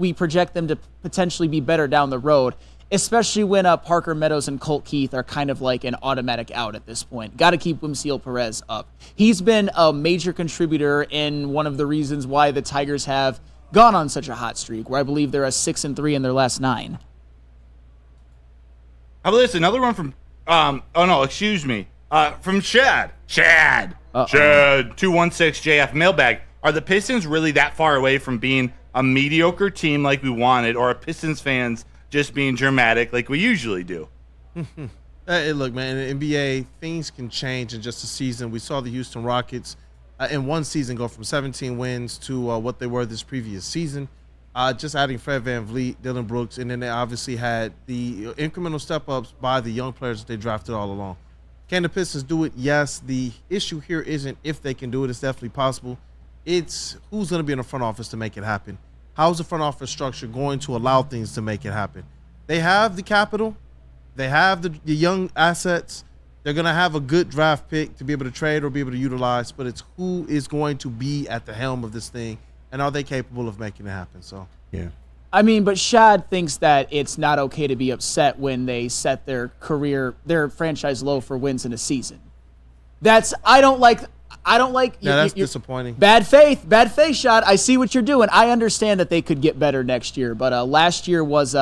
them to potentially be better down the road, especially when Parker Meadows and Colt Keith are kind of like an automatic out at this point. Got to keep Wenzel Perez up. He's been a major contributor and one of the reasons why the Tigers have gone on such a hot streak, where I believe they're a 6-3 in their last 9. How about this? Another one from, from Chad. Chad 216JF mailbag. Are the Pistons really that far away from being a mediocre team like we wanted, or are Pistons fans just being dramatic like we usually do? Hey, look, man, in the NBA, things can change in just a season. We saw the Houston Rockets in one season go from 17 wins to what they were this previous season. Just adding Fred VanVleet, Dylan Brooks, and then they obviously had the incremental step-ups by the young players that they drafted all along. Can the Pistons do it? Yes. The issue here isn't if they can do it. It's definitely possible. It's who's going to be in the front office to make it happen. How's the front office structure going to allow things to make it happen? They have the capital. They have the young assets. They're going to have a good draft pick to be able to trade or be able to utilize, but it's who is going to be at the helm of this thing, and are they capable of making it happen? So, yeah. I mean, but Shad thinks that it's not okay to be upset when they set their franchise low for wins in a season. I don't like. Yeah, that's disappointing. Bad faith, Shad. I see what you're doing. I understand that they could get better next year, but last year was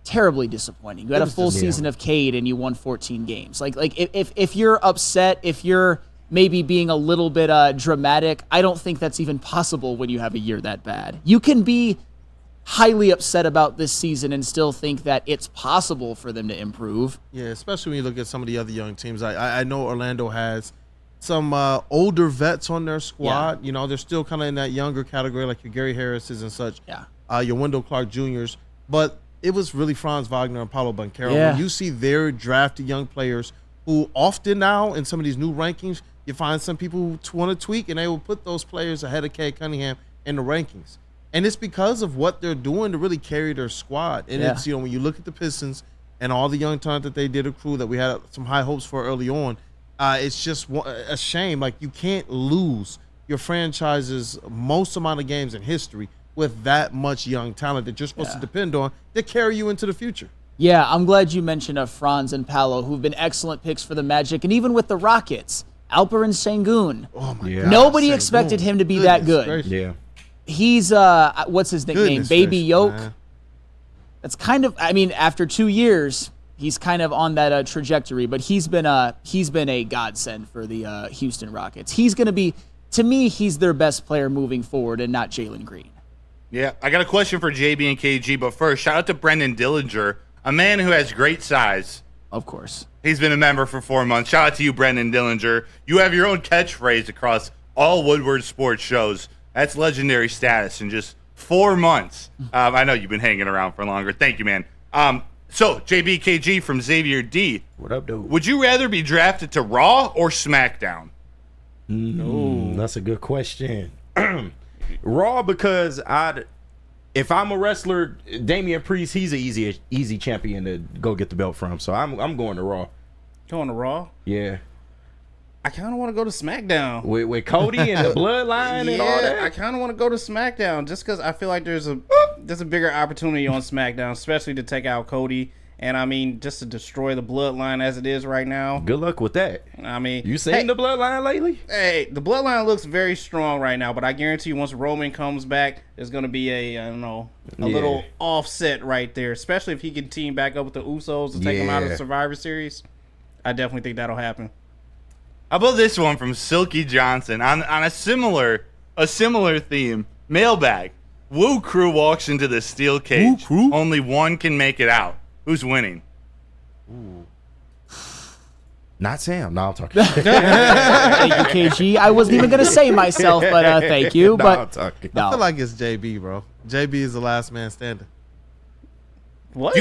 terribly disappointing. You had a full season of Cade and you won 14 games. Like if you're upset, if you're maybe being a little bit dramatic, I don't think that's even possible when you have a year that bad. You can be highly upset about this season and still think that it's possible for them to improve. Yeah, especially when you look at some of the other young teams. I know Orlando has some older vets on their squad. Yeah. You know, they're still kind of in that younger category, like your Gary Harris's and such. Yeah. Your Wendell Clark Jr.'s. But it was really Franz Wagner and Paulo Banchero. Yeah. When you see their drafted young players who often now in some of these new rankings, you find some people who want to tweak and they will put those players ahead of Cade Cunningham in the rankings. And it's because of what they're doing to really carry their squad. And it's, you know, when you look at the Pistons and all the young talent that they did accrue that we had some high hopes for early on, it's just a shame. Like, you can't lose your franchise's most amount of games in history with that much young talent that you're supposed to depend on to carry you into the future. Yeah, I'm glad you mentioned Franz and Paolo, who've been excellent picks for the Magic, and even with the Rockets, Alperen Sengun. Oh my God! Nobody expected him to be that good. Gracious. Yeah, he's what's his nickname? Baby Yoke. Man. That's kind of. I mean, after 2 years, he's kind of on that trajectory. But he's been a godsend for the Houston Rockets. He's going to be, to me, he's their best player moving forward, and not Jalen Green. Yeah, I got a question for JB and KG, but first, shout out to Brendan Dillinger, a man who has great size. Of course. He's been a member for 4 months. Shout out to you, Brendan Dillinger. You have your own catchphrase across all Woodward sports shows. That's legendary status in just 4 months. I know you've been hanging around for longer. Thank you, man. So, JB KG from Xavier D. What up, dude? Would you rather be drafted to Raw or SmackDown? That's a good question. Raw, because if I'm a wrestler, Damian Priest, he's an easy champion to go get the belt from. So I'm going to Raw. Going to Raw? Yeah. I kind of want to go to SmackDown. With Cody and the bloodline and all that? I kind of want to go to SmackDown just because I feel like there's a bigger opportunity on SmackDown, especially to take out Cody. And, I mean, just to destroy the bloodline as it is right now. Good luck with that. I mean, you seen the bloodline lately? Hey, the bloodline looks very strong right now, but I guarantee you once Roman comes back, there's going to be a little offset right there, especially if he can team back up with the Usos to take them out of the Survivor Series. I definitely think that'll happen. How about this one from Silky Johnson on a similar theme? Mailbag. Woo crew walks into the steel cage. Only one can make it out. Who's winning? Ooh. Not Sam. No, I'm talking. Thank you, KG. I wasn't even gonna say myself, but thank you. No, But I'm talking. no. I feel like it's JB, bro. JB is the last man standing. What?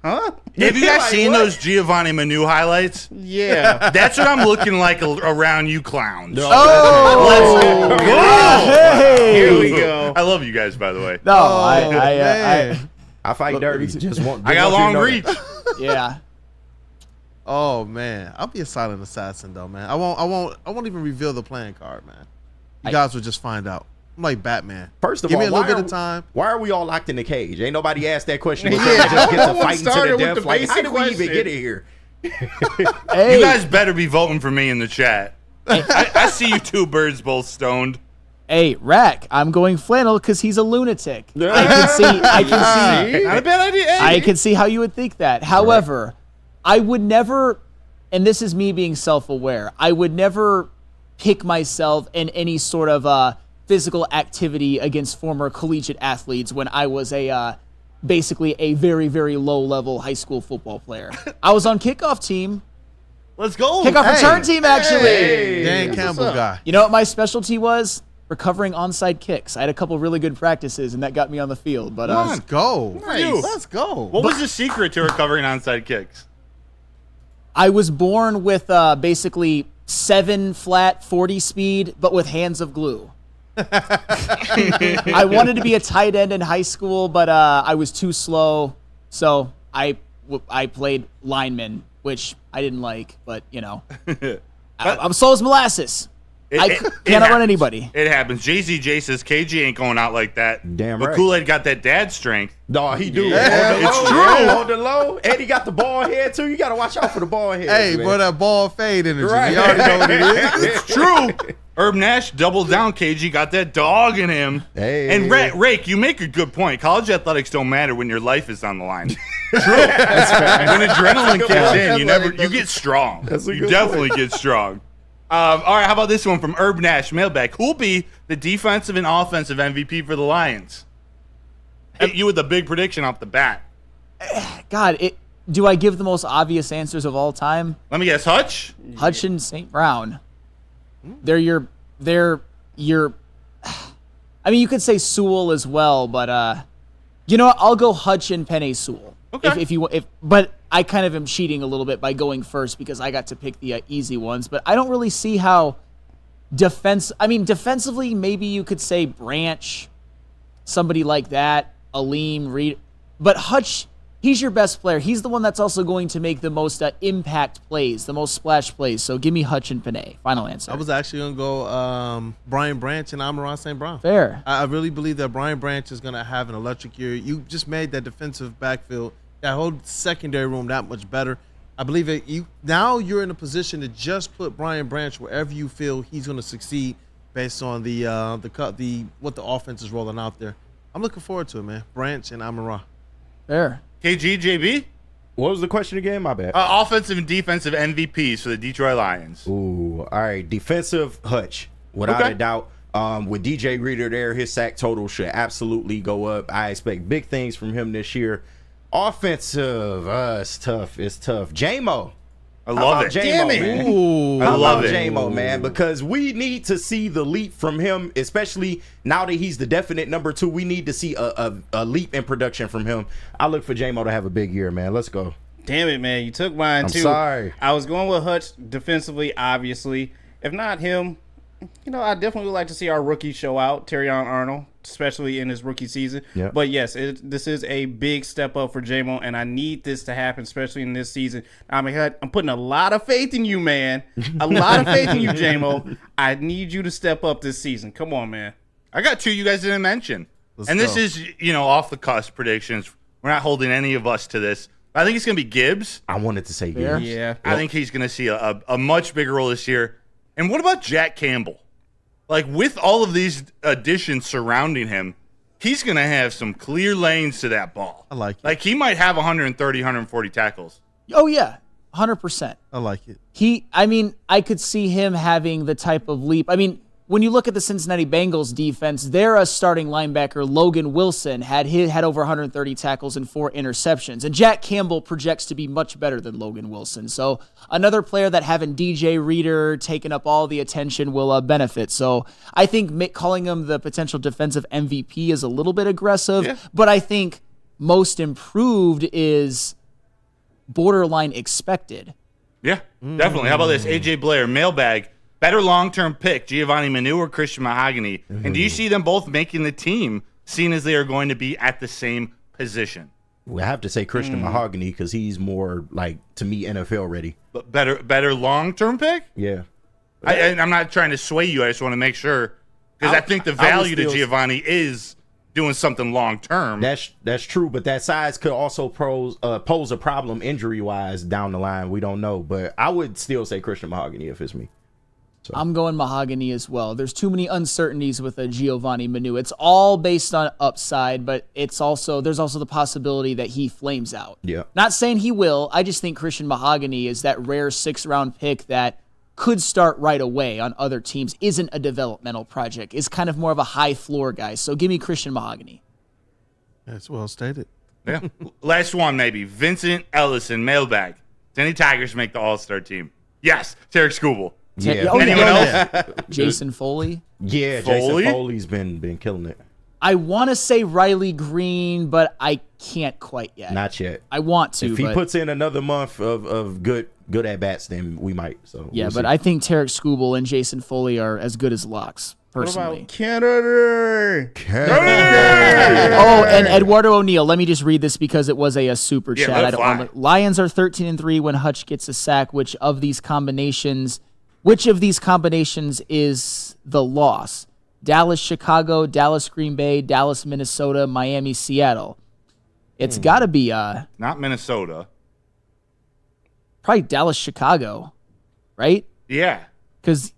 Huh? Have you guys seen those Giovanni Manu highlights? Yeah. That's what I'm looking like around you clowns. Oh! Let's go. Hey! Here we go. I love you guys, by the way. No, I fight dirty. Just want. I got long reach. Yeah. Oh man, I'll be a silent assassin though, man. I won't even reveal the playing card, man. You guys will just find out. I'm like Batman. First of give all, me a little bit of time. Why are we all locked in the cage? Ain't nobody asked that question. Just get to fighting to the death. Like, how did we even get in here? Hey. You guys better be voting for me in the chat. I see you two birds both stoned. Hey, Rack, I'm going flannel because he's a lunatic. I can see. Not a bad idea. I can see how you would think that. However, I would never, and this is me being self-aware, I would never pick myself in any sort of physical activity against former collegiate athletes when I was basically a very, very low-level high school football player. I was on kickoff team. Let's go. Kickoff return team, actually. Hey, Dan Campbell guy. You know what my specialty was? Recovering onside kicks. I had a couple really good practices, and that got me on the field. But let's go. Nice. Let's go. What was the secret to recovering onside kicks? I was born with basically 7 flat 40 speed, but with hands of glue. I wanted to be a tight end in high school, but I was too slow, so I played lineman, which I didn't like, but you know, I'm slow as molasses. I cannot run anybody. It happens. JZJ says KG ain't going out like that. Damn but right. Kool-Aid got that dad strength. No, he do. Yeah, it's true. On the low, and he got the ball head too. You got to watch out for the ball head. Hey, man. bro, that ball fade energy. Right. You already know what it is. It's true. Herb Nash doubled down. KG got that dog in him. Hey. And Rake, you make a good point. College athletics don't matter when your life is on the line. True. When adrenaline kicks in, you get strong. You definitely get strong. All right, how about this one from Herb Nash, mailbag? Who'll be the defensive and offensive MVP for the Lions? Hit you with a big prediction off the bat. God, do I give the most obvious answers of all time? Let me guess, Hutch? Hutch and St. Brown. They're your. I mean, you could say Sewell as well, but you know what? I'll go Hutch and Penei Sewell. Okay. But I kind of am cheating a little bit by going first because I got to pick the easy ones. But I don't really see how defensively, maybe you could say Branch, somebody like that, Aleem, Reed. But Hutch, he's your best player. He's the one that's also going to make the most impact plays, the most splash plays. So give me Hutch and Penei. Final answer. I was actually going to go Brian Branch and Amon-Ra St. Brown. Fair. I really believe that Brian Branch is going to have an electric year. You just made that defensive backfield, that whole secondary room that much better. I believe that now you're in a position to just put Brian Branch wherever you feel he's going to succeed based on what the offense is rolling out there. I'm looking forward to it, man. Branch and Amon-Ra. Fair. KG, What was the question again? My bad. Offensive and defensive MVPs for the Detroit Lions. Ooh, all right. Defensive Hutch, without a doubt. With DJ Reader there, his sack total should absolutely go up. I expect big things from him this year. Offensive, it's tough. J-Mo. I love it. J-Mo, man. Ooh. I love J-Mo, man, because we need to see the leap from him, especially now that he's the definite number 2. We need to see a leap in production from him. I look for J-Mo to have a big year, man. Let's go. Damn it, man. You took mine, too. I'm sorry. I was going with Hutch defensively, obviously. If not him, I definitely would like to see our rookie show out, Terrion Arnold, especially in his rookie season. Yep. But yes, this is a big step up for J-Mo, and I need this to happen, especially in this season. I'm putting a lot of faith in you, man. A lot of faith in you, J-Mo. I need you to step up this season. Come on, man. I got 2 you guys didn't mention. Let's and go. this is, off the cusp predictions. We're not holding any of us to this. I think it's going to be Gibbs. I wanted to say Gibbs. Yeah. I think he's going to see a much bigger role this year. And what about Jack Campbell? Like, with all of these additions surrounding him, he's going to have some clear lanes to that ball. I like it. Like, he might have 130, 140 tackles. Oh, yeah. 100%. I like it. I could see him having the type of leap. I mean, when you look at the Cincinnati Bengals defense, their starting linebacker, Logan Wilson, had over 130 tackles and 4 interceptions. And Jack Campbell projects to be much better than Logan Wilson. So another player that having DJ Reader taking up all the attention will benefit. So I think calling him the potential defensive MVP is a little bit aggressive, but I think most improved is borderline expected. Yeah, definitely. How about this? AJ Blair, mailbag. Better long-term pick, Giovanni Manu or Christian Mahogany? And do you see them both making the team, seeing as they are going to be at the same position? We have to say Christian Mahogany because he's more, like, to me, NFL ready. But better long-term pick? Yeah. I'm not trying to sway you. I just want to make sure. Because I think the value to Giovanni is doing something long-term. That's true, but that size could also pose a problem injury-wise down the line. We don't know. But I would still say Christian Mahogany if it's me. So. I'm going Mahogany as well. There's too many uncertainties with a Giovanni Manu. It's all based on upside, but there's also the possibility that he flames out. Yeah. Not saying he will. I just think Christian Mahogany is that rare 6th-round pick that could start right away on other teams, isn't a developmental project, is kind of more of a high floor guy. So give me Christian Mahogany. That's well stated. Yeah. Last one, maybe. Vincent Ellison, mailbag. Does any Tigers make the All-Star team? Yes. Tarek Skubal. Yeah. Anyone else? Jason Foley? Yeah, Jason Foley's been killing it. I want to say Riley Green, but I can't quite yet. Not yet. I want to. If he puts in another month of good at-bats, then we might. So yeah, we'll but see. I think Tarek Skubal and Jason Foley are as good as locks, personally. What about Kennedy? Oh, and Eduardo O'Neill. Let me just read this because it was a super chat. Lions are 13-3 when Hutch gets a sack. Which of these combinations is the loss? Dallas, Chicago, Dallas, Green Bay, Dallas, Minnesota, Miami, Seattle. It's got to be not Minnesota. Probably Dallas, Chicago, right? Yeah. Because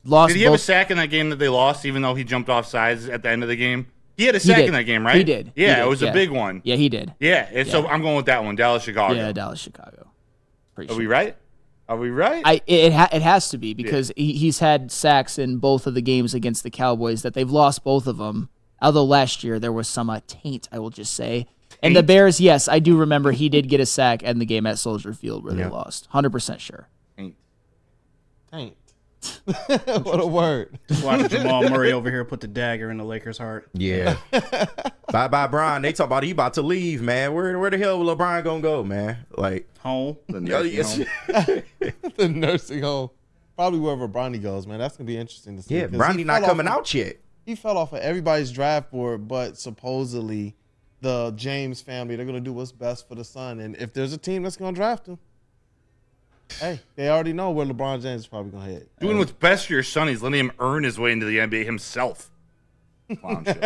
lost. Did he have a sack in that game that they lost, even though he jumped off sides at the end of the game? He had a sack in that game, right? He did. Yeah, it was a big one. Yeah, he did. Yeah, and so I'm going with that one, Dallas, Chicago. Yeah, Dallas, Chicago. Are we right? Are we right? It has to be because he's had sacks in both of the games against the Cowboys that they've lost both of them. Although last year there was some taint, I will just say. And the Bears, yes, I do remember he did get a sack in the game at Soldier Field where they lost. 100% sure. Taint. What a word. Just watching Jamal Murray over here put the dagger in the Lakers' heart. Yeah. Bye, Brian. They talk about he about to leave, man. Where the hell will LeBron gonna go, man? Like home. The nursing home. Probably wherever Bronny goes, man. That's gonna be interesting to see. Yeah, Bronny not coming out yet. He fell off of everybody's draft board, but supposedly the James family, they're gonna do what's best for the son. And if there's a team that's gonna draft him, hey, they already know where LeBron James is probably going to head. Doing what's best for your son. He's letting him earn his way into the NBA himself. Clown shit.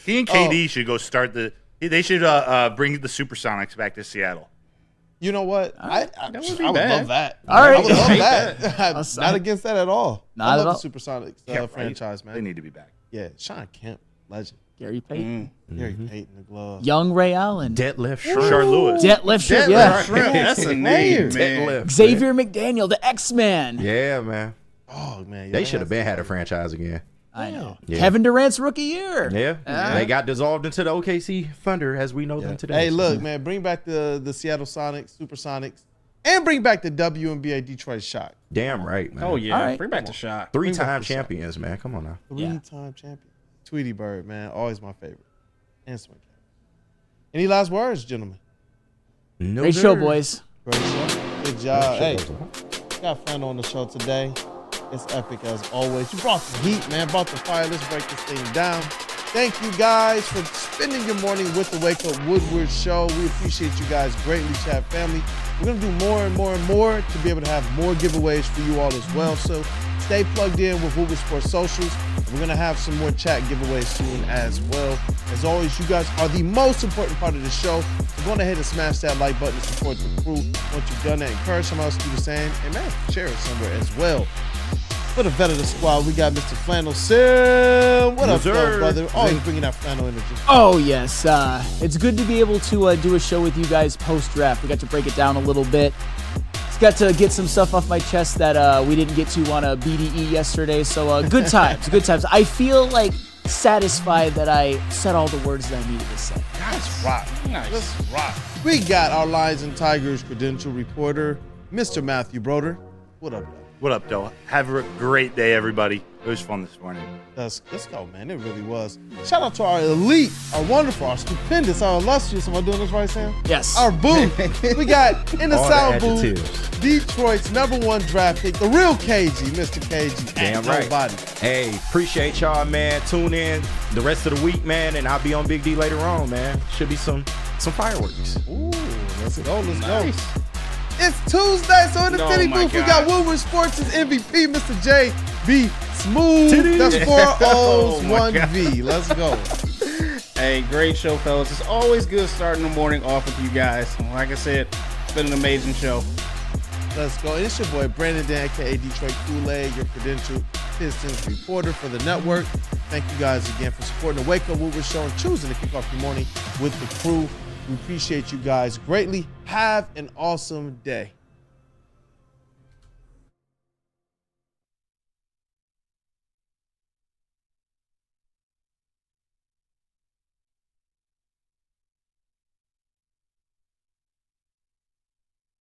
He and KD should go start they should bring the Supersonics back to Seattle. You know what? I would love that. All right. I would love that. Not against that at all. Not I love at all. the Supersonics franchise, man. They need to be back. Yeah, Sean Kemp, legend. Gary Payton. Gary Payton, the glove. Young Ray Allen. Detlef Shrimp Lewis. Detlef Shrimp, yeah. That's a name, man. Xavier McDaniel, the X-Man. Yeah, man. Oh, man. They should have had a franchise again. I know. Yeah. Kevin Durant's rookie year. Yeah. They got dissolved into the OKC Thunder as we know them today. Hey, look, man, bring back the Seattle Sonics, Supersonics, and bring back the WNBA Detroit Shock. Damn right, man. Oh, yeah. All right. Bring back the shot. 3-time champions, man. Come on now. 3-time champion. Tweety Bird, man. Always my favorite. And Swing Cat. Any last words, gentlemen? No, Great show, boys. Great show. Good job. Hey, got fun on the show today. It's epic as always. You brought the heat, man. Brought the fire. Let's break this thing down. Thank you guys for spending your morning with the Wake Up Woodward show. We appreciate you guys greatly, chat family. We're going to do more and more and more to be able to have more giveaways for you all as well. So stay plugged in with Woodward Sports Socials. We're going to have some more chat giveaways soon as well. As always, you guys are the most important part of the show. So go ahead and smash that like button to support the crew. Once you've done that, encourage someone else to do the same. And man, share it somewhere as well. For the vet of the squad, we got Mr. Flannel Sim. What up, though, brother? Always bringing that flannel energy. Oh, yes. It's good to be able to do a show with you guys post-draft. We got to break it down a little bit. Just got to get some stuff off my chest that we didn't get to on a BDE yesterday. So good times, good times. I feel like satisfied that I said all the words that I needed to say. Nice rock. Nice rock. We got our Lions and Tigers credential reporter, Mr. Matthew Broder. What up, though? What up, Doe? Have a great day, everybody. It was fun this morning. Let's go, man. It really was. Shout out to our elite, our wonderful, our stupendous, our illustrious. Am I doing this right, Sam? Yes. Our booth. We got in the sound booth, Detroit's #1 draft pick, the real KG, Mr. KG. Damn right. Nobody. Hey, appreciate y'all, man. Tune in the rest of the week, man, and I'll be on Big D later on, man. Should be some fireworks. Ooh, let's go. Let's go. It's Tuesday, so in the Titty Booth, we got Woodward Sports' MVP, Mr. JBSMOOOOOV. That's 4 O's, 1 V. Let's go. Hey, great show, fellas. It's always good starting the morning off with you guys. Like I said, it's been an amazing show. Let's go. And it's your boy, Brandon Dan, a.k.a. Detroit Kool-Aid, your credentialed Pistons reporter for the network. Thank you guys again for supporting the Wake Up Woodward Show and choosing to kick off your morning with the crew. We appreciate you guys greatly. Have an awesome day.